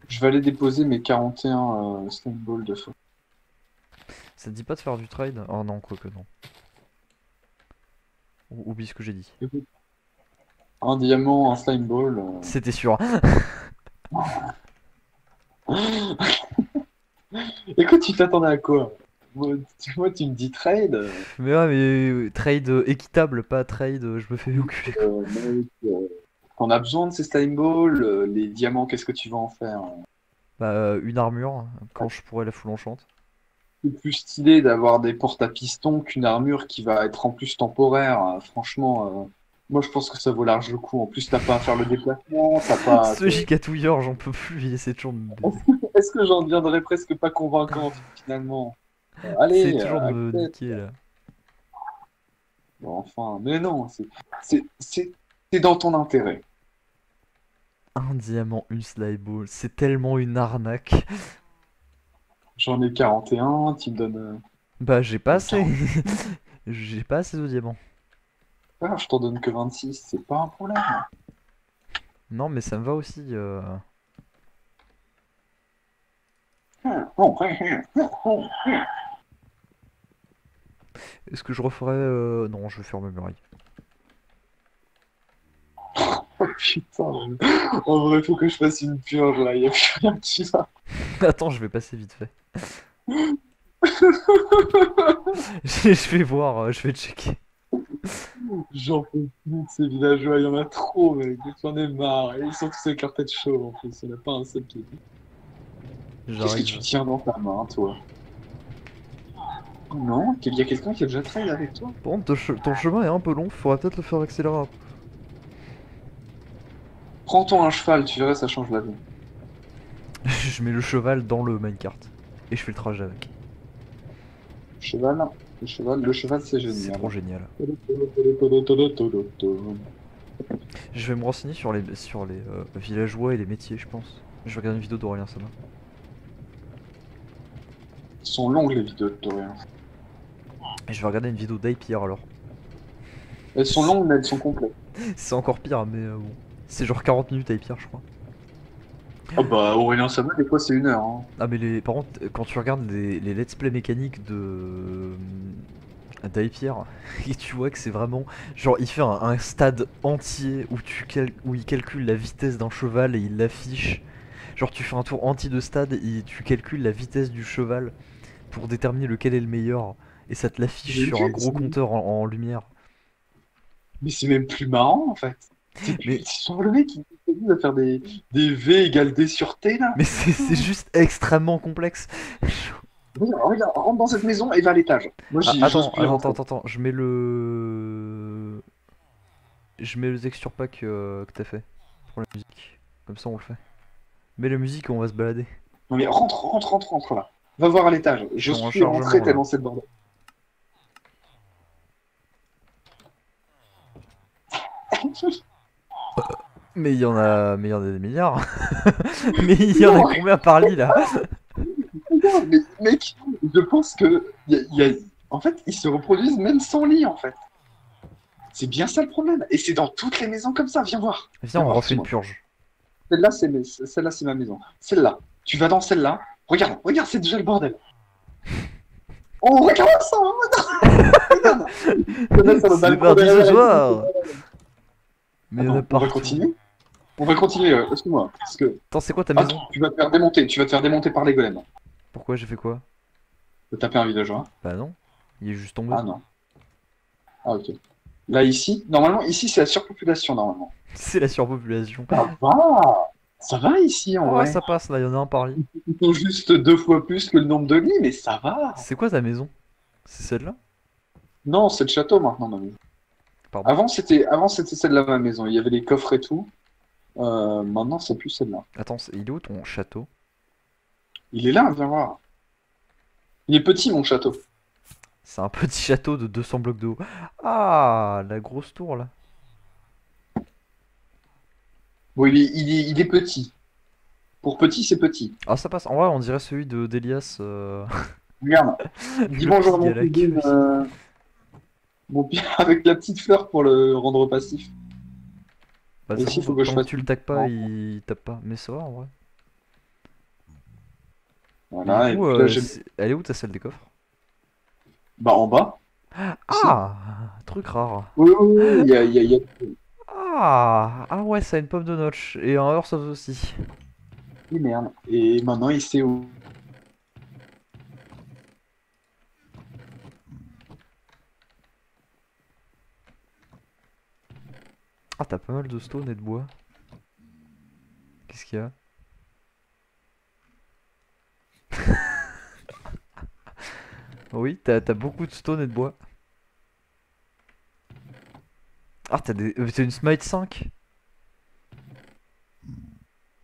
Speaker 1: Je vais aller déposer mes 41 snake balls de feu.
Speaker 3: Ça te dit pas de faire du trade? Oh non, quoique non. Oublie ce que j'ai dit.
Speaker 1: Un diamant, un slime ball.
Speaker 3: C'était sûr.
Speaker 1: Écoute, tu t'attendais à quoi? Tu me dis trade.
Speaker 3: Mais ouais, mais trade équitable, pas trade, je me fais enculer.
Speaker 1: Mec, on a besoin de ces slime balls. Les diamants, qu'est-ce que tu vas en faire?
Speaker 3: Bah, une armure, quand je pourrais la full enchant.
Speaker 1: C'est plus stylé d'avoir des portes à piston qu'une armure qui va être en plus temporaire. Franchement, moi je pense que ça vaut large le coup. En plus, t'as pas à faire le déplacement, t'as pas.
Speaker 3: Ce gicatouilleur, j'en peux plus, il essaie toujours de me baiser.
Speaker 1: Est-ce que j'en deviendrai presque pas convaincant finalement?
Speaker 3: C'est
Speaker 1: Allez,
Speaker 3: toujours de me
Speaker 1: accepte.
Speaker 3: niquer là.
Speaker 1: Bon, enfin, mais non, c'est dans ton intérêt.
Speaker 3: Un diamant, une slime ball, c'est tellement une arnaque.
Speaker 1: J'en ai 41, tu me donnes.
Speaker 3: Bah, j'ai pas assez.
Speaker 1: 40.
Speaker 3: J'ai pas assez de diamants.
Speaker 1: Ah, je t'en donne que 26, c'est pas un problème.
Speaker 3: Non, mais ça me va aussi. Est-ce que je referais. Non, je vais faire ma muraille.
Speaker 1: Oh putain, en vrai, faut que je fasse une purge là, y a plus rien qui va.
Speaker 3: Attends, je vais passer vite fait. Je vais voir, je vais checker.
Speaker 1: J'en peux plus de ces villageois, il y en a trop, mec. J'en ai marre. Et ils sont tous avec leur tête chaude en plus, il n'y en a pas un seul qui. Qu'est-ce que tu
Speaker 3: J'arrive.
Speaker 1: tiens dans ta main, toi? Non? Il y a quelqu'un qui a déjà travaillé avec toi?
Speaker 3: Par contre, ton chemin est un peu long, faudrait peut-être le faire accélérer un peu.
Speaker 1: Prends-toi un cheval, tu verras, ça change la vie.
Speaker 3: Je mets le cheval dans le minecart. Et je fais le trajet avec.
Speaker 1: Cheval, le cheval, c'est
Speaker 3: C'est
Speaker 1: génial.
Speaker 3: trop génial. Je vais me renseigner sur les villageois et les métiers, je pense. Je vais regarder une vidéo d'Aurélien Sama.
Speaker 1: Ils sont longues les vidéos de Dorian.
Speaker 3: Et je vais regarder une vidéo d'Aipir alors.
Speaker 1: Elles sont longues, mais elles sont complètes.
Speaker 3: C'est encore pire, mais bon. C'est genre 40 minutes Aipir, je crois.
Speaker 1: Ah bah, Aurélien Sama, des fois, c'est 1 heure. Hein.
Speaker 3: Ah, mais par contre, quand tu regardes les let's play mécaniques d'Aipir, et tu vois que c'est vraiment. Genre, il fait un stade entier où il calcule la vitesse d'un cheval et il l'affiche. Genre, tu fais un tour entier de stade et tu calcules la vitesse du cheval pour déterminer lequel est le meilleur. Et ça te l'affiche
Speaker 1: Mais
Speaker 3: sur un gros compteur en lumière.
Speaker 1: c'est même plus marrant, en fait.
Speaker 3: Mais,
Speaker 1: C'est genre le mec qui va faire des V égale D sur T, là.
Speaker 3: mais c'est juste extrêmement complexe.
Speaker 1: Regarde, rentre dans cette maison et va à l'étage. Moi,
Speaker 3: Ah,
Speaker 1: j'ose plus rentrer.
Speaker 3: attends, je mets le. Je mets le texture pack que t'as fait pour la musique. Comme ça on le fait. Mets la musique et on va se balader.
Speaker 1: Non, mais rentre, là. Va voir à l'étage.
Speaker 3: Je suis
Speaker 1: J'ose
Speaker 3: en
Speaker 1: plus
Speaker 3: chargement,
Speaker 1: rentrer
Speaker 3: là.
Speaker 1: tellement c'est le bordel.
Speaker 3: Mais il y en a des milliards. Mais il y en a combien par lit là?
Speaker 1: Regarde, mais mec, je pense que en fait, ils se reproduisent même sans lit, en fait. C'est bien ça le problème. Et c'est dans toutes les maisons comme ça. Viens voir.
Speaker 3: Viens, on
Speaker 1: voir,
Speaker 3: refait une
Speaker 1: dis-moi.
Speaker 3: purge.
Speaker 1: Celle-là, c'est ma maison. Celle-là, tu vas dans celle-là. Regarde, c'est déjà le bordel. Oh, regarde ça, regarde.
Speaker 3: C'est parti ce soir. Mais il y en a
Speaker 1: Attends, on va
Speaker 3: partout.
Speaker 1: continuer. Excuse-moi. Parce que
Speaker 3: Attends, c'est quoi ta maison?
Speaker 1: tu vas te faire démonter. Tu vas te faire démonter par les golems.
Speaker 3: Pourquoi j'ai fait quoi?
Speaker 1: Tu vas taper un villageois.
Speaker 3: Bah non, il est juste tombé.
Speaker 1: Ah non. Ah ok. Là ici, normalement, ici c'est la surpopulation normalement.
Speaker 3: C'est la surpopulation.
Speaker 1: Ça va ici en
Speaker 3: Oh,
Speaker 1: vrai.
Speaker 3: ça passe là, il y en a un par lit.
Speaker 1: Ils sont juste 2 fois plus que le nombre de lits, mais ça va.
Speaker 3: C'est quoi ta maison? C'est celle-là?
Speaker 1: Non, c'est le château maintenant, ma maison.
Speaker 3: Pardon.
Speaker 1: Avant c'était celle-là ma maison. Il y avait les coffres et tout. Maintenant c'est plus celle-là.
Speaker 3: Attends, il est où ton château?
Speaker 1: Il est là, viens voir. Il est petit mon château.
Speaker 3: C'est un petit château de 200 blocs de haut. Ah, la grosse tour là.
Speaker 1: Bon, il est petit. Pour petit, c'est petit.
Speaker 3: Ah, ça passe. En vrai, on dirait celui de d'Elias.
Speaker 1: Regarde. Dis
Speaker 3: Le
Speaker 1: bonjour à
Speaker 3: petit
Speaker 1: mon
Speaker 3: Galak,
Speaker 1: cousine,
Speaker 3: oui.
Speaker 1: mon pire avec la petite fleur pour le rendre passif.
Speaker 3: Bah,
Speaker 1: Et
Speaker 3: ça
Speaker 1: ici,
Speaker 3: va,
Speaker 1: faut que je
Speaker 3: tant que
Speaker 1: fasse-
Speaker 3: tu le tags pas, il tape pas. Mais ça va en vrai.
Speaker 1: Voilà,
Speaker 3: Du
Speaker 1: et
Speaker 3: coup,
Speaker 1: puis là, j'ai...
Speaker 3: elle est où ta salle des coffres?
Speaker 1: Bah, en bas. Ici.
Speaker 3: Ah, truc rare.
Speaker 1: Oui, oui, oui, il y a...
Speaker 3: Ah ouais, ça a une pomme de notch. Et un Hearth of aussi.
Speaker 1: Oui, merde. Et maintenant, il sait où.
Speaker 3: Ah, t'as pas mal de stone et de bois. Qu'est-ce qu'il y a? Oui, t'as beaucoup de stone et de bois. Ah, t'as une smite 5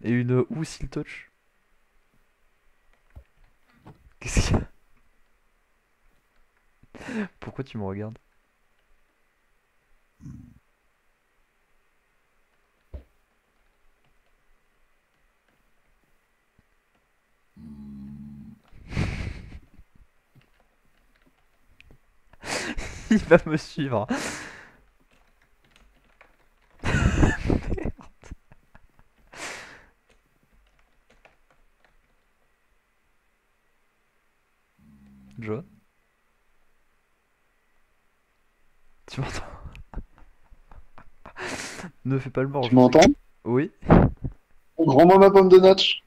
Speaker 3: et une ou seal touch. Qu'est-ce qu'il y a? Pourquoi tu me regardes? Il va me suivre. John, tu m'entends? Ne fais pas le mort,
Speaker 1: Tu
Speaker 3: je sais.
Speaker 1: m'entends?
Speaker 3: Oui,
Speaker 1: Rends-moi ma pomme de notch.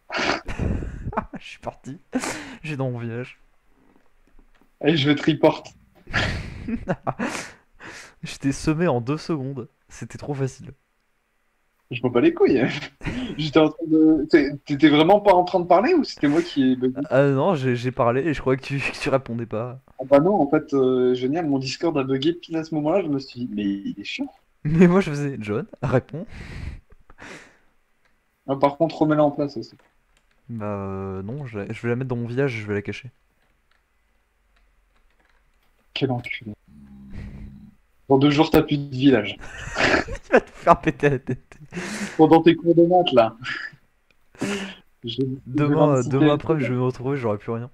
Speaker 3: je suis parti. J'ai dans mon village.
Speaker 1: Et je vais te report.
Speaker 3: Je t'ai semé en 2 secondes. C'était trop facile.
Speaker 1: Je m'en bats les couilles. J'étais en train de. T'étais vraiment pas en train de parler ou c'était moi qui ai bugué?
Speaker 3: Ah non, j'ai parlé et je croyais que tu répondais pas.
Speaker 1: Ah bah non, en fait, génial, mon Discord a bugué pile à ce moment-là. Je me suis dit, mais il est chiant.
Speaker 3: Mais moi je faisais John, réponds.
Speaker 1: Ah, par contre, remets-la en place aussi.
Speaker 3: Bah non, je vais la mettre dans mon village, je vais la cacher.
Speaker 1: Quel enculé. Dans 2 jours, t'as plus de village.
Speaker 3: Tu vas te faire péter la tête.
Speaker 1: Pendant tes cours de maths, là. J'ai
Speaker 3: Demain,
Speaker 1: 26
Speaker 3: demain
Speaker 1: PLP,
Speaker 3: après,
Speaker 1: là.
Speaker 3: je vais me retrouver, j'aurai plus rien.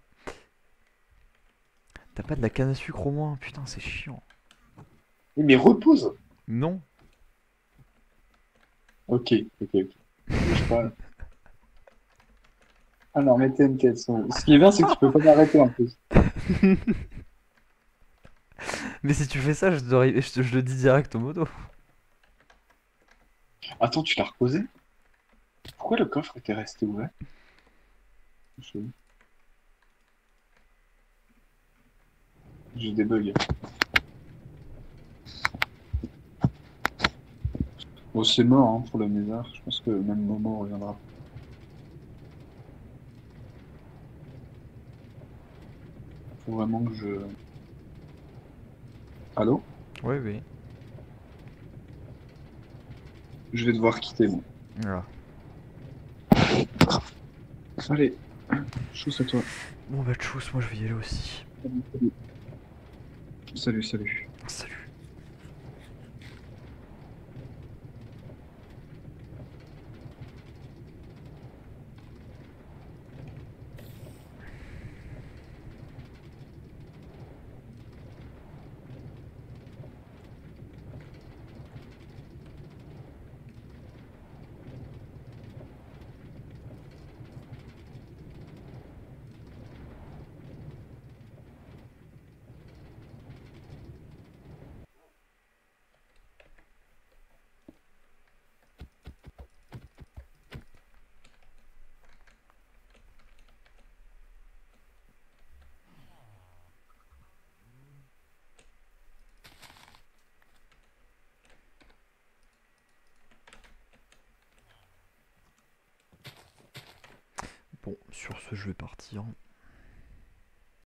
Speaker 3: T'as pas de la canne à sucre au moins? Putain, c'est chiant.
Speaker 1: Oui, mais repose.
Speaker 3: Non.
Speaker 1: Ok, ok, ok. Bouge pas. Alors, mais TNT, ce qui est bien, c'est que tu peux pas m'arrêter en plus.
Speaker 3: Mais si tu fais ça, je le dis direct au modo.
Speaker 1: Attends, tu l'as reposé? Pourquoi le coffre était resté ouvert? Je- J'ai des bugs. Bon, c'est mort hein, pour le lézard. Je pense que le même moment reviendra. Faut vraiment que je. Allô?
Speaker 3: Oui, oui.
Speaker 1: Je vais devoir quitter, moi.
Speaker 3: Voilà.
Speaker 1: Allez, chousse à toi.
Speaker 3: Bon bah tchuss, moi je vais y aller aussi.
Speaker 1: Salut, salut.
Speaker 3: Salut. Bon, sur ce, je vais partir.